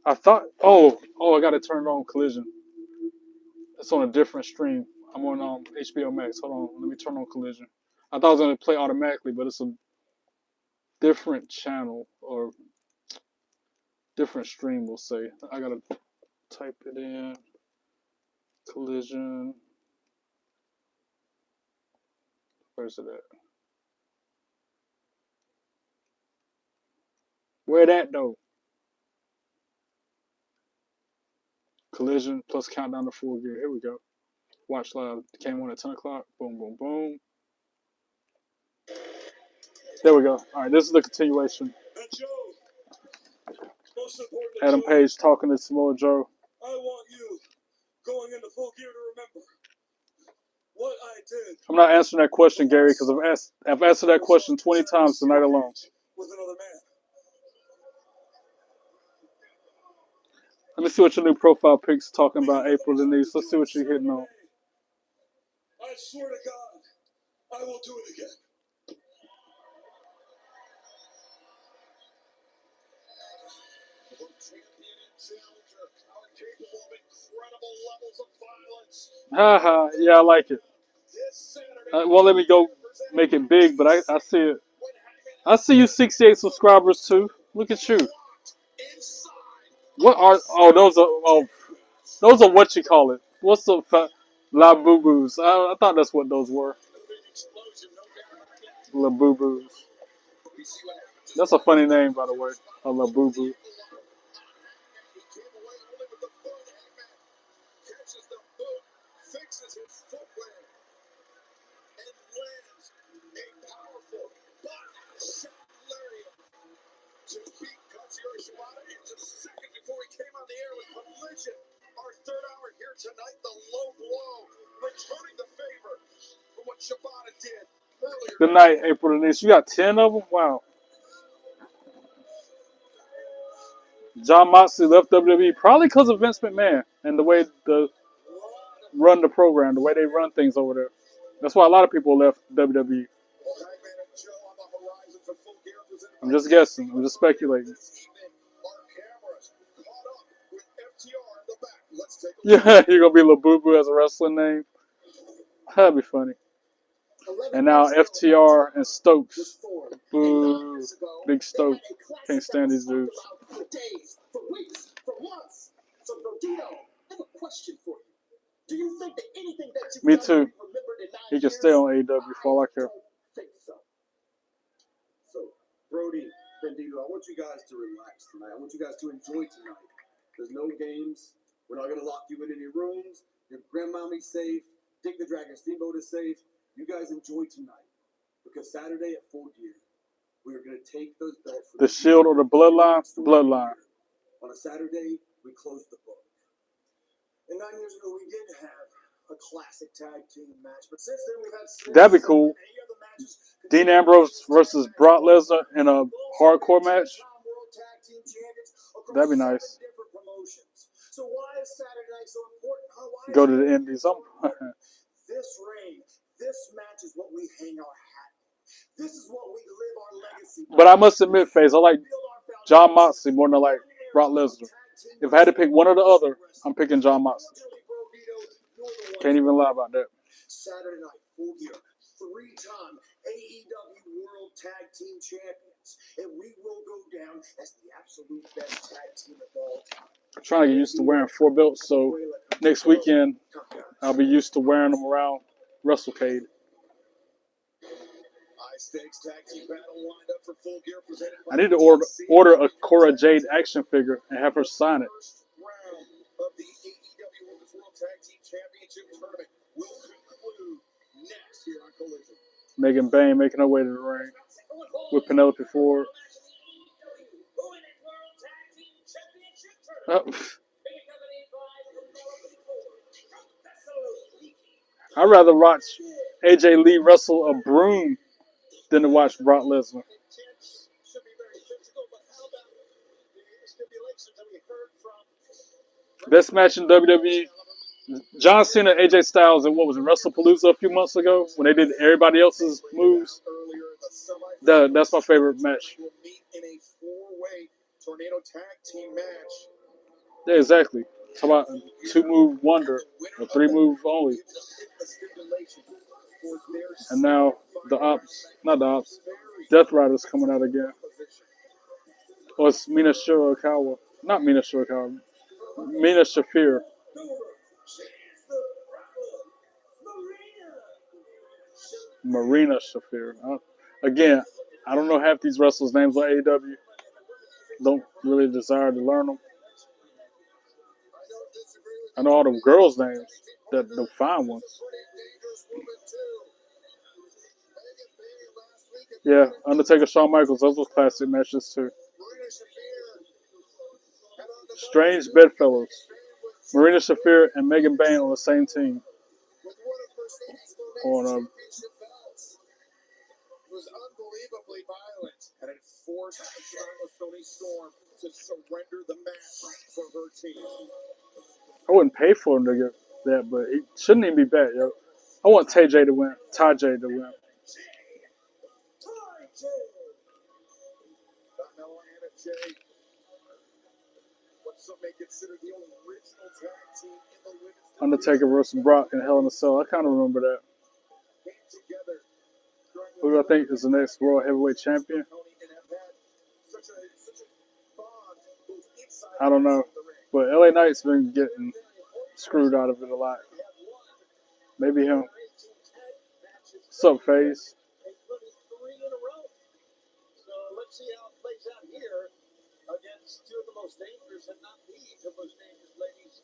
I thought, I gotta turn it on Collision. It's on a different stream. I'm on HBO Max. Hold on, let me turn on Collision. I thought it was gonna play automatically, but it's a different channel or different stream, we'll say. I gotta type it in. Collision. Where's it at? Where that though? Collision plus countdown to full gear. Here we go. Watch live. Came on at 10 o'clock. Boom, boom, boom. There we go. All right, this is the continuation. Adam Page talking to Samoa Joe. I want you going into full gear to remember what I did. I'm not answering that question, Gary, because I've answered that question 20 times tonight alone. With another man. Let me see what your new profile pic's talking about, April Denise. Let's see what you're hitting on. I swear to God, I will do it again. Haha, yeah, I like it. Won't let me go make it big, but I see it. I see you 68 subscribers too. Look at you. What are those are what you call it. What's the La Boo Boos? I thought that's what those were. La Boo Boos. That's a funny name, by the way. A La Boo Boo. Good night, April Denise. You got 10 of them? Wow. John Moxley left WWE probably because of Vince McMahon and the way they run the program, the way they run things over there. That's why a lot of people left WWE. I'm just guessing. I'm just speculating. Yeah, you're going to be Labubu as a wrestling name? That'd be funny. And now FTR and Stokes. Boo. Big Stoke. Can't stand these dudes. Me too. He can stay on AEW for all I care. So, Brody, Bandito, I want you guys to relax tonight. I want you guys to enjoy tonight. There's no games. We're not going to lock you in any rooms. Your grandmommy's safe. Dick the Dragon Steamboat is safe. You guys enjoy tonight. Because Saturday at Full Gear, we are going to take those belts. The Shield or the Bloodline? Bloodline. On a Saturday, we close the book. And 9 years ago, we did have a classic tag team match. But since then, we've had... That'd be cool. Dean Ambrose versus Brock Lesnar in a hardcore match. That'd be nice. So why is Saturday night so important? Go to the Indies. This reign, this match is what we hang our hat. This is what we live our legacy. But I must admit, FaZe, I like John Moxley more than I like Brock Lesnar. If I had to pick one or the other, I'm picking John Moxley. Can't even lie about that. Saturday night, Full Gear, 3-time AEW World Tag Team Champions, and we will go down as the absolute best tag team of all time. I'm trying to get used to wearing 4 belts, so next weekend I'll be used to wearing them around WrestleCade. I need to order a Cora Jade action figure and have her sign it. Megan Bain making her way to the ring with Penelope Ford. Oh. I'd rather watch AJ Lee wrestle a broom than to watch Brock Lesnar. Best match in WWE, John Cena, AJ Styles, and what was it, WrestlePalooza a few months ago when they did everybody else's moves? That's my favorite match. Yeah, exactly. How about 2-move wonder, a 3-move only? And now not the Ops, Death Rider's coming out again. Or it's Mina Shirakawa. Not Mina Shirakawa. Mina Shafir. Marina Shafir. Again, I don't know half these wrestlers' names on AEW. Don't really desire to learn them. I know all them girls' names, the fine ones. Yeah, Undertaker, Shawn Michaels, those were classic matches too. Strange Bedfellows. Marina Shafir and Megan Bain on the same team. On It was unbelievably violent, and it forced Tony Storm to surrender the match for her team. I wouldn't pay for him to get that, but he shouldn't even be back, yo. I want TJ to win. TJ to win. Undertaker versus Brock in Hell in a Cell. I kind of remember that. Who do I think is the next World Heavyweight Champion? I don't know. But LA Knight's been getting screwed out of it a lot. Maybe him. What's up, FaZe? Let's see how it plays out here against two of the most dangerous and not the most dangerous ladies.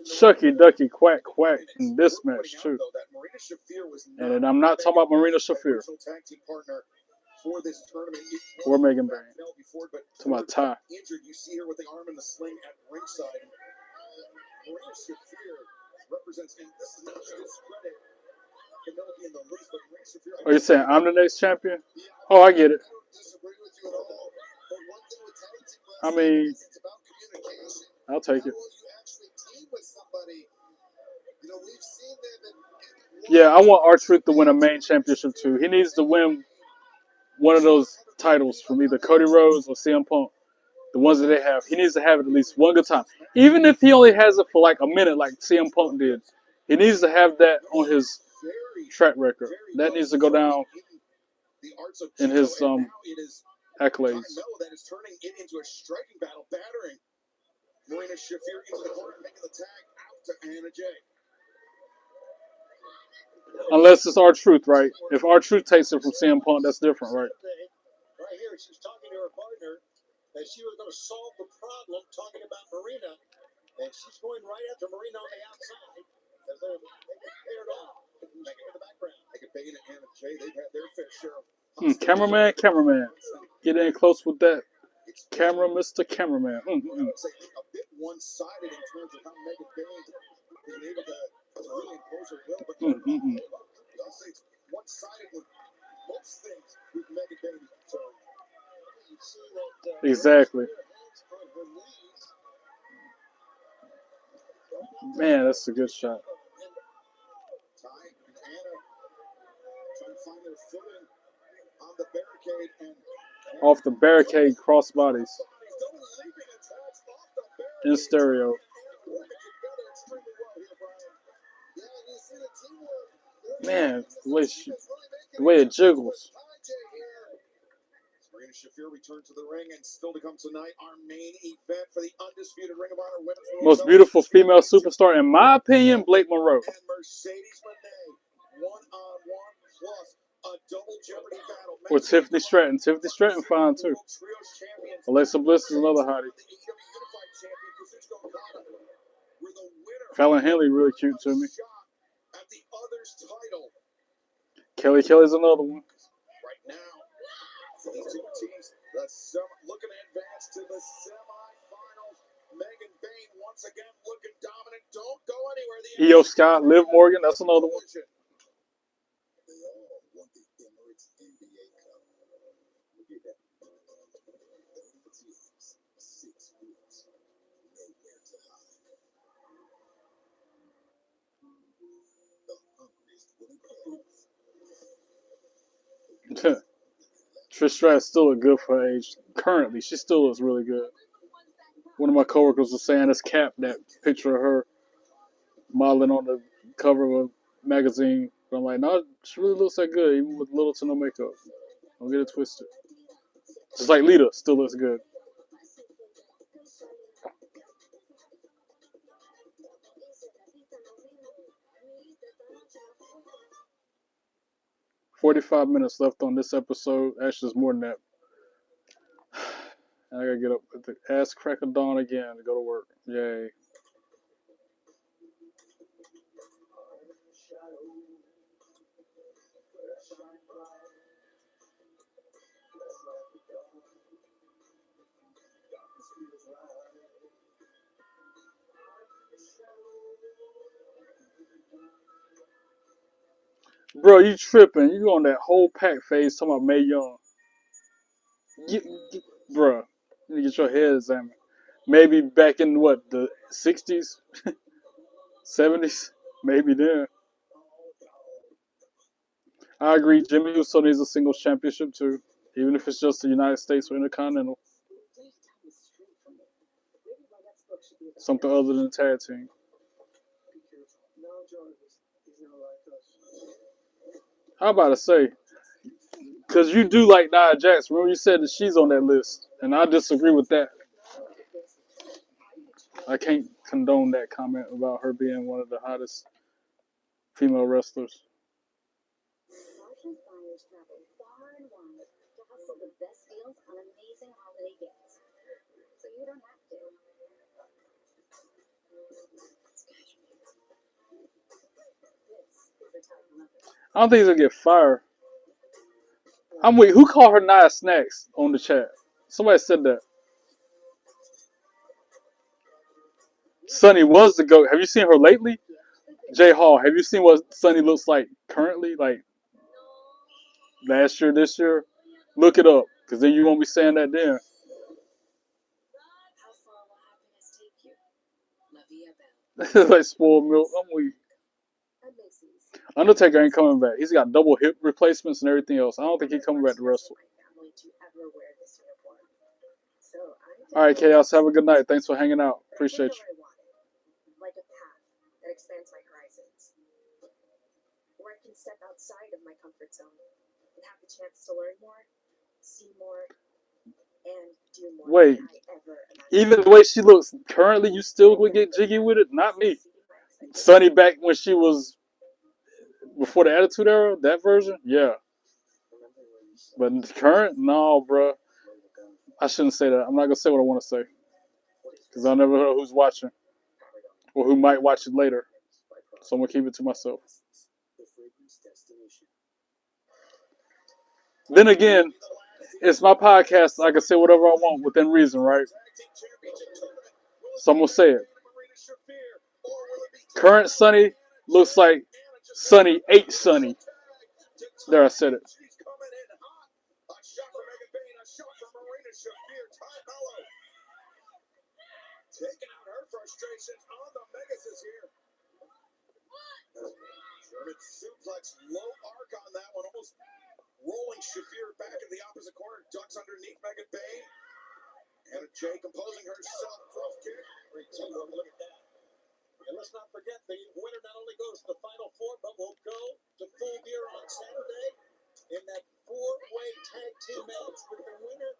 Shucky Ducky Quack Quack in this match too. And I'm not talking about Marina Shafir or Megan Bain. Talking about Ty. Injured, you see her with the arm in the sling at ringside. Marina Shafir represents, and this is not to discredit Penelope in the least, but Marina Shafir, Are you saying I'm the next champion? yeah, Oh, I get it. I don't disagree with you at all. But one thing with tag team I wrestling mean, is it's about communication. I'll take How it. well you actually team with somebody. You know, we've seen them in Yeah, I want R-Truth to win a main championship too. He needs to win one of those titles from either Cody Rhodes or CM Punk. The ones that they have. He needs to have it at least one good time. Even if he only has it for like a minute like CM Punk did. He needs to have that on his track record. That needs to go down the arts of in judo, his and now it is accolades. Carmelo that is turning it into a striking battle, battering Marina Shafir into the corner, making the tag out to Anna Jay. Unless it's R-Truth, right? If R-Truth takes it from CM Punk, that's different, right? Right here, she's talking to her partner that she was going to solve the problem, talking about Marina, and she's going right after Marina on the outside as they get paired off. Back into the background. Like Bane and Anna Jay, they've had their fair share of Cameraman. Get in close with that camera, Mr. Cameraman. I would say a bit one-sided in terms of how Megan Bane is able to really impose her will, but I'll say it's one-sided with most things with Megan Bane. So you see that Exactly. hands on her knees. Man, that's a good shot. Ty and Anna trying to find their footing on the barricade and Off the barricade crossbodies double leaping attacks off the barricade. in stereo. Working together extremely well here, Brian. Yeah, and you see the teamwork. Man, the way it jiggles. Marina Shafir returned to the ring, and still to come tonight, our main event for the undisputed Ring of Honor Women's World Most beautiful female superstar, in my opinion, Blake Monroe. and Mercedes Moné, one-on-one plus a double jeopardy battle. Or Tiffany Stratton. Tiffany Stratton fine too. Trios champions. Alexa Bliss is another hottie. The AEW Unified Champion, Kazuchika Okada, were the winner. Fallon Henley really cute to me. Shot at the other's title Kelly's another one. right now. For these two teams, looking to advance to the semifinals. Megan Bane once again looking dominant. Don't go anywhere. The Io Sky, Liv Morgan, that's another one. They all want the Emirates NBA Cup. Look at that. 30 teams, 6 groups, nowhere to hide. The hungriest will advance. Trish Stratus still look good for her age. Currently, she still looks really good. One of my coworkers was saying this cap, that picture of her modeling on the cover of a magazine. But I'm like, no, she really looks that good, even with little to no makeup. Don't get it twisted. Just like Lita, still looks good. "45 minutes left on this episode. Actually, there's more than that. And I gotta get up at the ass crack of dawn again to go to work. Yay. Bro, you tripping. You on that whole pack phase talking about Mae Young. Bruh, you need to get your head examined. Maybe back in what, the 60s? 70s? Maybe then. I agree, Jimmy Uso needs a singles championship too. Even if it's just the United States or Intercontinental. Something other than a tag team. How about I say? Because you do like Nia Jax. Remember you said that she's on that list. And I disagree with that. I can't condone that comment about her being one of the hottest female wrestlers. Martian buyers travel far and wide to hustle the best deals on amazing holiday gifts. So you don't have to. This is a time limit. I don't think he's going to get fired. I'm wait. Who called her Nia Snacks on the chat? Somebody said that. Sunny was the GOAT. Have you seen her lately? J Hall, have you seen what Sunny looks like currently? Like last year, this year? Look it up, because then you won't be saying that then. How far will happiness take you? La Via Bell. Like spoiled milk. I'm weak. That makes it easy. Undertaker ain't coming back. He's got double hip replacements and everything else. I don't think he's coming back to wrestle. My family to ever wear this uniform. So I All right, Chaos. Have a good night. Thanks for hanging out. Appreciate you. I wanted, like a path that expands my horizons, where I can step outside of my comfort zone and have the chance to learn more, see more, and do more Wait. than I ever imagined. Even the way she looks currently, you still would get jiggy with it? Not me. Sunny back when she was before the Attitude Era, that version? Yeah. But current? No, bro. I shouldn't say that. I'm not going to say what I want to say. Because I never know who's watching. Or who might watch it later. So I'm going to keep it to myself. Then again, it's my podcast. I can say whatever I want within reason, right? So I'm going to say it. Current Sunny looks like Sunny ate Sunny. There, I said it. Taking out her frustrations on the Megasis here. German suplex, low arc on that one, almost rolling Shafir back in the opposite corner, ducks underneath Megan Bayne. Anna Jay composing herself, cross kick. Great teamwork, look at that. And let's not forget, the winner not only goes to the Final Four, but will go to Full Gear on Saturday in that four-way tag team match with the winner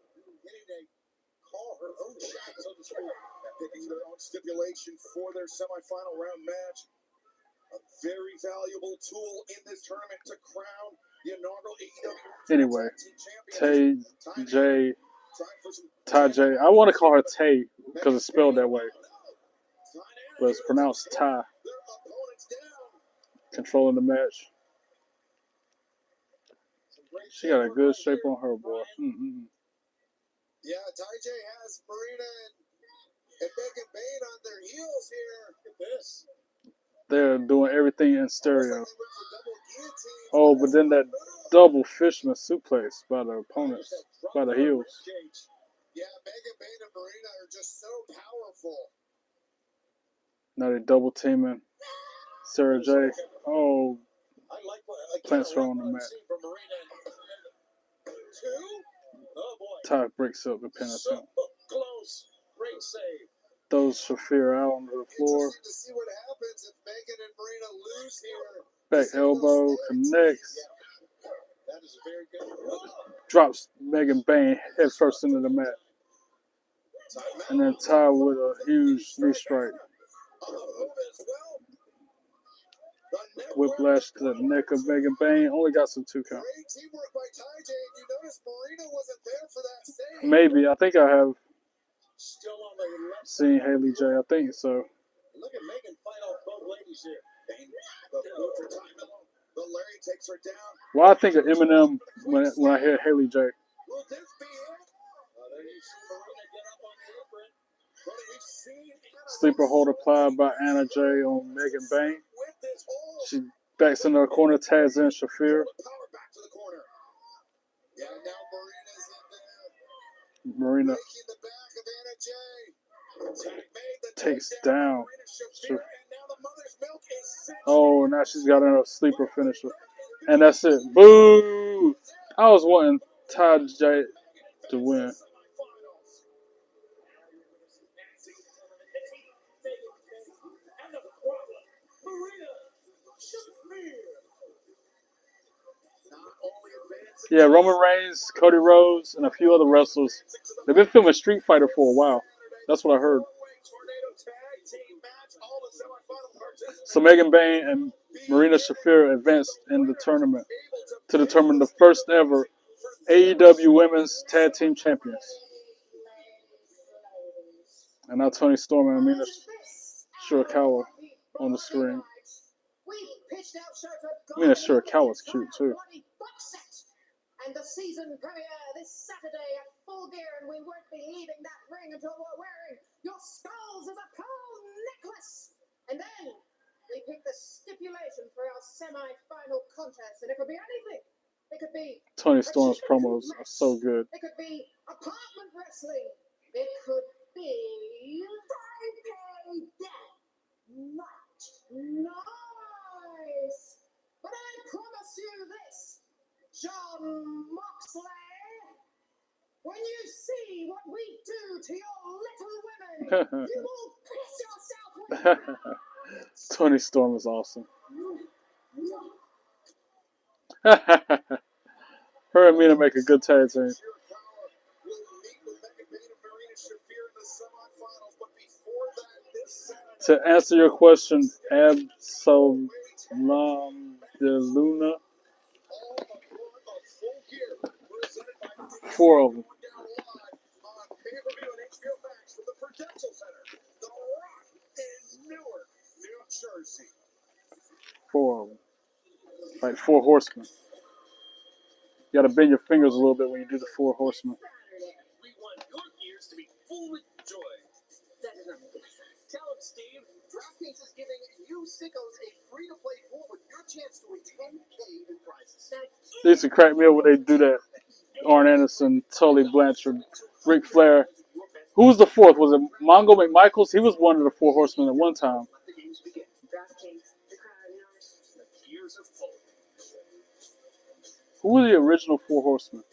getting a call her own shot, so to speak, and picking their own stipulation for their semifinal round match. A very valuable tool in this tournament to crown the inaugural AEW Anyway, Champion. Ty J. I want to call her Tay because it's spelled that way. But it's pronounced Ty. Controlling the match. She got a good shape on her, boy. Yeah, Ty J has Marina and Megan Bayne on their heels here. Look at this. They're doing everything in stereo. Oh, but then that double fisherman suplex by the opponents, by the heels. Yeah, Megan Bayne and Marina are just so powerful. Now they're double teaming Sarah J. Oh, plants her on the mat. Ty breaks up the penalty. Throws Shafir out on the floor. Back elbow connects. Drops Megan Bayne head first into the mat. And then Ty with a huge knee strike. Whiplash to the neck of Megan Bayne. Only got some 2 count. Maybe. I think I have seen Haley J. I think so. Look at Megan fight off both ladies here. Larry takes her down. Well, I think of Eminem when I hear Haley J. Will this be it? There you see Marina get up on the apron. But we've seen Sleeper hold applied by Anna J on Megan Bayne. She backs into the corner, tags in Shafir. Yeah, now Marina's in there. Marina Breaking the back of Anna Jay. takes down. Oh, now she's got another sleeper finisher. And that's it. Boo! I was wanting Ty J to win. Yeah, Roman Reigns, Cody Rhodes, and a few other wrestlers. They've been filming Street Fighter for a while. That's what I heard. So Megan Bayne and Marina Shafir advanced in the tournament to determine the first ever AEW Women's Tag Team Champions. And now Toni Storm and Mina Shirakawa on the screen. Mina Shirakawa's cute too. And the season premiere this Saturday at Full Gear, and we won't be leaving that ring until we're wearing your skulls as a pearl necklace. And then we pick the semi-final contest, and it could be anything. It could be Tony Storm's promos are so good. It could be apartment wrestling. It could be 5K death match. Nice. But I promise you this, John Moxley, when you see what we do to your little women, you will piss yourself with pride. Tony Storm is awesome. Her and Mina make a good tag team. To answer your question, Absol Luna, 4 of them. 4 of them. Like 4 horsemen. You gotta bend your fingers a little bit when you do the 4 horsemen. We want your ears to be full with joy. That does not make any sense. Tell him, Steve. DraftKings is giving you sickos a free-to-play pool with your chance to win $10K in prizes. They used to crack me up when they do that. Arn Anderson, Tully Blanchard, Ric Flair. Who was the 4th? Was it Mongo McMichaels? He was one of the 4 horsemen at one time. Let the games begin. DraftKings, the crowd knows. The gears are full. Who were the original 4 horsemen?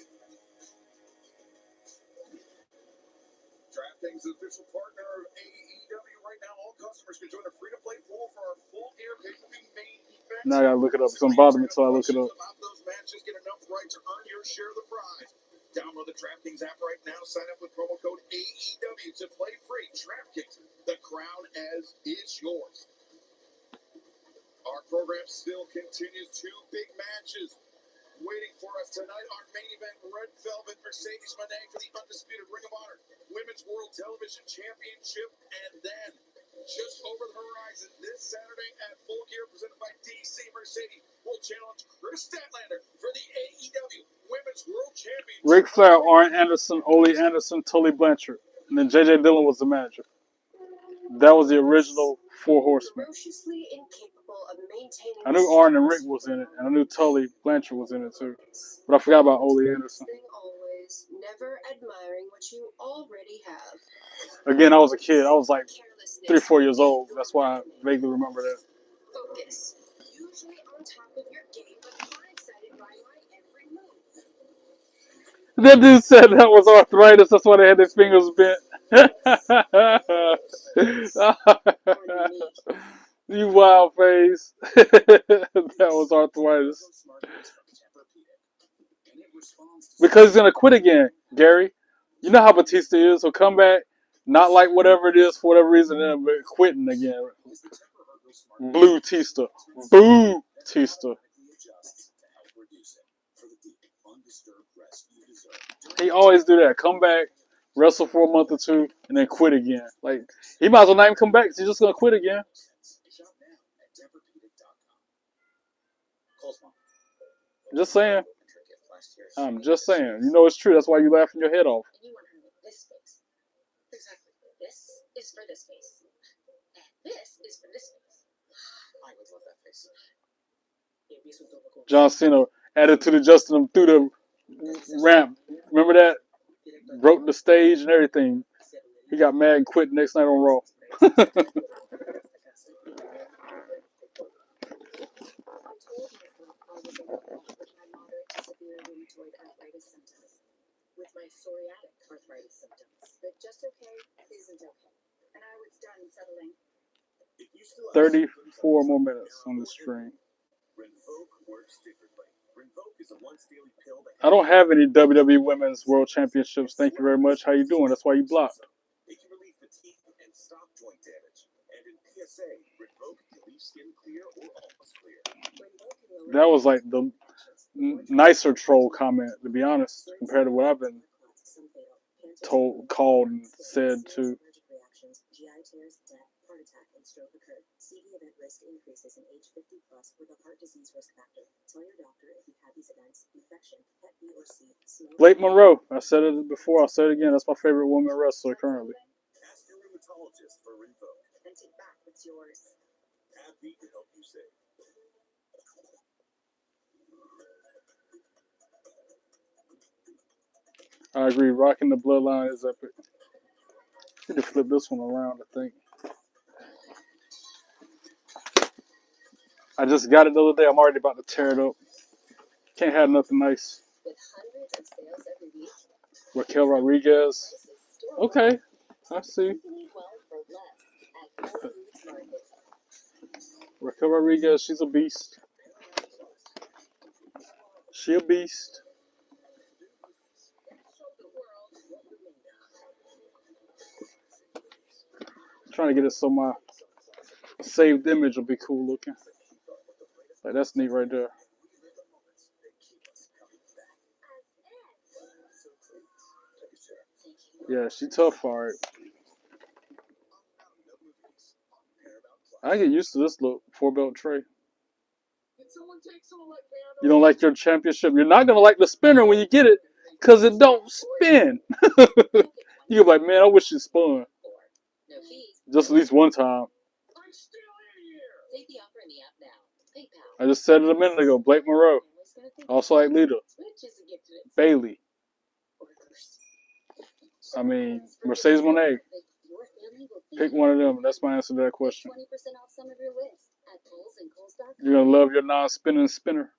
DraftKings is official partner of AEW. Right now, all customers can join a free-to-play pool for our full-gear pay-per-view main event. Now I gotta look it up. It's gonna bother me until I look it up. Those matches get enough right to earn your share of the prize. Download the DraftKings app right now. Sign up with promo code AEW to play free. DraftKings, the crown as is yours. Our program still continues. 2 big matches waiting for us tonight. Our main event, Red Velvet, Mercedes Moné for the undisputed Ring of Honor Women's World Television Championship. And then, just over the horizon, this Saturday at Full Gear, presented by DC, Mercedes will challenge Chris Statlander for the AEW Women's World Championship. Ric Flair, Arn Anderson, Ole Anderson, Tully Blanchard. And then J.J. Dillon was the manager. That was the original 4 horsemen. Ferociously incapable of maintaining I knew Arn and Rick was in it, and I knew Tully Blanchard was in it too. But I forgot about Ole Anderson. always, never admiring what you already have. Again, I was a kid. I was like 3 or 4 years old. That's why I vaguely remember that. Focus. Usually on top of your game, but not excited by my every move. That dude said that was arthritis. That's why they had their fingers bent. You wild face. That was arthritis. Because he's going to quit again, Gary. You know how Batista is. He'll come back, not like whatever it is for whatever reason, and then quitting again. Blue Tista. Boo Tista. He always do that. Come back, wrestle for a month or 2, and then quit again. Like, he might as well not even come back because he's just going to quit again. Just saying. I'm just saying. You know it's true. That's why you laughing your head off. And you want to make this face. Exactly. This is for this face. And this is for this face. I would love that face. John Cena added to the Justin him through the ramp. Remember that? Broke the stage and everything. He got mad and quit next night on Raw. With my psoriatic arthritis symptoms. But just okay isn't okay. And I was done settling. 34 more minutes on the stream. I don't have any WWE Women's World Championships. Thank you very much. How you doing? That's why you blocked. It can relieve fatigue and stop joint damage. And in PSA, Rinvoq can leave skin clear or almost clear. That was like the nicer troll comment, to be honest, compared to what I've been told, called, and said to. GI tears, death, heart attack, and stroke occur. CV event risk increases in age 50 plus with a heart disease risk factor. Tell your doctor if you've had these events: infection, Hep B or C, smoke. Blake Monroe. I said it before. I'll say it again. That's my favorite woman wrestler currently. Ask your rheumatologist for Rinvoq. And take back what's yours. AbbVie can help you save. I agree. Rocking the bloodline is epic. Need to flip this one around, I think. I just got it the other day. I'm already about to tear it up. Can't have nothing nice. With hundreds of sales every week, Raquel Rodriguez. prices store Okay, I see. you can eat well for less at Whole Foods Market. Raquel Rodriguez, she's a beast. She a beast. I'm trying to get it so my saved image will be cool looking. Like that's neat right there. Yeah, she tough for it. I get used to this look, 4-belt tray. You don't like your championship. You're not gonna like the spinner when you get it, cause it don't spin. You're like, man, I wish it spun. Just at least one time. I just said it a minute ago. Blake Monroe. Also like Lita. Bailey. I mean, Mercedes Moné. Pick one of them. That's my answer to that question. You're going to love your non-spinning spinner.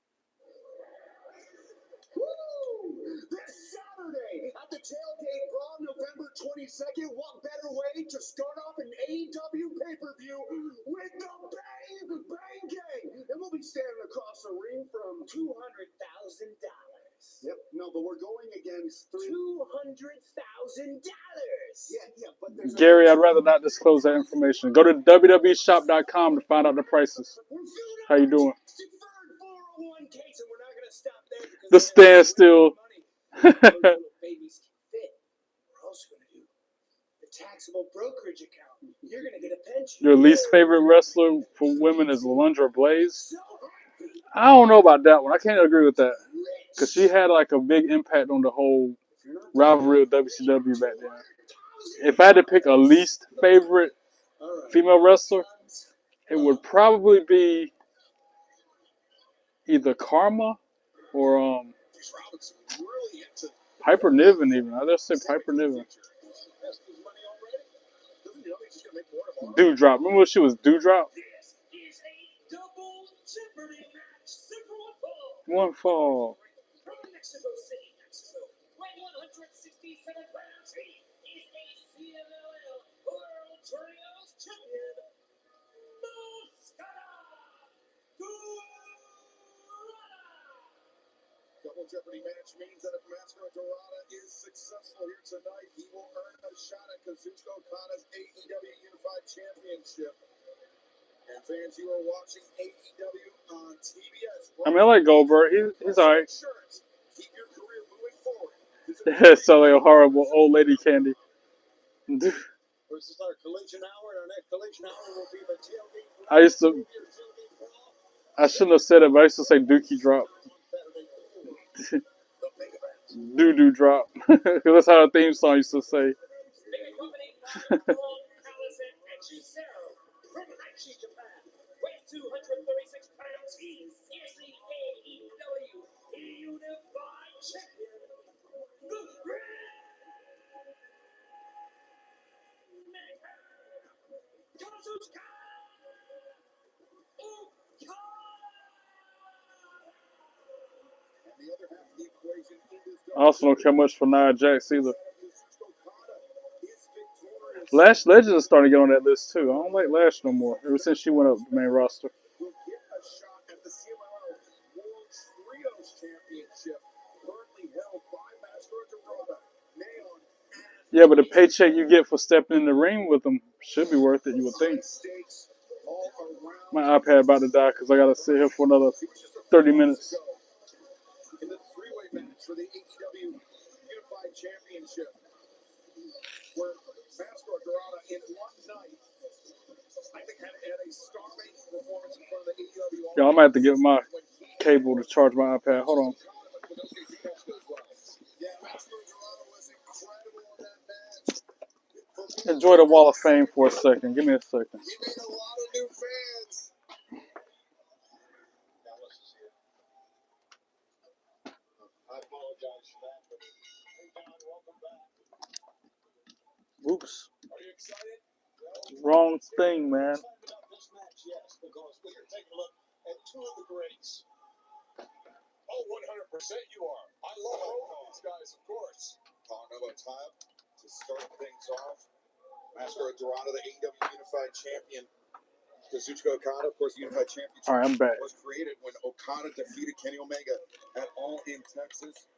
This Saturday at the Tailgate Raw, November 22nd, what better way to start off an AEW pay-per-view with the Bang Bang Gang? And we'll be standing across the ring from $200,000. Yep, no, but we're going against $200,000. Yeah, but there's Gary, I'd rather not disclose that information. Go to www.shop.com to find out the prices. How you doing? The standstill. Taxable brokerage account. You're gonna get a pension. Your least favorite wrestler for women is Alundra Blaze. I don't know about that one. I can't agree with that. Because she had like a big impact on the whole rivalry with WCW back then. If I had to pick a least favorite female wrestler, it would probably be either Karma or Piper Niven even. I'd just say Piper Niven. Dewdrop. Remember when she was Dewdrop? One fall. Double Jeopardy match means that if Master Dorada is successful here tonight, he will earn a shot at Kazuchika Okada's AEW Unified Championship. And fans, you are watching AEW on TBS. I mean, I like Goldberg. He's alright. Keep your career moving forward. So like a horrible old lady candy. This is our collision hour, and our next collision hour will be the tailgate. I shouldn't have said it, but I used to say Dookie Drop. Doo-doo drop. That's how the theme song used to say. I also don't care much for Nia Jax either. Lash Legend is starting to get on that list too. I don't like Lash no more. Ever since she went up the main roster. Yeah, but the paycheck you get for stepping in the ring with them should be worth it, you would think. My iPad about to die because I got to sit here for another 30 minutes. In the three-way match for the AEW Unified Championship, where Master Dorada in one night, I think had a star-making performance in front of the AEW. Yeah, I might have to get my cable to charge my iPad. Hold on. Yeah, Master Dorada was incredible in that match. Enjoy the Wall of Fame for a second. Give me a second. He made a lot of new fans. I apologize for that, but Oops. Wrong thing, man. Yes, because we are taking a look at two of the greats. Oh, 100% you are. I love both of these guys, of course. Talking about time to start things off. Master Dorado, the AEW Unified Champion. Kazuchika Okada, of course, the Unified Championship All right, I'm back. was created when Okada defeated Kenny Omega at All In Texas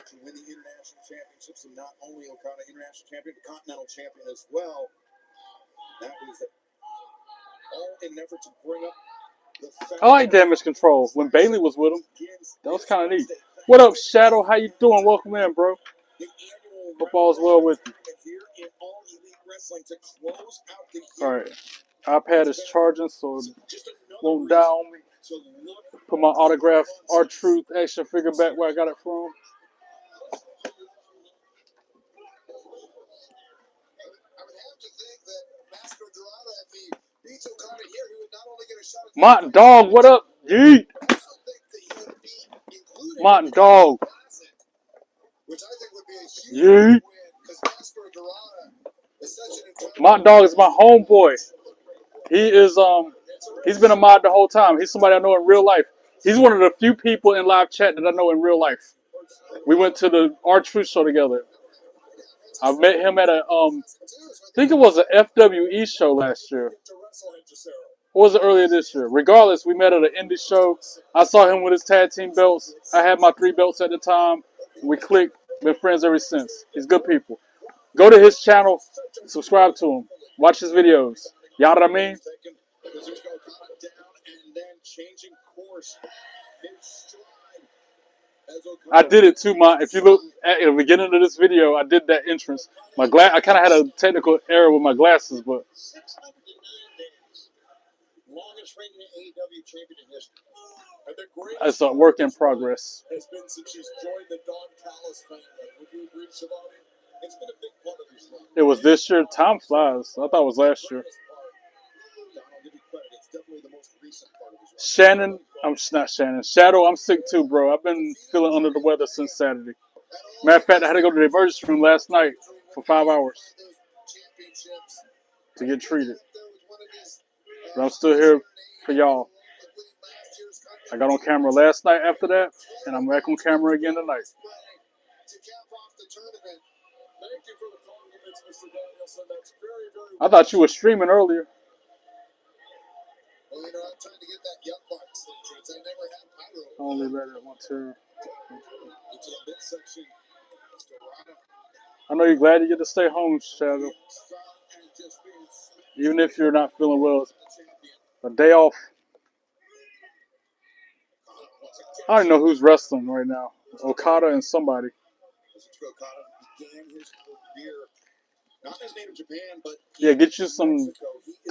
to win the International Championships. And not only Okada International Champion, but Continental Champion as well. That was all in an effort to bring up the I like Damage Control. When Bailey was with him, that was kind of neat. What up, Shadow? How you doing? Welcome in, bro. Hope all's well with you. All right. iPad is charging, so it won't die on me. Put my autograph R-Truth action figure back where I got it from. Mont Dog, what up? Yeet. Mont Dog. Yeet. Mont Dog is my homeboy. He is he's been a mod the whole time. He's somebody I know in real life. He's one of the few people in live chat that I know in real life. We went to the R-Truth show together. I met him at a I think it was an FWE show last year. Or was it earlier this year? Regardless, we met at an indie show. I saw him with his tag team belts. I had my 3 belts at the time. We clicked. Been friends ever since. He's good people. Go to his channel. Subscribe to him. Watch his videos. You know what I mean? I did it too, man. If you look at the beginning of this video, I did that entrance. I kind of had a technical error with my glasses, but Longest reigning AEW champion in history. And the it's a work in progress. has been since she's joined the Don Callis family. Would you agree, Shivani? It's been a big part of his life. It was this year. Time flies. I thought it was last year. I'll give you credit. It's definitely the most recent part of his life. Shannon, I'm not Shannon. Shadow, I'm sick too, bro. I've been feeling under the weather since Saturday. Matter of fact, I had to go to the emergency room last night for 5 hours to get treated. But I'm still here for y'all. I got on camera last night after that, and I'm back on camera again tonight. I thought you were streaming earlier. Well, you know, I'm trying to get that young box entrance. I never had pyro. Only better at 1 2. Into the midsection. I know you're glad you get to stay home, Shadow. Even if you're not feeling well, it's a day off. I don't know who's wrestling right now. Okada and somebody. Okada began his career not in his native Japan, but Yeah, get you some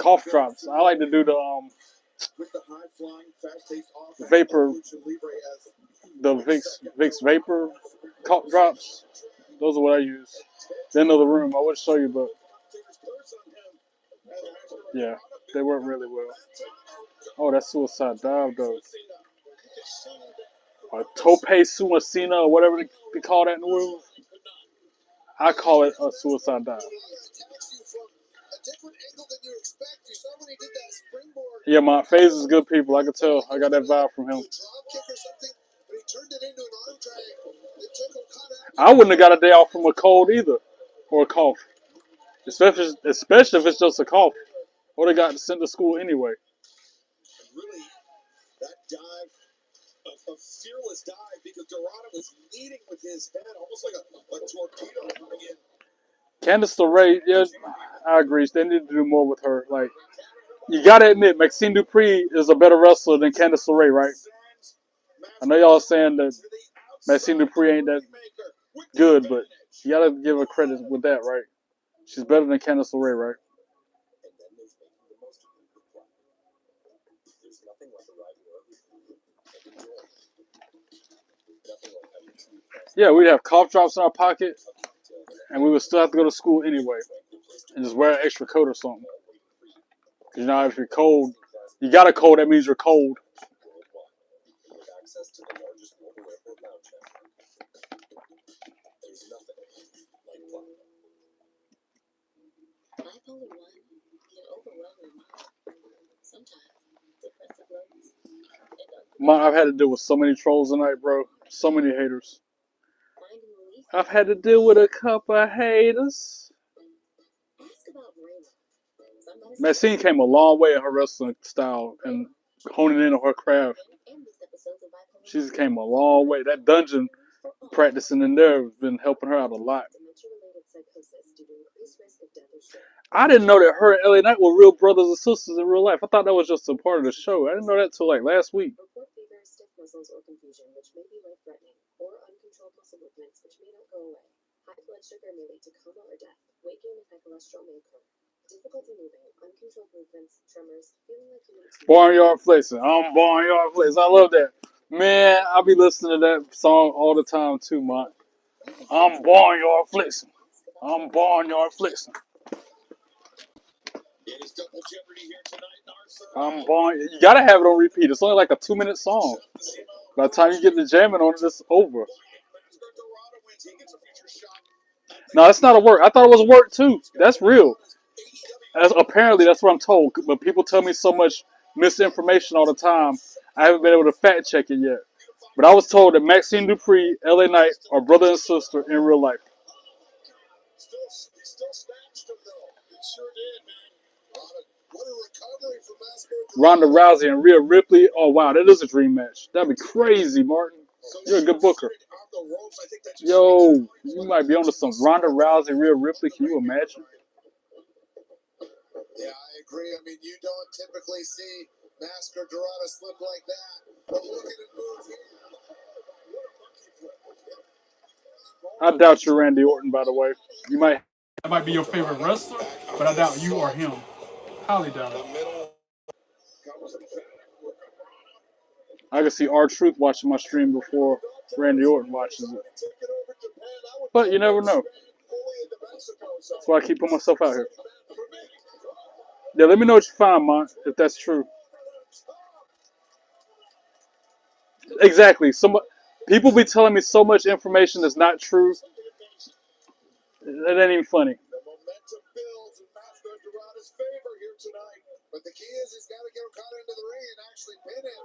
cough drops. I like to do the with the high flying, fast paced offense, vapor, the Vicks vapor cough drops. Those are what I use. Didn't know the room. I would show you, but yeah, they work really well. Oh, that's suicide dive though. Or tope suicina or whatever they call that in the world. I call it a suicide dive. Yeah, my phase is good people. I can tell. I got that vibe from him. I wouldn't have got a day off from a cold either, or a cough. Especially if it's just a cough. I would have got sent to school anyway. Really, that dive, a fearless dive, because Dorado was leading with his head, almost like a torpedo coming in. Candice LeRae, yeah, I agree. They need to do more with her. Like, you gotta admit, Maxine Dupree is a better wrestler than Candice LeRae, right? I know y'all saying that Maxine Dupree ain't that good, but you gotta give her credit with that, right? She's better than Candice LeRae, right? Yeah, we'd have cough drops in our pocket, and we would still have to go to school anyway, and just wear an extra coat or something. Because, you know, if you're cold, you got a cold, that means you're cold. I've had to deal with so many trolls tonight, bro. So many haters. I've had to deal with a couple of haters. Maxine came a long way in her wrestling style and honing in on her craft. She's came a long way. That dungeon practicing in there has been helping her out a lot. I didn't know that her and LA Knight were real brothers and sisters in real life. I thought that was just a part of the show. I didn't know that till like last week. Barnyard Flexing. I'm Barnyard Flexing. I love that. Man, I'll be listening to that song all the time too, man. I'm Barnyard Flexing. I'm Barnyard Flexing. I'm born. You gotta have it on repeat. It's only like a 2-minute song. By the time you get the jamming on it, it's over. No, that's not a work. I thought it was a work too. That's real. Apparently, that's what I'm told. But people tell me so much misinformation all the time. I haven't been able to fact check it yet. But I was told that Maxine Dupree, LA Knight are brother and sister in real life. Ronda Rousey and Rhea Ripley. Oh, wow. That is a dream match. That'd be crazy, Martin. You're a good booker. Yo, you might be onto something. Ronda Rousey, Rhea Ripley. Can you imagine? Yeah, I agree. I mean, you don't typically see Masker Dorada slip like that. But look at it move here. I doubt you're Randy Orton, by the way. That might be your favorite wrestler, but I doubt you or him. Highly doubt it. I can see R-Truth watching my stream before Randy Orton watches it. But you never know. That's why I keep putting myself out here. Yeah, let me know what you find, man, if that's true. Exactly. People be telling me so much information that's not true. That ain't even funny. The momentum builds in Masker Dorada's favor here tonight. But the key is he's got to get Okada into the ring and actually pin him.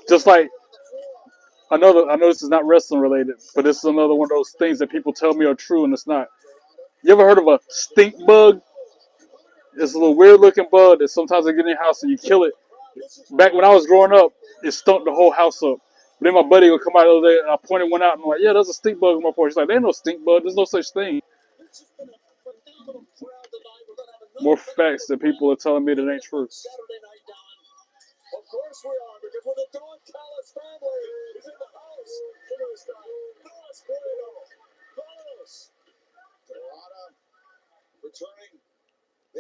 Just like I know this is not wrestling related, but this is another one of those things that people tell me are true and it's not. You ever heard of a stink bug? It's a little weird looking bug that sometimes they get in your house and you kill it. Back when I was growing up, it stunk the whole house up. But then my buddy would come out the other day and I pointed one out and I'm like, yeah, there's a stink bug on my porch. He's like, there ain't no stink bug. There's no such thing. More facts that people are telling me that ain't true. Of course we are, because when the Don Callis family is in the house here this night. Luis Bueno, Carlos, Dorada returning.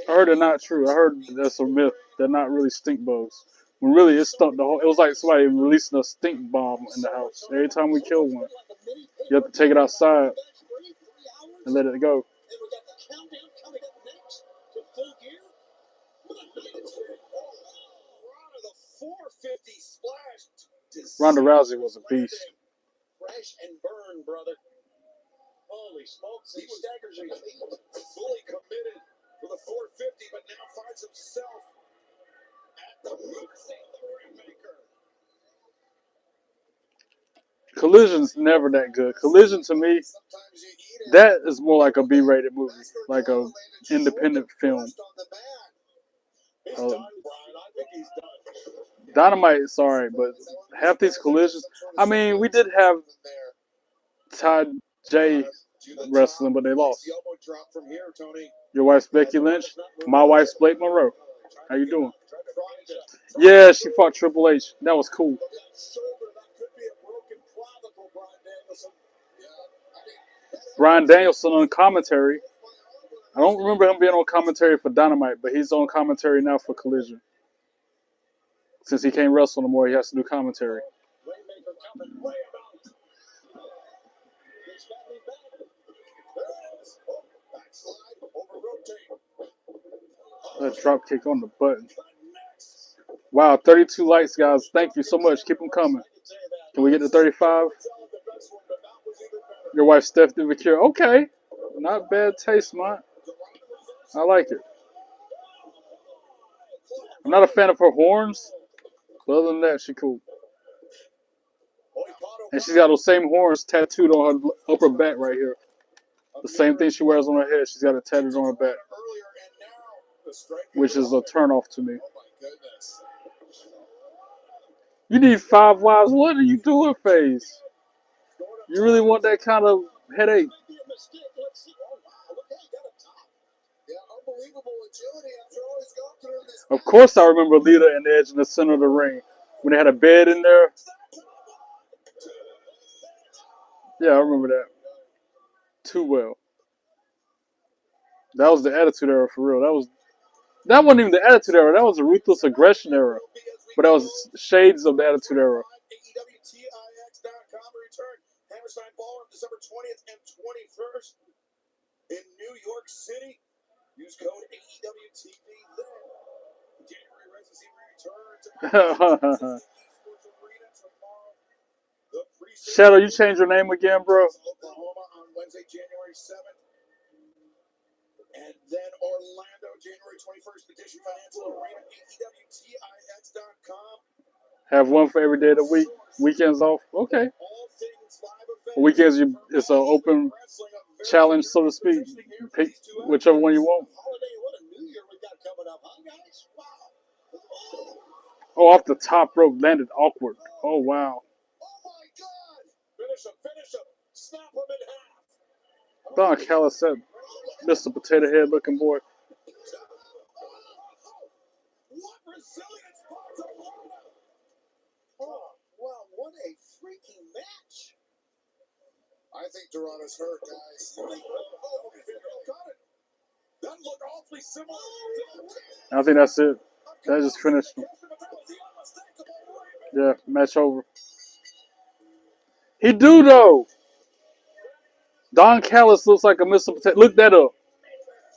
I heard they're not true. I heard that's a myth. They're not really stink bugs. When really it stunk the whole. It was like somebody releasing a stink bomb in the house. Every time we kill one, you have to take it outside and let it go. And we got the countdown coming up next to Full Gear. What a night it's been. Ronda, the 450 splash. Ronda Rousey was a beast. Crash and burn, brother. Holy smokes. He staggers his feet. Fully committed for the 450, but now finds himself at the mercy of the Rainmaker. Collision's never that good. Collision to me, that is more like a B-rated movie, like a independent film. Dynamite is alright, but half these collisions. I mean, we did have Todd J wrestling, but they lost. Your wife's Becky Lynch. My wife's Blake Monroe. How you doing? Yeah, she fought Triple H. That was cool. Bryan Danielson on commentary. I don't remember him being on commentary for Dynamite, but he's on commentary now for Collision. Since he can't wrestle no more, he has to do commentary. A drop kick on the button. Wow, 32 likes, guys. Thank you so much. Keep them coming. Can we get to 35? Your wife, Stephanie McCure. Okay. Not bad taste, man. I like it. I'm not a fan of her horns, But other than that, she cool. And she's got those same horns tattooed on her upper back right here. The same thing she wears on her head. She's got it tattooed on her back, which is a turnoff to me. You need 5 wives. What are you doing, FaZe? You really want that kind of headache? Of course, I remember Lita and Edge in the center of the ring when they had a bed in there. Yeah, I remember that too well. That was the Attitude Era for real. That wasn't even the Attitude Era. That was the Ruthless Aggression Era. But that was shades of the Attitude Era. Hammerstein Ballroom, December 20th and 21st in New York City. Use code AEWTV there. January residency returns. Shadow, you changed your name again, bro? Oklahoma on Wednesday, January 7th. And then Orlando, January 21st, Petition Financial Arena, AEWTIX.com. Have one for every day of the week. Weekends off. Okay. Weekends, it's an open challenge, so to speak. Pick whichever one you want. Oh, off the top rope, landed awkward. Oh, wow. Don Callis said, Mr. Potato Head looking boy. Oh, wow, what a freaking match. I think Dorada's hurt, guys. That looked awfully similar. I think that's it. That just finished him. Yeah, match over. He do, though. Don Callis looks like a Mr. Potato. Look that up.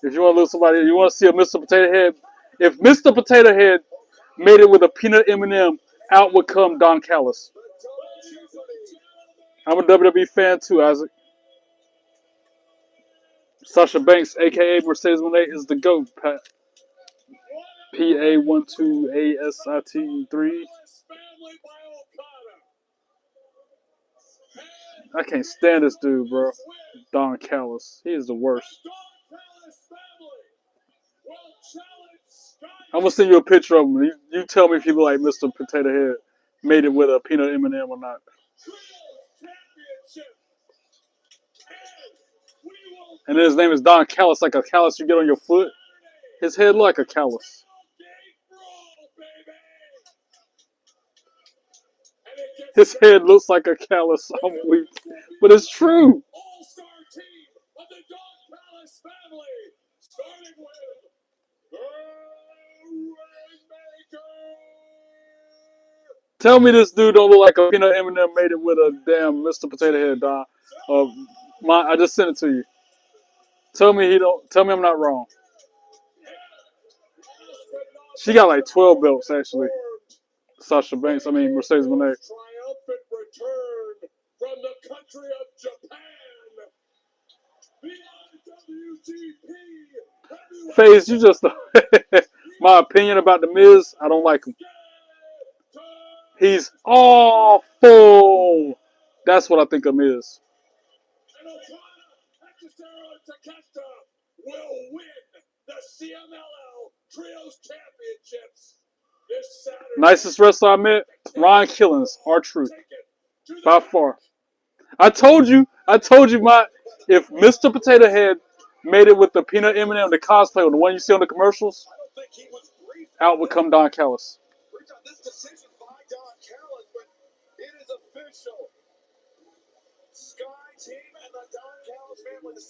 If you want to look somebody, you want to see a Mr. Potato Head. If Mr. Potato Head made it with a peanut M&M, out would come Don Callis. I'm a WWE fan too, Isaac. Sasha Banks, a.k.a. Mercedes Moné, is the GOAT, Pat. PA12ASIT3. I can't stand this dude, bro. Don Callis. He is the worst. I'm going to send you a picture of him. You tell me if he look like Mr. Potato Head made it with a peanut M&M or not. And then his name is Don Callis, like a callus you get on your foot. His head look like a callus. His head looks like a callus. I'm weak. But it's true. Tell me this dude don't look like a peanut M&M made it with a damn Mr. Potato Head, Don. I just sent it to you. Tell me I'm not wrong. She got like 12 belts actually. Sasha Banks, Mercedes Moné. Triumphant return from the country of Japan. The IWGP FaZe, you just my opinion about the Miz, I don't like him. He's awful. That's what I think of Miz. will win the CMLL Trios Championships this Saturday. Nicest wrestler I met, Ron Killings, R-Truth. By far. I told you, if Mr. Potato Head made it with the peanut M&M, the cosplay, or the one you see on the commercials, out would come Don Callis. This decision by Don Callis, but it is official. Sky Team and the Don Callis family, the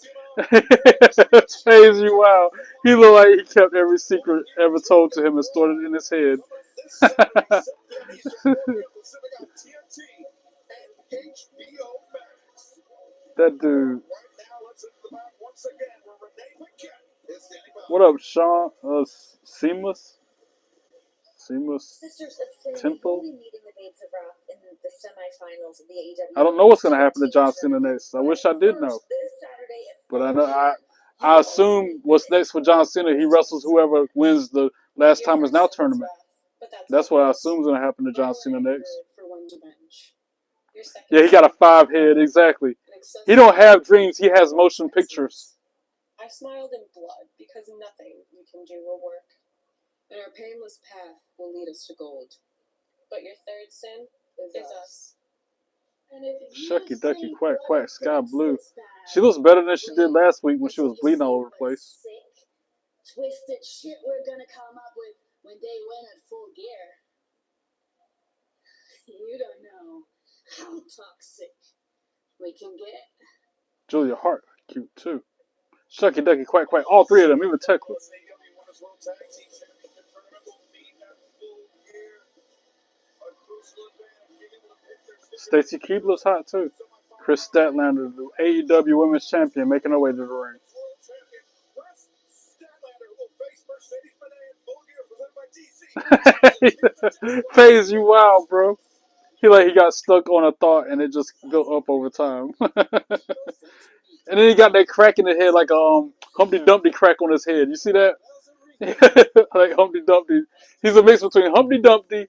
CMLL. FaZe, you wow. He looked like he kept every secret ever told to him and stored it in his head. That dude. What up, Sean? Seamless Temple. I don't know what's gonna happen to John Cena next. I wish I did know, but I know I assume what's next for John Cena. He wrestles whoever wins the Last Time Is Now tournament. But That's what I assume is going to happen to John Cena next. For one revenge. Your second Yeah, he got a 5 head, exactly. He don't have dreams, he has motion pictures. I smiled in blood because nothing you can do will work. And our painless path will lead us to gold. But your third sin is us. And if Shucky ducky quack quack, sky blue. She looks better than she did last week when she was bleeding all over the place. Twisted shit we're gonna come up with when they win at full gear. You don't know how toxic we can get. Julia Hart, cute too. Shucky ducky quack quack, all three of them, even Tekla. Stacy Keibler's hot too. Chris Statlander, the AEW Women's Champion, making her way to the ring. Phase, you wild, bro. He got stuck on a thought and it just go up over time. And then he got that crack in the head like Humpty Dumpty crack on his head. You see that? Like Humpty Dumpty. He's a mix between Humpty Dumpty,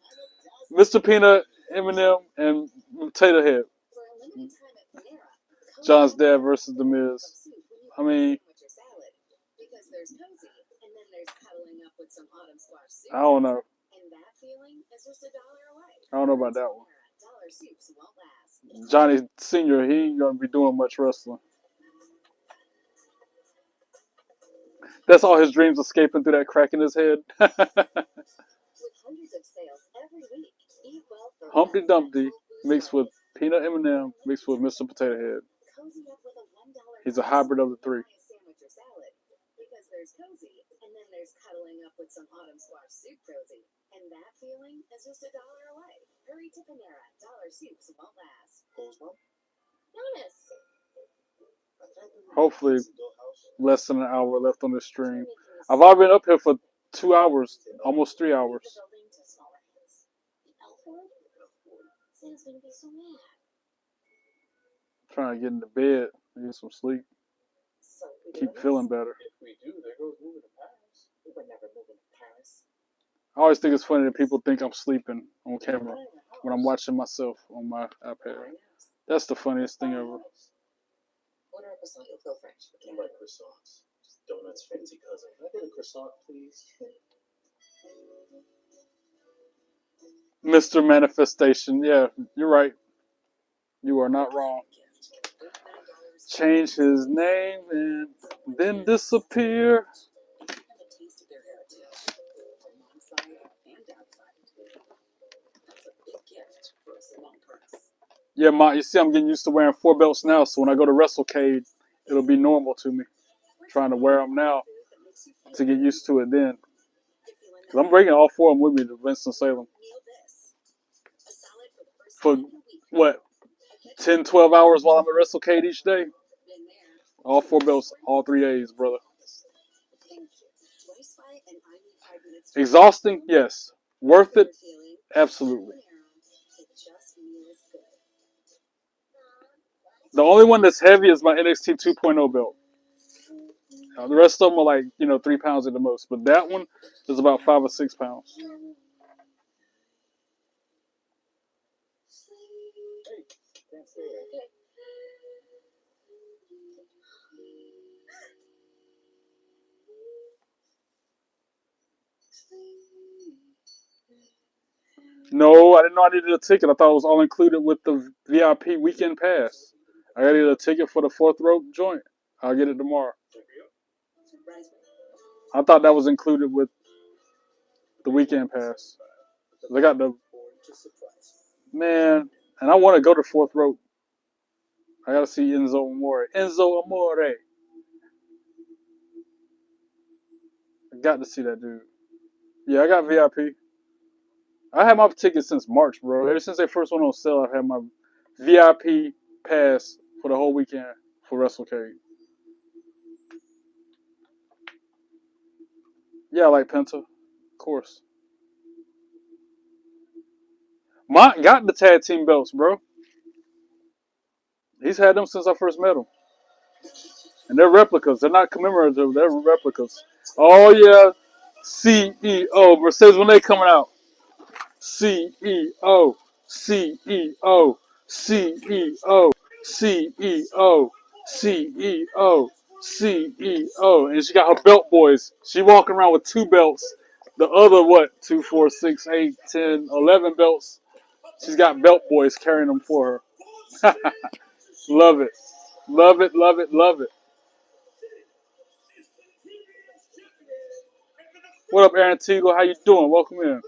Mr. Peanut, Eminem, and Potato Head. John's dad versus The Miz. I mean, I don't know. I don't know about that one. Johnny Sr., he ain't going to be doing much wrestling. That's all his dreams escaping through that crack in his head. Humpty Dumpty mixed with Peanut M&M mixed with Mr. Potato Head. He's a hybrid of the three. Hopefully, less than an hour left on the stream. I've already been up here for 2 hours, almost 3 hours. Trying to get into bed, get some sleep, keep feeling better. I always think it's funny that people think I'm sleeping on camera when I'm watching myself on my iPad. That's the funniest thing ever. Order a croissant, you'll feel French. I can't like croissants. Just donuts, fancy cousin. Can I get a croissant, please? Mr. Manifestation. Yeah, you're right. You are not wrong. Change his name and then disappear. Yeah, Ma, you see I'm getting used to wearing 4 belts now, so when I go to WrestleCade, it'll be normal to me. Trying to wear them now to get used to it then. Because I'm bringing all 4 of them with me to Winston-Salem. For, what, 10, 12 hours while I'm at WrestleCade each day? All 4 belts, all 3 A's, brother. Exhausting? Yes. Worth it? Absolutely. The only one that's heavy is my NXT 2.0 belt. The rest of them are like, 3 pounds at the most. But that one is about 5 or 6 pounds. No, I didn't know I needed a ticket. I thought it was all included with the VIP weekend pass. I got to get a ticket for the 4th row joint. I'll get it tomorrow. I thought that was included with the weekend pass. I got the... Man, and I want to go to 4th row. I got to see Enzo Amore. Enzo Amore. I got to see that dude. Yeah, I got VIP. I had my ticket since March, bro. Ever since they first went on sale, I've had my VIP pass for the whole weekend for WrestleCade. Yeah, I like Penta. Of course. Mont got the tag team belts, bro. He's had them since I first met him. And they're replicas. They're not commemorative. They're replicas. Oh, yeah. CEO. Mercedes, when they coming out? CEO, CEO, CEO, CEO, CEO, CEO. And she got her belt boys. She walking around with 2 belts. The other, what, 2, 4, 6, 8, 10, 11 belts. She's got belt boys carrying them for her. Love it. Love it, love it, love it. What up, Aaron Teagle? How you doing? Welcome in.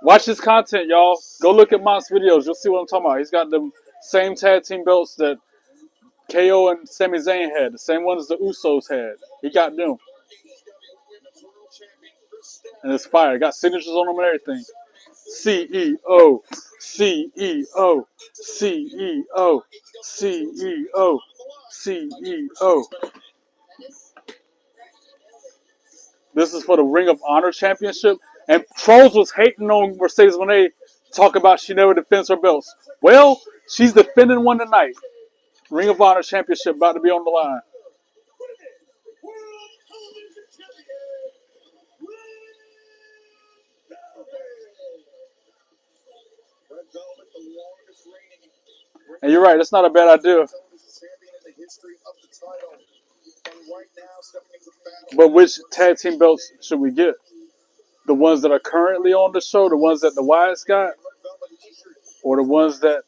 Watch his content, y'all. Go look at Monk's videos. You'll see what I'm talking about. He's got the same tag team belts that KO and Sami Zayn had. The same ones the Usos had. He got them. And it's fire. Got signatures on them and everything. CEO, CEO, CEO, CEO, CEO. This is for the Ring of Honor Championship. And Trolls was hating on Mercedes when they talk about she never defends her belts. Well, she's defending one tonight. Ring of Honor Championship about to be on the line. And you're right, that's not a bad idea. But which tag team belts should we get? The ones that are currently on the show, the ones that the Wyatts got, or the ones that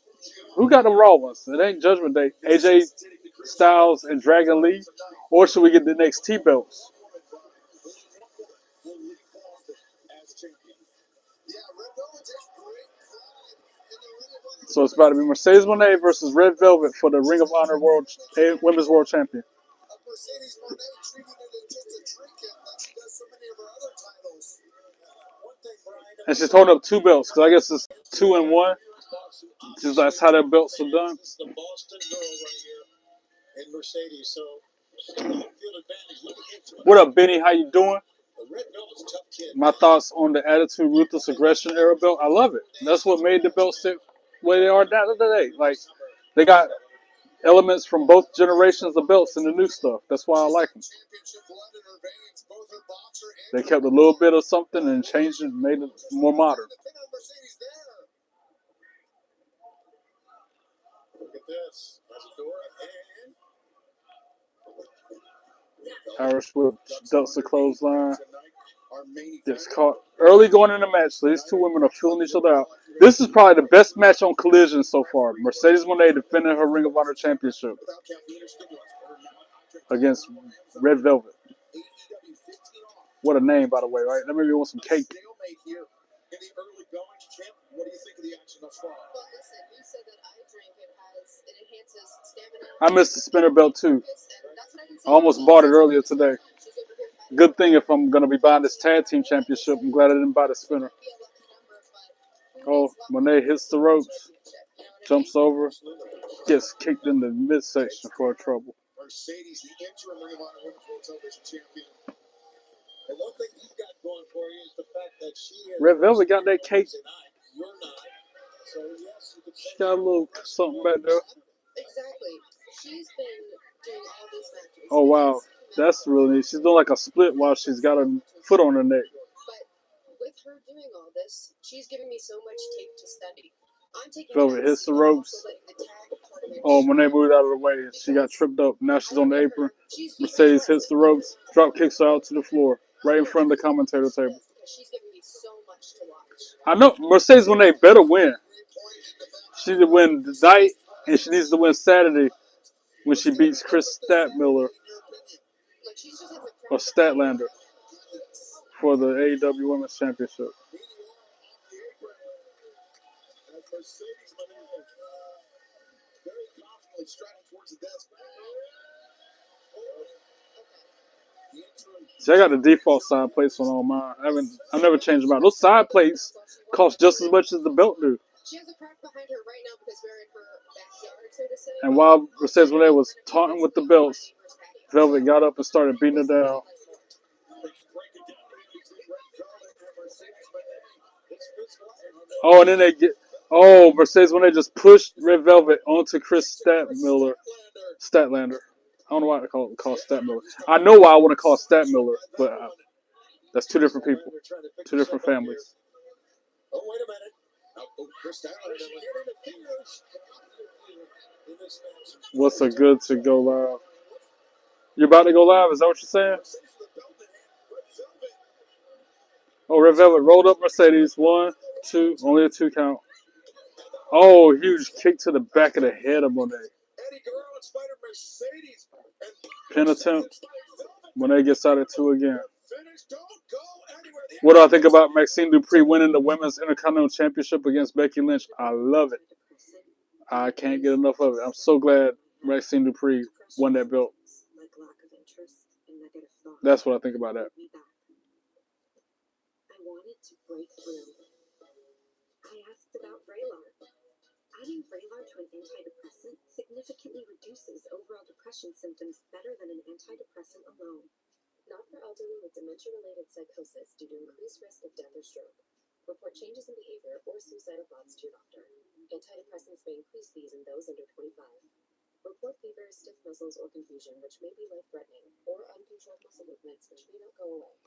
who got the Raw ones? It ain't Judgment Day. AJ Styles and Dragon Lee, or should we get the NXT belts? So it's about to be Mercedes Moné versus Red Velvet for the Ring of Honor Women's World Champion. And she's holding up 2 belts, because I guess it's 2 and 1. Just that's how their belts are done. What up, Benny? How you doing? My thoughts on the Attitude Ruthless Aggression era belt. I love it. That's what made the belts the way they are today. Like, they got elements from both generations of belts and the new stuff. That's why I like them. They kept a little bit of something and changed it and made it more modern. Irish whip, ducks a clothesline. Gets caught early going in the match. So these 2 women are feeling each other out. This is probably the best match on Collision so far. Mercedes Moné defending her Ring of Honor Championship against Red Velvet. What a name, by the way, right? That made me want some cake. I missed the spinner belt too. I almost bought it earlier today. Good thing if I'm going to be buying this tag team championship. I'm glad I didn't buy the spinner. Oh, Moné hits the ropes. Jumps over. Gets kicked in the midsection for trouble. Mercedes, the interim Ring of Honor Women's World Television Champion. And one thing you've got going for you is the fact that she is Red Velvet got that cake. You're not. So yes, you could She got a little something back there. Exactly. She's been doing all these matches. Oh, wow. That's really neat. She's doing like a split while she's got her foot on her neck. But with her doing all this, she's giving me so much tape to study. I'm taking Velvet hits the ropes. Oh, Moné moved out of the way. She got tripped up. Now she's on the apron. Mercedes hits the ropes. Drop kicks her out to the floor. Right in front of the commentator table. She's giving me so much to watch. I know Mercedes Moné better win. She did win tonight, and she needs to win Saturday when she beats Chris Statmiller or Statlander for the AEW Women's Championship. See, I got the default side plates on all mine. I've never changed them out. Those side plates cost just as much as the belt do. She has a crack behind her right now because we're in her backyard, so to say. And while Mercedes Moné was taunting with the belts, Velvet got up and started beating her down. Oh, and then Mercedes Moné just pushed Red Velvet onto Chris Statlander. don't know why I call Stat Miller. I know why I want to call Stat Miller, but that's two different people, two different families. Oh, wait a minute. Chris Statler interferes in this match. What's a good to go live? You're about to go live? Is that what you're saying? Oh, Red Velvet rolled up Mercedes. 1, 2, only a 2 count. Oh, huge kick to the back of the head of Monet. Pin attempt. Monet gets out at 2 again. What do I think about Maxine Dupree winning the Women's Intercontinental Championship against Becky Lynch? I love it. I can't get enough of it. I'm so glad Maxine Dupree won that belt. That's what I think about that. I wanted to break through. I asked about Vraylar. Adding Vraylar to an antidepressant significantly reduces overall depression symptoms better than an antidepressant alone. Not for elderly with dementia-related psychosis due to increased risk of death or stroke. Report changes in behavior or suicidal thoughts to your doctor. Antidepressants may increase these in those under 25. Report fever, stiff muscles, or confusion, which may be life-threatening, or uncontrolled muscle movements, which may not go away.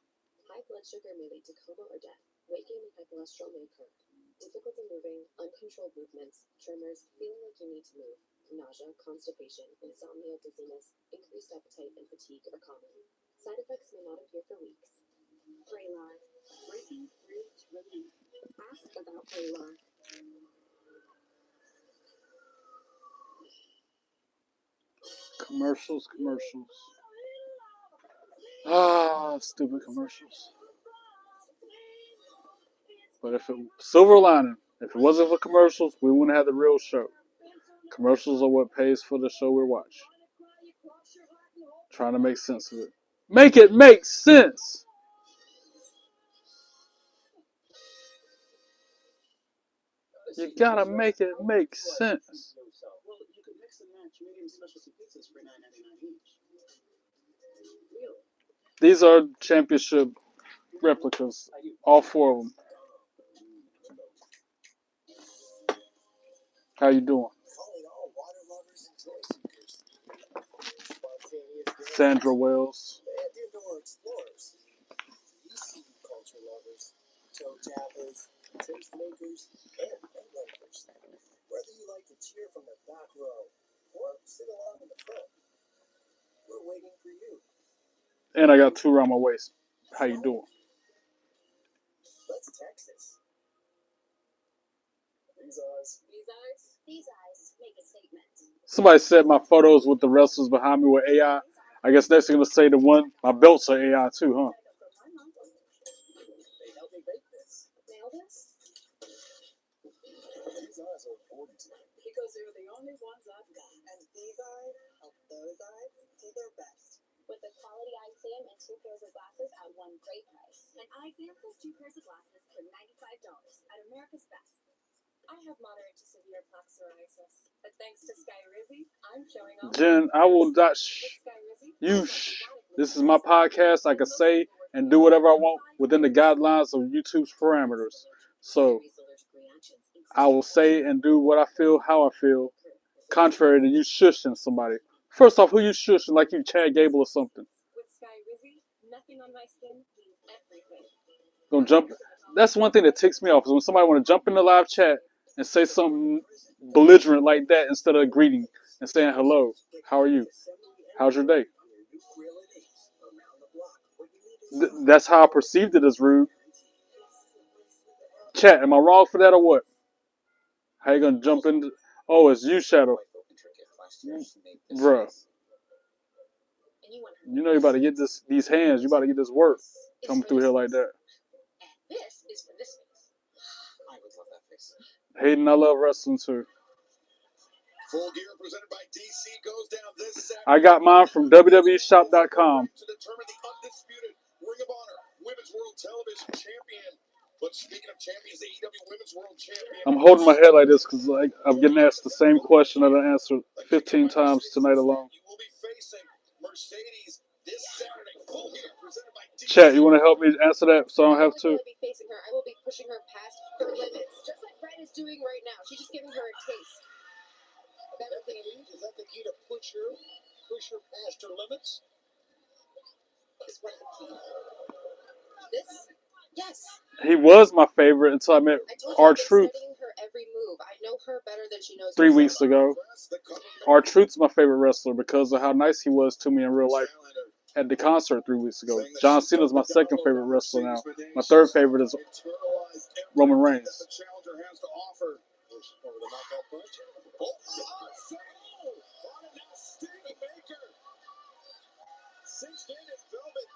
High blood sugar may lead to coma or death. Weight gain and high cholesterol may occur. Difficulty moving, uncontrolled movements, tremors, feeling like you need to move, nausea, constipation, insomnia, dizziness, increased appetite, and fatigue are common. Side effects may not appear for weeks. Vraylar. Breaking through to relief. Ask about Vraylar. Commercials. Ah, stupid commercials. But if it silver lining, if it wasn't for commercials, we wouldn't have the real show. Commercials are what pays for the show we watch. Trying to make sense of it. Make it make sense. You gotta make it make sense. Well, you can mix and match medium specialty pizzas for $9.99 each. These are championship replicas. All 4 of them. How you doing? Sandra Wells. Culture lovers, toe tappers, taste makers, and loafers. Whether you like to cheer from the back row or sit along in the front, we're waiting for you. And I got 2 around my waist. How you doing? Let's Texas. These eyes make a statement. Somebody said my photos with the wrestlers behind me were AI. I guess next thing gonna say the one my belts are AI too, huh? They helped me bake this. Nail this? These eyes are important to me. Because they're the only ones I've got. And these eyes help those eyes do their best. With a quality eye exam and 2 pairs of glasses at one great price. An eye exam plus 2 pairs of glasses for $95 at America's Best. I have moderate to severe plaque psoriasis, but thanks to Sky Rizzy, I'm showing off. Jen, I will not This is my podcast. I can say and do whatever I want within the guidelines of YouTube's parameters. So I will say and do what I feel, how I feel, contrary to you shushing somebody. First off, who you shushing like you Chad Gable or something? With Sky Rizzy, nothing on my skin means everything. Gonna jump. That's one thing that ticks me off is when somebody want to jump in the live chat and say something belligerent like that instead of greeting and saying hello. How are you? How's your day? That's how I perceived it as rude. Chat, am I wrong for that or what? How you gonna jump into? Oh, it's you, Shadow. Bruh. You know you about to get these hands. You about to get this work coming through here like that. This is for this face. I would love that face. Hayden, I love wrestling too. Full Gear presented by DC goes down this Saturday. I got mine from WWEshop.com. To determine the undisputed Ring of Honor Women's World Television Champion. But speaking of champions, the AEW Women's World Champion. I'm holding my head like this because I'm getting asked the same question that I answered 15 times tonight alone. You will be facing Mercedes this Saturday. Full Gear presented by DC. Chat, you want to help me answer that so I don't have to? I will be facing her. I will be pushing her past her limits, just like Brett is doing right now. She's just giving her a taste. Is that the key to push her push her past her limits. Is what I'm key. This? Yes. He was my favorite until I met I told you I've been R-Truth studying her every move. I know her better than she knows 3 herself. weeks ago. R-Truth's my favorite wrestler because of how nice he was to me in real life at the concert 3 weeks ago. John Cena's my second favorite wrestler now. My third favorite is Roman Reigns. The challenger has to offer. Over the knockout punch. Oh, maker. Cinched in velvet.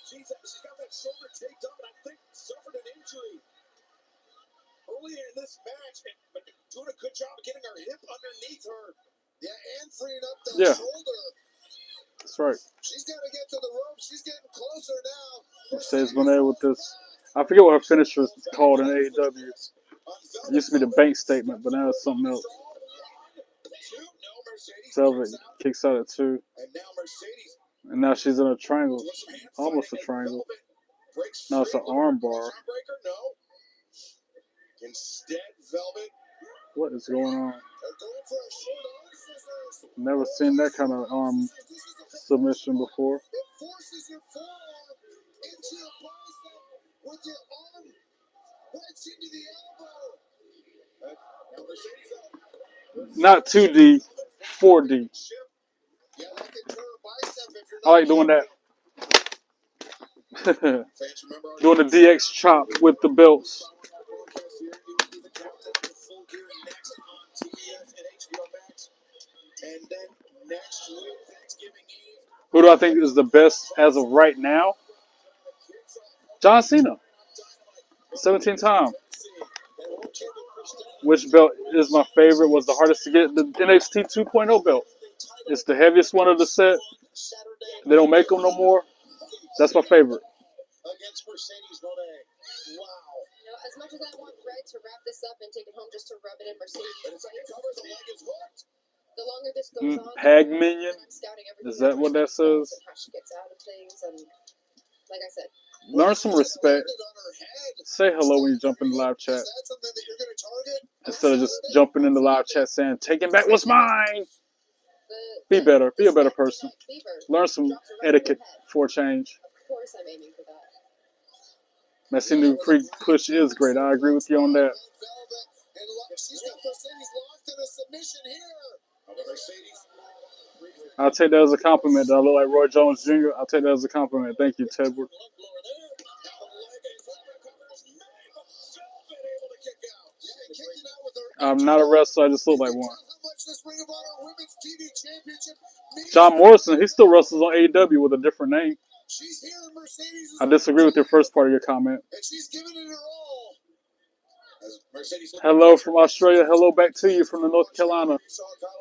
She's got that shoulder taped up, and I think suffered an injury earlier in this match, but doing a good job of getting her hip underneath her. Yeah, and freeing up that shoulder. That's right. She's got to get to the rope. She's getting closer now. Mercedes Moné with this. I forget what her finisher is called in AEW. It used to be the bank statement, but now it's something else. Velvet kicks out at 2. And now she's in a triangle. Almost a triangle. Now it's an arm bar. Instead, Velvet. What is going on? Never seen that kind of arm submission before. It forces your forearm into your bicep with your arm right into the elbow. Not 2D, 4D. I like doing that. Doing the DX chop with the belts. Who do I think is the best as of right now? John Cena. 17 times. Which belt is my favorite? Was the hardest to get? The NXT 2.0 belt. It's the heaviest one of the set. They don't make them no more. That's my favorite. Against Mercedes Moné. Wow. You know, as much as I want Red to wrap this up and take it home just to rub it in Mercedes' face, the longer this goes on, Hag Minion. I'm scouting everything Is that what that says? and how she gets out of things, and like I said, Learn some respect. Say hello when you jump in the live chat. Is that something that you're going to target? Instead of just jumping in the live chat saying, taking back what's mine. Be better. Be a better person. Learn some etiquette for a change. of course I'm aiming for that. Messi New Creek push is great. I agree with you on that. She's got Mercedes locked in a submission here. Mercedes. I'll take that as a compliment that I look like Roy Jones Jr. I'll take that as a compliment. Thank you, Tedward. I'm not a wrestler. I just look like one. John Morrison, he still wrestles on AEW with a different name. I disagree with your first part of your comment. Hello from Australia. Hello back to you from the North Carolina,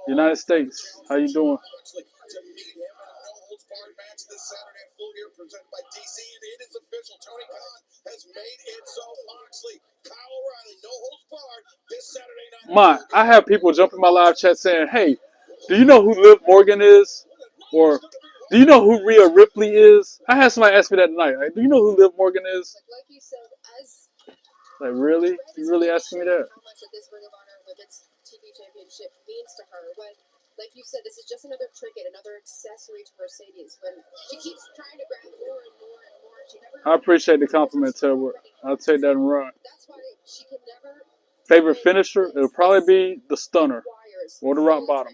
United States. How you doing? My, I have people jump in my live chat saying, hey, do you know who Liv Morgan is? Or, do you know who Rhea Ripley is? I had somebody ask me that tonight. Like, do you know who Liv Morgan is? Like you said, as Like, really? You really asking me that? how much that this Ring of Honor Women's TV Championship means to her, when, like you said, this is just another trinket, another accessory to Mercedes. When she keeps trying to grab more and more and more, she never. I appreciate the compliment, Tedward. I'll take that and run. That's why she can never. Favorite finisher? It'll probably be the stunner or the rock bottom.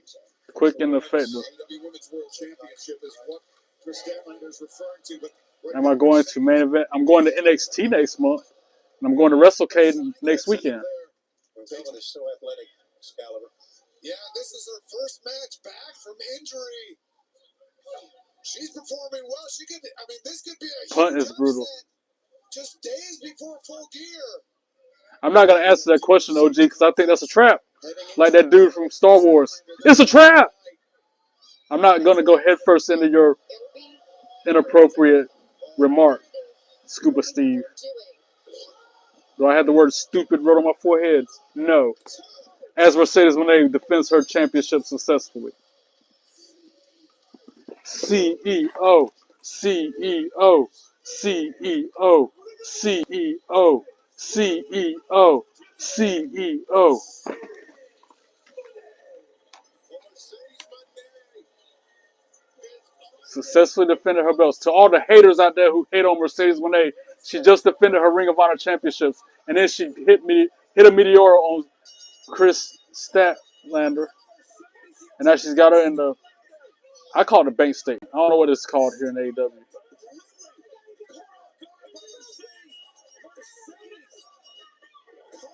Quick and effective. Am I going to main event? I'm going to NXT next month. And I'm going to WrestleCade next weekend. Velvet is so athletic, Excalibur. Yeah, this is her first match back from injury. She's performing well. She could. I mean, this could be a Punt huge is brutal. upset just days before Full Gear. I'm not going to answer that question, OG, because I think that's a trap. Like that dude from Star Wars. It's a trap! I'm not going to go headfirst into your inappropriate remark, Scuba Steve. Do I have the word stupid wrote on my forehead? No. As Mercedes Moné defends her championship successfully. CEO, CEO, CEO, CEO, CEO, CEO. successfully defended her belts. To all the haters out there who hate on Mercedes Moné, she just defended her Ring of Honor championships, and then she hit a Meteora on Chris Statlander, and now she's got her in the, I call it the bank state. I don't know what it's called here in AEW.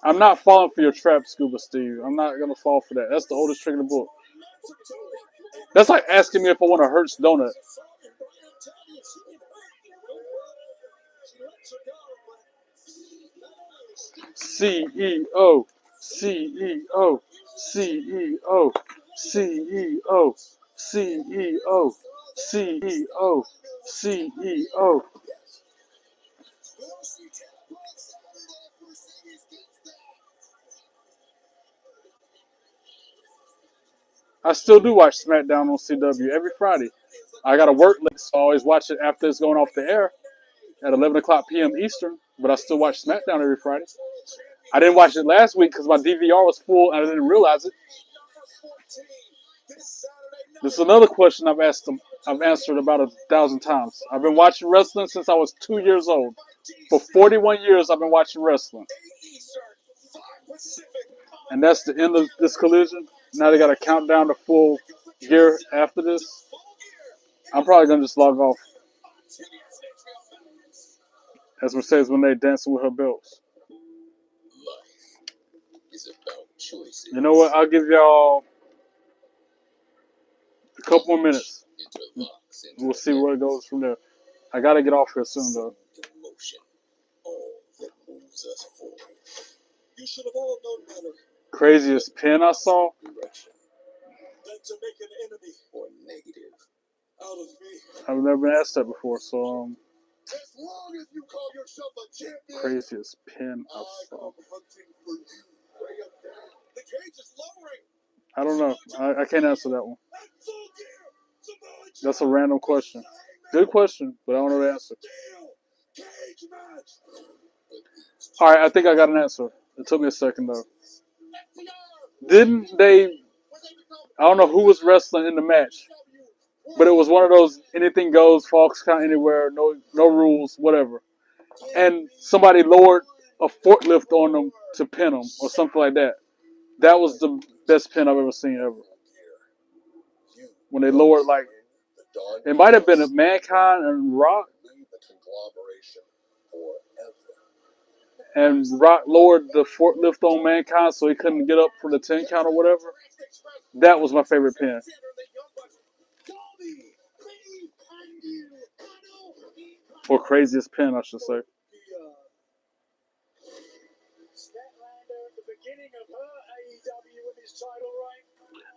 I'm not falling for your trap, Scuba Steve. I'm not gonna fall for that. That's the oldest trick in the book. That's like asking me if I want a Hertz donut. CEO, CEO, CEO, CEO, CEO, CEO, CEO. I still do watch SmackDown on CW every Friday. I got to work late, so I always watch it after it's going off the air at 11 o'clock p.m. Eastern, but I still watch SmackDown every Friday. I didn't watch it last week because my DVR was full and I didn't realize it. This is another question I've answered about 1,000 times. I've been watching wrestling since I was 2 years old. For 41 years, I've been watching wrestling. And that's the end of this collision. Now they got to count down to full gear after this. I'm probably going to just log off. As Mercedes when they dancing with her belts. You know what? I'll give y'all a couple more minutes. We'll see where it goes from there. I got to get off here soon, though. Craziest pin I saw? I've never been asked that before, so craziest pin I saw. I don't know. I can't answer that one. That's a random question. Good question, but I don't know the answer. Alright, I think I got an answer. It took me a second though. Didn't they, I don't know who was wrestling in the match, but it was one of those anything goes, Fox count anywhere, no rules, whatever. And somebody lowered a forklift on them to pin them or something like that. That was the best pin I've ever seen ever. When they lowered, like, it might have been a Mankind and Rock. And Rock lowered the forklift on Mankind so he couldn't get up for the 10 count or whatever. That was my favorite pin. Or craziest pin, I should say.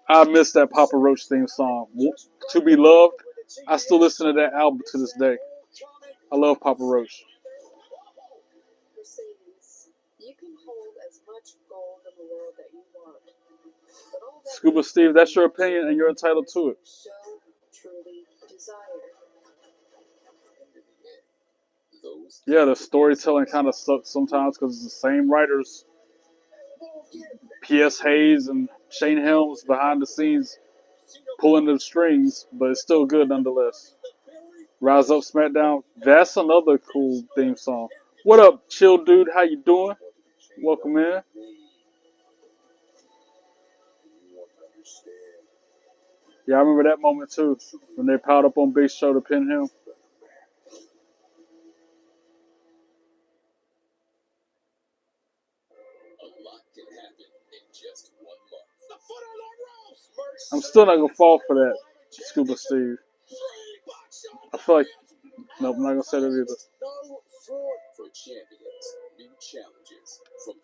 I miss that Papa Roach theme song. To Be Loved. I still listen to that album to this day. I love Papa Roach. You can hold as much gold in the world that you want. Scuba Steve, that's your opinion and you're entitled to it. So truly desire. Yeah, the storytelling kind of sucks sometimes because it's the same writers, P.S. Hayes and Shane Helms behind the scenes pulling the strings, but it's still good nonetheless. Rise Up SmackDown, that's another cool theme song. What up, chill dude? How you doing? Welcome in. Yeah, I remember that moment too when they piled up on Big Show to pin him. I'm still not gonna fall for that, Scuba Steve. I feel like nope, I'm not gonna say that either.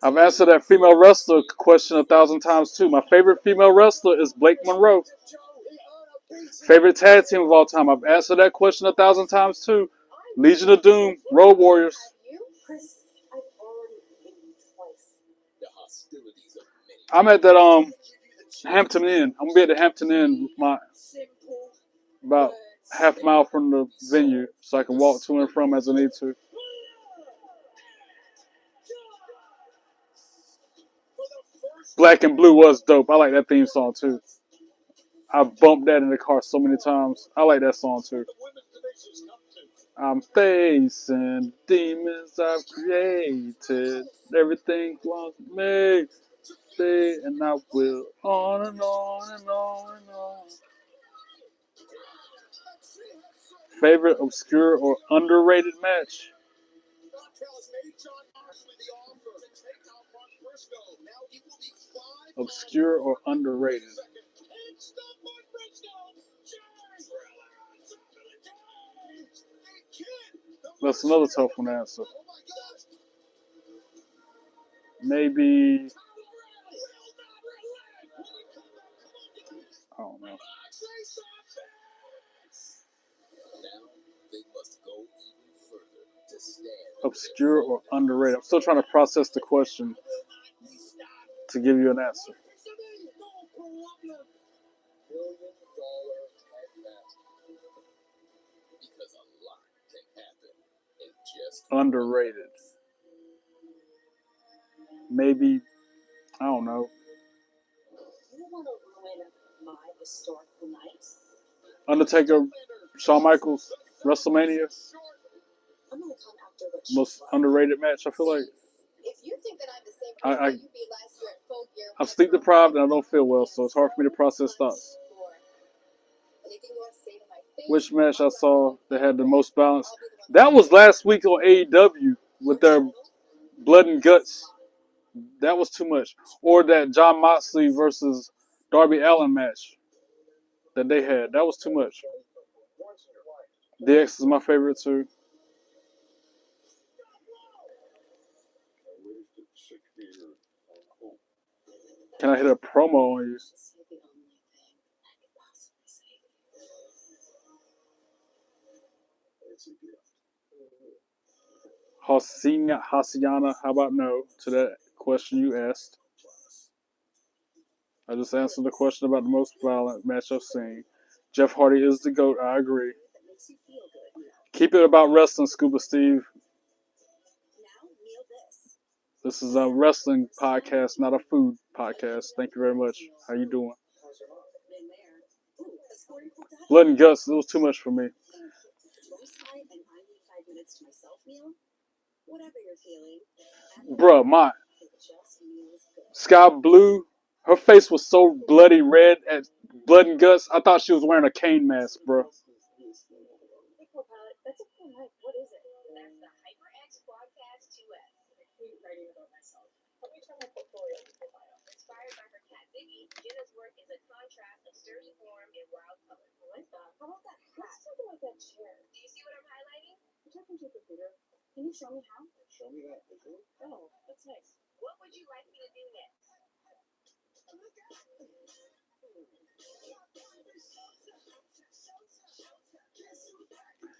I've answered that female wrestler question 1,000 times too. My favorite female wrestler is Blake Monroe. Favorite tag team of all time. I've answered that question 1,000 times too. Legion of Doom, Road Warriors. I'm at that Hampton Inn. I'm gonna be at the Hampton Inn with my about half mile from the venue, so I can walk to and from as I need to. Black and Blue was dope. I like that theme song too. I bumped that in the car so many times. I like that song too. I'm facing demons I've created. Everything belongs to me. Stay and I will on and on and on and on. Favorite obscure or underrated match? Obscure or underrated? That's another tough one to answer. Maybe, I don't know. Obscure or underrated? I'm still trying to process the question to give you an answer. Underrated. Maybe, I don't know. Undertaker, Shawn Michaels, WrestleMania. Most underrated match, I feel like. I'm sleep deprived and I don't feel well, so it's hard for me to process thoughts. Which match I saw that had the most balance? That was last week on AEW with their blood and guts. That was too much. Or that John Moxley versus Darby Allin match that they had. That was too much. DX is my favorite too. Can I hit a promo on you? Hasiana, how about no to that question you asked? I just answered the question about the most violent match I've seen. Jeff Hardy is the GOAT, I agree. Keep it about wrestling, Scuba Steve. This is a wrestling podcast, not a food podcast. Thank you very much. How you doing? Blood and guts, it was too much for me. Bruh, my Sky Blue, her face was so bloody red at blood and guts. I thought she was wearing a cane mask, bro. Can you show me how? Show me that. Oh, that's nice. What would you like me to do next?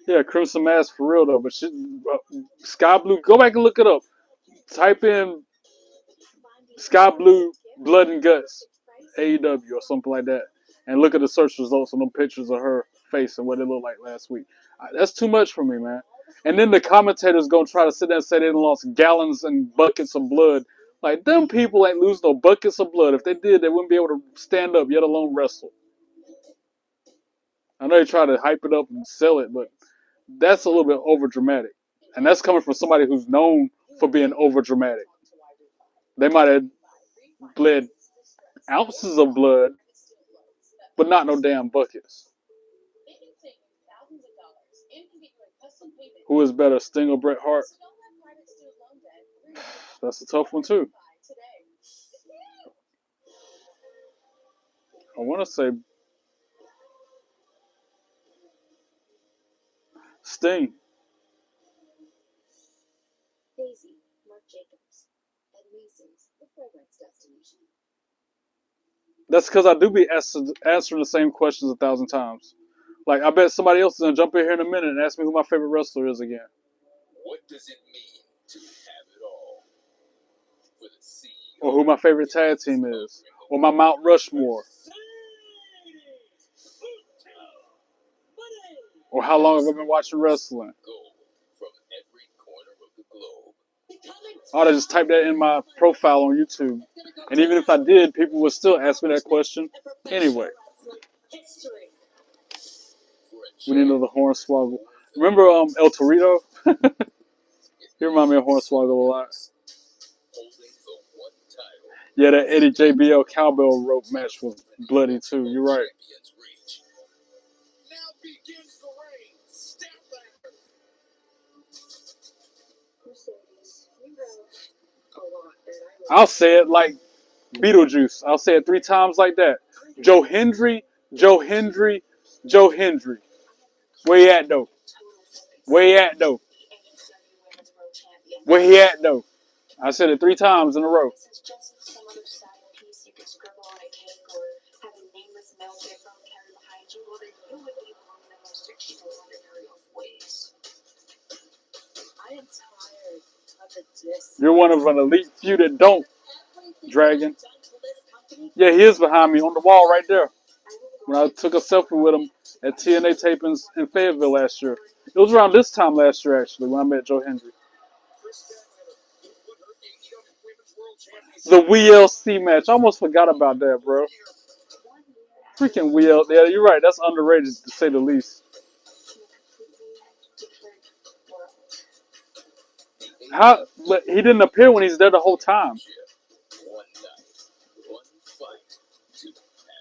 Yeah, Crimson Mask for real though. But Sky Blue, go back and look it up. Type in Sky Blue Blood and Guts AEW or something like that, and look at the search results on them pictures of her face and what it looked like last week. That's too much for me, man. And then the commentators gonna try to sit there and say they lost gallons and buckets of blood. Like, them people ain't lose no buckets of blood. If they did, they wouldn't be able to stand up, yet alone wrestle. I know they try to hype it up and sell it, but that's a little bit over dramatic. And that's coming from somebody who's known for being over dramatic. They might have bled ounces of blood, but not no damn buckets. Who is better, Sting or Bret Hart? That's a tough one too. I want to say Sting. Daisy, Mark Jacobs, at Mason's, the fragrance destination. That's because I do be answering the same questions 1,000 times. Like, I bet somebody else is going to jump in here in a minute and ask me who my favorite wrestler is again. What does it mean to have it all? With a C. Or who my favorite tag team is. Or my Mount Rushmore. Or how long have I been watching wrestling? I ought to just type that in my profile on YouTube. And even if I did, people would still ask me that question anyway. We need another Hornswoggle. Remember El Torito? He remind me of Hornswoggle a lot. Yeah, that Eddie JBL cowbell rope match was bloody too. You're right. Now begins the reign. Statlander. Mercedes, you have a lot that I I'll say it like Beetlejuice. I'll say it 3 times like that. Joe Hendry, Joe Hendry, Joe Hendry. Where he at though? Where he at though? Where he at though? I said it 3 times in a row. This is just some other side piece you could scribble on a cake or have a nameless mail paper carry behind you, or that you would be among the most extraordinary of ways. I am tired of the diss. You're one of an elite few that don't, Dragon. Yeah, he is behind me on the wall right there. When I took a selfie with him at TNA tapings in Fayetteville last year. It was around this time last year, actually, when I met Joe Hendry. The WLC match. I almost forgot about that, bro. Freaking WL. Yeah, you're right. That's underrated, to say the least. How? But he didn't appear when he's there the whole time.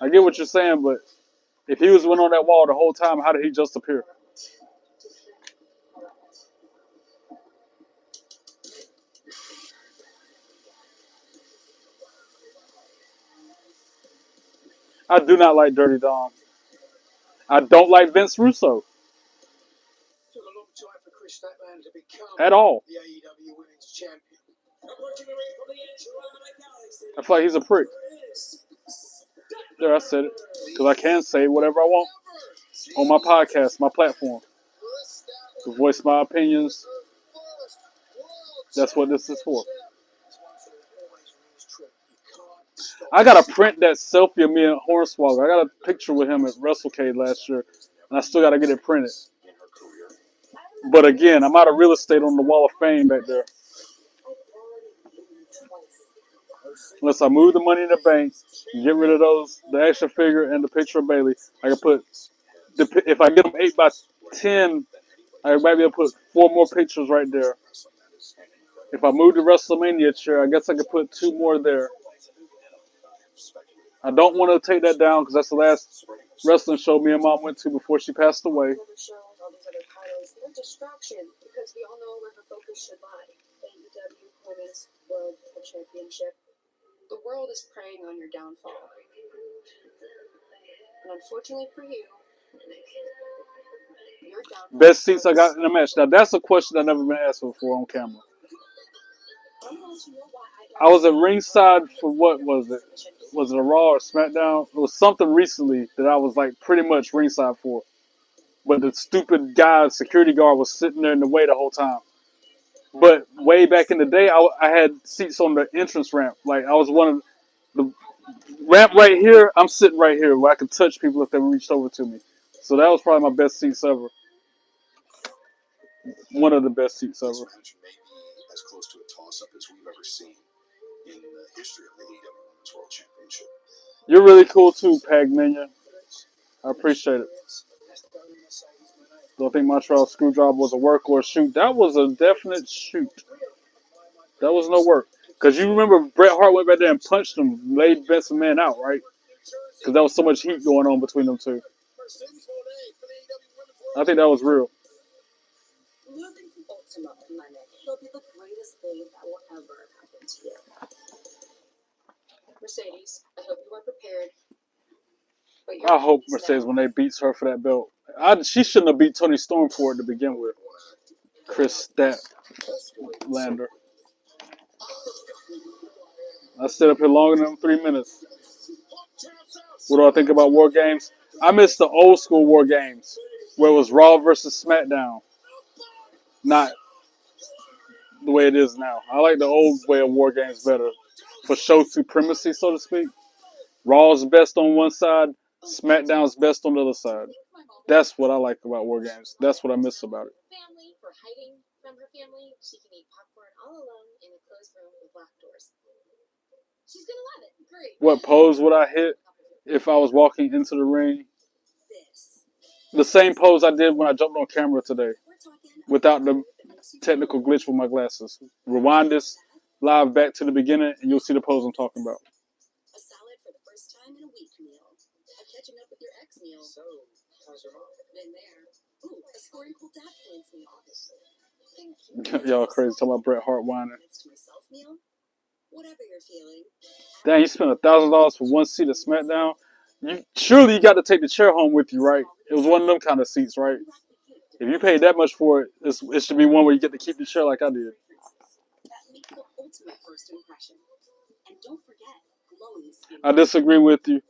I get what you're saying, but if he was on that wall the whole time, how did he just appear? I do not like Dirty Dom. I don't like Vince Russo Took a long time for Chris Statlander to become at all. the AEW Women's Champion. I feel like he's a prick. There, I said it. Because I can say whatever I want on my podcast, my platform. To voice my opinions. That's what this is for. I got to print that selfie of me and Hornswoggle. I got a picture with him at WrestleCade last year. And I still got to get it printed. But again, I'm out of real estate on the Wall of Fame back there. Unless I move the money in the bank, get rid of the action figure and the picture of Bailey, I can put, if I get them 8x10, I might be able to put 4 more pictures right there. If I move the WrestleMania chair, I guess I could put 2 more there. I don't want to take that down because that's the last wrestling show me and Mom went to before she passed away. They're distraction because we all know where her focus should lie. AEW Women's World Championship. The world is preying on your downfall. And unfortunately for you, your downfall. Best seats I got in the match. Now, that's a question I've never been asked before on camera. I was at ringside for what was it? Was it a Raw or SmackDown? It was something recently that I was like pretty much ringside for. But the stupid guy, security guard, was sitting there in the way the whole time. But way back in the day, I had seats on the entrance ramp. Like, I was one of the ramp right here. I'm sitting right here where I could touch people if they reached over to me. So that was probably my best seats ever. One of the best seats ever. This match may be as close to a toss-up as we've ever seen in the history of the AEW Women's World Championship. You're really cool too, Pag Minion. I appreciate it. Don't think Montreal Screwjob was a work or a shoot. That was a definite shoot. That was no work. Because you remember Bret Hart went back there and punched him, laid Vince McMahon out, right? Because there was so much heat going on between them two. I think that was real. Losing to Ultima Planet will be the greatest thing that will ever happen to you. Mercedes, I hope you are prepared. I hope Mercedes, when they beats her for that belt, she shouldn't have beat Toni Storm for it to begin with. Chris Statlander. I stayed up here longer than 3 minutes. What do I think about War Games? I miss the old school War Games, where it was Raw versus SmackDown. Not the way it is now. I like the old way of War Games better. For show supremacy, so to speak. Raw's best on one side, SmackDown's best on the other side. That's what I like about War Games. That's what I miss about it. Family for hiding from her family. She can eat popcorn all alone in a closed room with locked doors. She's gonna love it. Great. What pose would I hit if I was walking into the ring? This. The same pose I did when I jumped on camera today, We're talking without the that makes you technical feel glitch with my glasses. Rewind this live back to the beginning, and you'll see the pose I'm talking about. a salad for the first time in a week meal, a catching up with your ex meal. So, how's your mom? Been there. Ooh, a scoring cool dad points meal. Thank you. Y'all crazy talking about Bret Hart whining. Next to myself meal. Whatever you're feeling. Dang, you spent $1,000 for one seat at SmackDown. Surely you got to take the chair home with you, right? It was one of them kind of seats, right? If you paid that much for it, it should be one where you get to keep the chair like I did. That make the ultimate first impression. And don't forget, glowing skin. I disagree with you.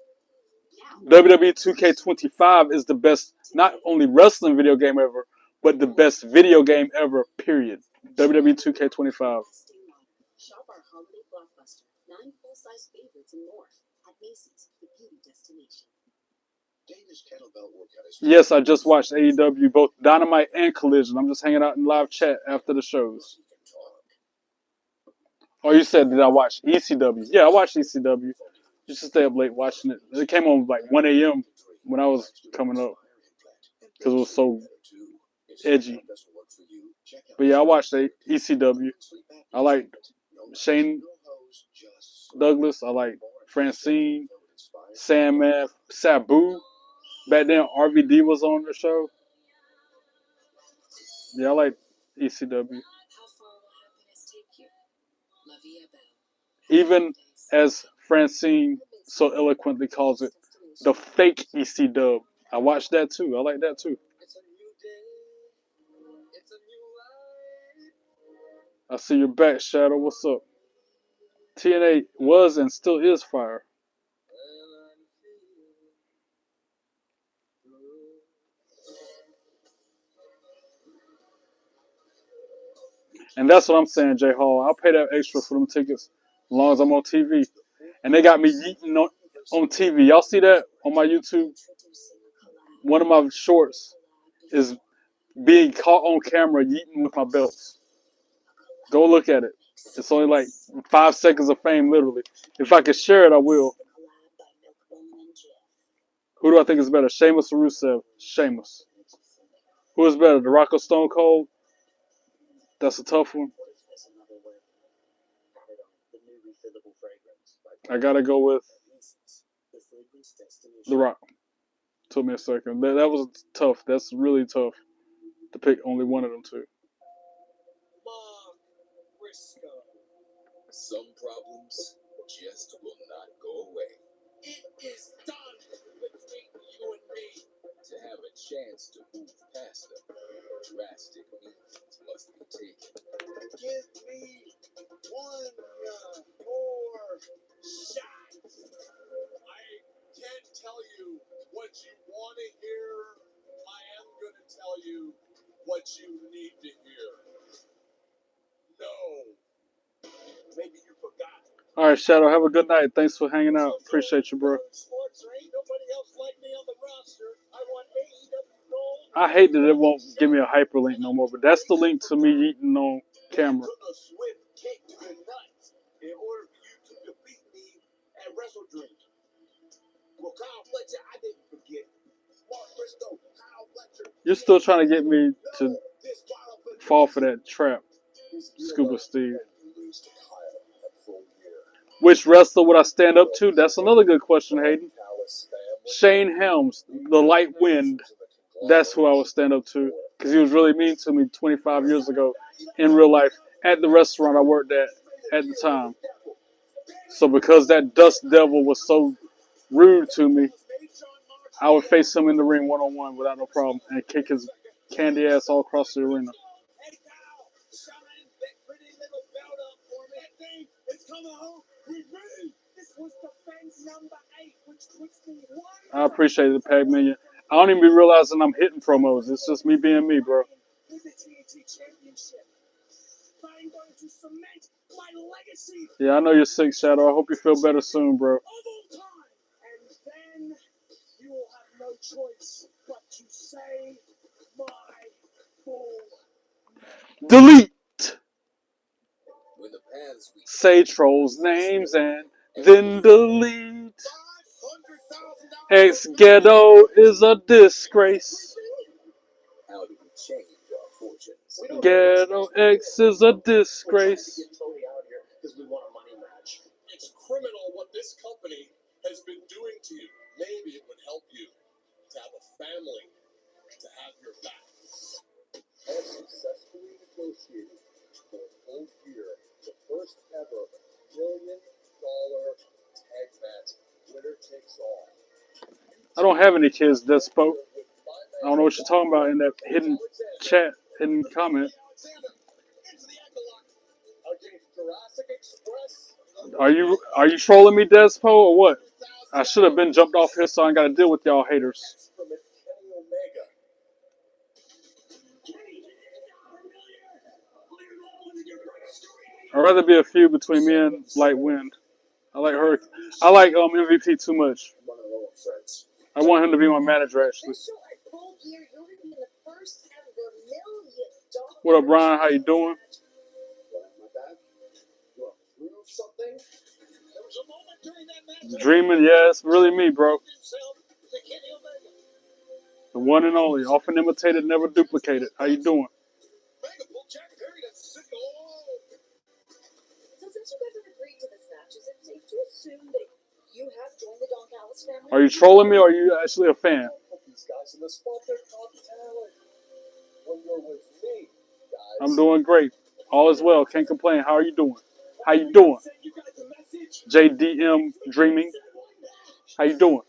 WWE 2K25 is the best, not only wrestling video game ever, but the best video game ever, period. WWE 2K25. Shop our holiday blockbuster, 9 full-size favorites and more at Macy's, the beauty destination. Dana's kettlebell workout is Yes, I just watched AEW, both Dynamite and Collision. I'm just hanging out in live chat after the shows. Oh, you said, did I watch ECW? Yeah, I watched ECW. Used to stay up late watching it. It came on like 1 a.m. when I was coming up because it was so edgy. But yeah, I watched ECW. I liked Shane Douglas. I liked Francine, Sandman, Sabu. Back then, RVD was on the show. Yeah, I like ECW. How far will happiness take you? La Via Bell. Even as Francine so eloquently calls it, the fake EC dub. I watched that too. I like that too. It's a new day. It's a new life. I see your back, Shadow. What's up? TNA was and still is fire. And that's what I'm saying, J Hall. I'll pay that extra for them tickets as long as I'm on TV. And they got me yeeting on TV. Y'all see that on my YouTube? One of my shorts is being caught on camera yeeting with my belts. Go look at it. It's only like 5 seconds of fame, literally. If I could share it, I will. Who do I think is better, Sheamus or Rusev? Sheamus. Who is better, The Rock or Stone Cold? That's a tough one. I gotta go with The Rock. Took me a second. That was tough. That's really tough to pick only one of them two. Mark Briscoe. Some problems just will not go away. It is done between you and me. To have a chance to move past them, drastic means must be taken. Give me one more shot. I can't tell you what you want to hear. I am going to tell you what you need to hear. No. Maybe you forgot. All right, Shadow. Have a good night. Thanks for hanging out. Appreciate you, bro. I hate that it won't give me a hyperlink no more, but that's the link to me eating on camera. You're still trying to get me to fall for that trap, Scuba Steve. Which wrestler would I stand up to? That's another good question, Hayden. Shane Helms, the Light Wind. That's who I would stand up to because he was really mean to me 25 years ago in real life at the restaurant I worked at the time. So because that Dust Devil was so rude to me, I would face him in the ring one-on-one without no problem and kick his candy ass all across the arena. I appreciate it, Peg Million. I don't even be realizing I'm hitting promos. It's just me being me, bro. Yeah, I know you're sick, Shadow. I hope you feel better soon, bro. Delete! Say trolls' names and then delete. Ex ghetto is a disgrace. How do we change our fortunes? Ghetto X is a disgrace. Get Tony out here because we want a money match. It's criminal what this company has been doing to you. Maybe it would help you to have a family, to have your back. Has successfully negotiated for a full year the first ever $1 million tag match, winner takes all. I don't have any kids, Despo. I don't know what you're talking about in that hidden chat, hidden comment. Against Jurassic Express. Are you trolling me, Despo, or what? I should have been jumped off here, so I ain't got to deal with y'all haters. Excrement Kenny Omega. I'd rather be a feud between me and Light Wind. I like her. I like MVP too much. I'm running low on friends. I want him to be my manager, actually. This show at full gear, you're gonna be in the first ever $1 million. What up, Brian? How you doing? What, my bad? You want to prove something? There was a moment during that match. Dreaming, yeah, it's really me, bro. Himself to Kenny Omega. The one and only, often imitated, never duplicated. How you doing? Omega pulled Jack Perry to sit. Oh, So since you guys have agreed to this match, is it safe to assume that you have joined the Don Callis family? Are you trolling me, or are you actually a fan? Put these guys in the spot they're called talent. When you're with me, guys. I'm doing great. All is well. Can't complain. How are you doing? How you doing? you guys a message. JDM Dreaming. How you doing?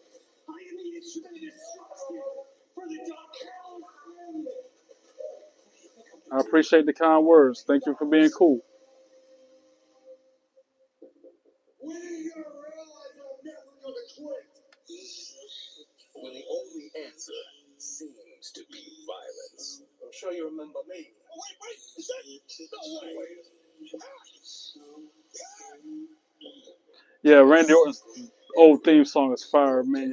I am the instrument of destruction for the Don Callis family. I appreciate the kind words. Thank you for being cool. When are you gonna realize I'm never gonna quit? When the only answer seems to be violence. I'm sure you remember me. Oh, wait, is that? No way. Yeah, Randy Orton's old theme song is fire, man.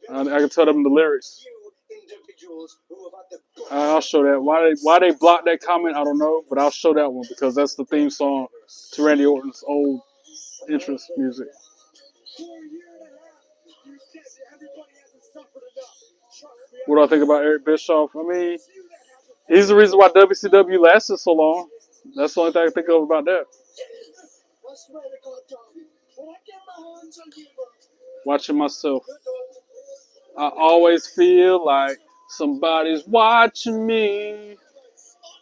There have been I can tell them the lyrics. few individuals who have had the I'll show that. Why they blocked that comment, I don't know, but I'll show that one because that's the theme song to Randy Orton's old entrance music. for a year and a half. You said that everybody hasn't suffered enough. Trust me. What do I think about Eric Bischoff? I mean, he's the reason why WCW lasted so long. That's the only thing I can think of about that. I swear to God, Tommy, when I get my hands on you, Watching myself. I always feel like somebody's watching me,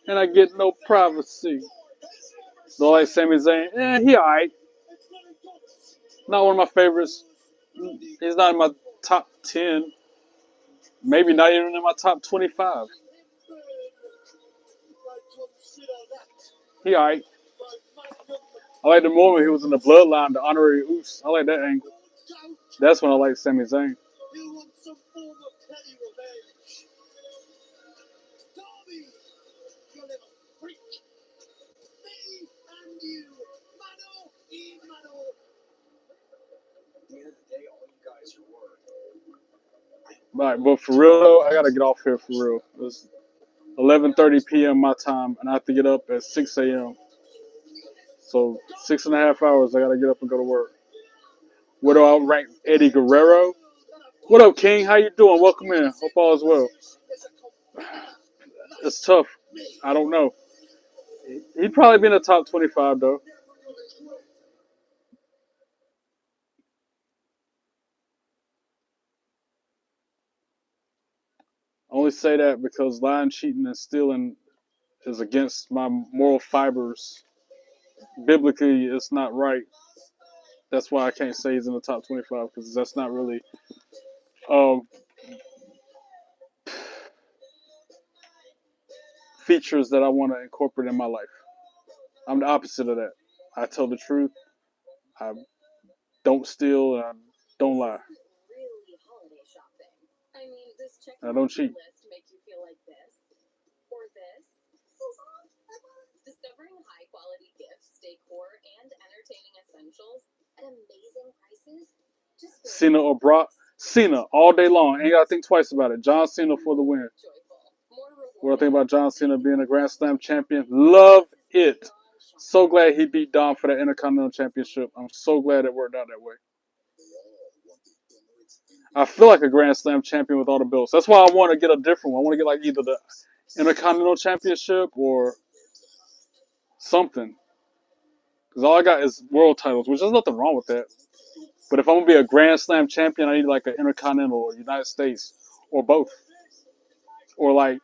and I get no privacy. Though like Sami Zayn, he alright. Not one of my favorites. He's not in my top 10. Maybe not even in my top 25. He alright. I like the moment he was in the bloodline, the honorary Oos. I like that angle. That's when I like Sami Zayn. you want some form of petty revenge. Tommy, you little freak. Me and you, mano y mano. At the end of the day, all you guys are worth. Right, but for real though, I gotta get off here for real. It's 11:30 p.m. my time, and I have to get up at 6 a.m. So 6.5 hours, I gotta get up and go to work. What do I rank Eddie Guerrero? What up, King? How you doing? Welcome in. Hope all is well. It's tough. I don't know. He'd probably be in the top 25 though. I only say that because lying, cheating, and stealing is against my moral fibers. Biblically, it's not right. That's why I can't say he's in the top 25 because that's not really features that I want to incorporate in my life. I'm the opposite of that. I tell the truth. I don't steal. And I don't lie. Really holiday shopping. I mean, does checking I don't off your cheat. list make you feel like this or this? Discovering high quality gifts, decor, and entertaining essentials at amazing prices. Just Cena or Brock? Cena all day long. Ain't gotta think twice about it. John Cena for the win. joyful. More What do I think rewarding. about John Cena being a Grand Slam champion? Love it. So glad he beat Dom for that Intercontinental Championship. I'm so glad it worked out that way. I feel like a Grand Slam champion with all the belts. That's why I want to get a different one. I want to get like either the Intercontinental Championship or something. Because all I got is world titles, which there's nothing wrong with that. But if I'm going to be a Grand Slam champion, I need like an Intercontinental or United States or both. Or like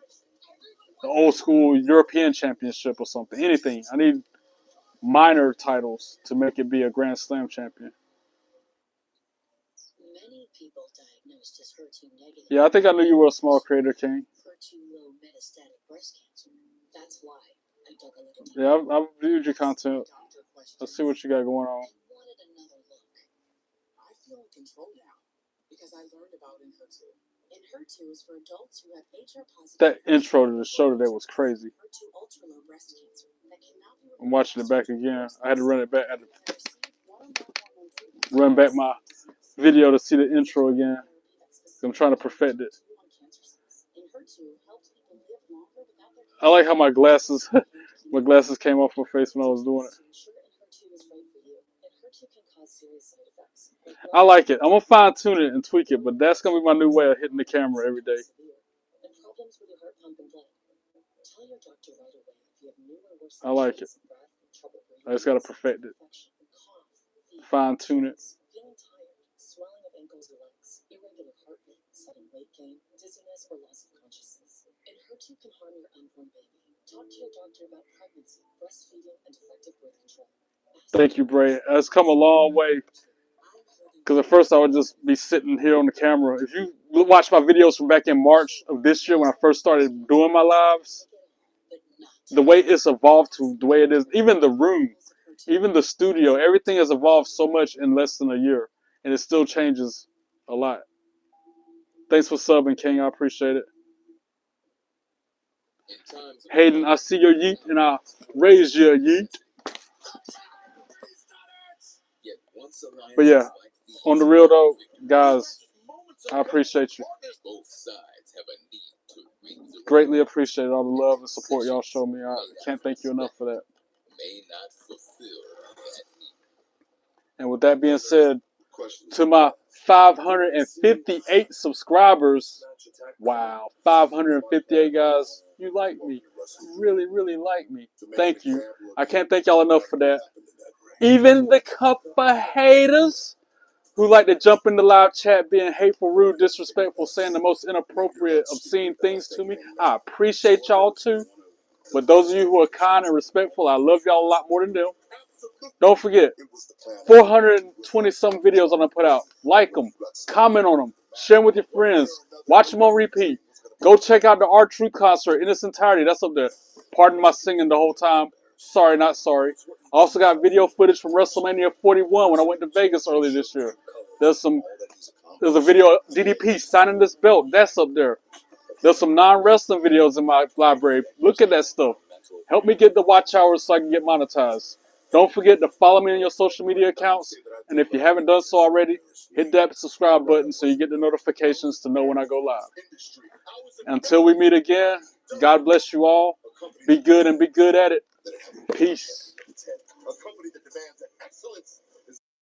the old school European Championship or something. Anything. I need minor titles to make it be a Grand Slam champion. Many people diagnosed as HER2 negative. Yeah, I think I knew you were a small creator, King. HER2 low metastatic breast cancer. That's why I dug a little deeper. Yeah, I've viewed your content. Let's see what you got going on. I wanted another look. I feel in control now because I learned about HER2. HER2 is for adults who have HR positive. That intro to the show today was crazy. HER2 ultra low breast cancer that cannot be I'm watching it back again. I had to run it back. I had to run back my video to see the intro again. I'm trying to perfect it. I like how my glasses came off my face when I was doing it. I like it. I'm gonna fine tune it and tweak it, but that's gonna be my new way of hitting the camera every day. I like it. I just gotta perfect it, fine tune it. Swelling of ankles or legs, irregular heartbeat, sudden weight gain, dizziness, or loss of consciousness. HER2 can harm your unborn baby. Talk to your doctor about pregnancy, breastfeeding, and effective birth control. Thank you, Bray. It's come a long way. Because at first I would just be sitting here on the camera. If you watch my videos from back in March of this year when I first started doing my lives, the way it's evolved to the way it is, even the room, even the studio, everything has evolved so much in less than a year. And it still changes a lot. Thanks for subbing, King. I appreciate it. Hayden, I see your yeet and I raise your yeet. But yeah, on the real though, guys, I appreciate you. Greatly appreciate all the love and support y'all show me. I can't thank you enough for that. And with that being said, to my 558 subscribers, wow, 558 guys, you like me. You really, really like me. Thank you. I can't thank y'all enough for that. Even the couple haters who like to jump in the live chat being hateful, rude, disrespectful, saying the most inappropriate, obscene things to me, I appreciate y'all too. But those of you who are kind and respectful, I love y'all a lot more than them. Don't forget, 420 some videos I'm gonna put out. Like them, comment on them, share them with your friends, watch them on repeat. Go check out the R-Truth concert in its entirety. That's up there. Pardon my singing the whole time. Sorry, not sorry. I also got video footage from WrestleMania 41 when I went to Vegas earlier this year. There's a video of DDP signing this belt. That's up there. There's some non-wrestling videos in my library. Look at that stuff. Help me get the watch hours so I can get monetized. Don't forget to follow me on your social media accounts. And if you haven't done so already, hit that subscribe button so you get the notifications to know when I go live. Until we meet again, God bless you all. Be good and be good at it. Peace. A company that demands excellence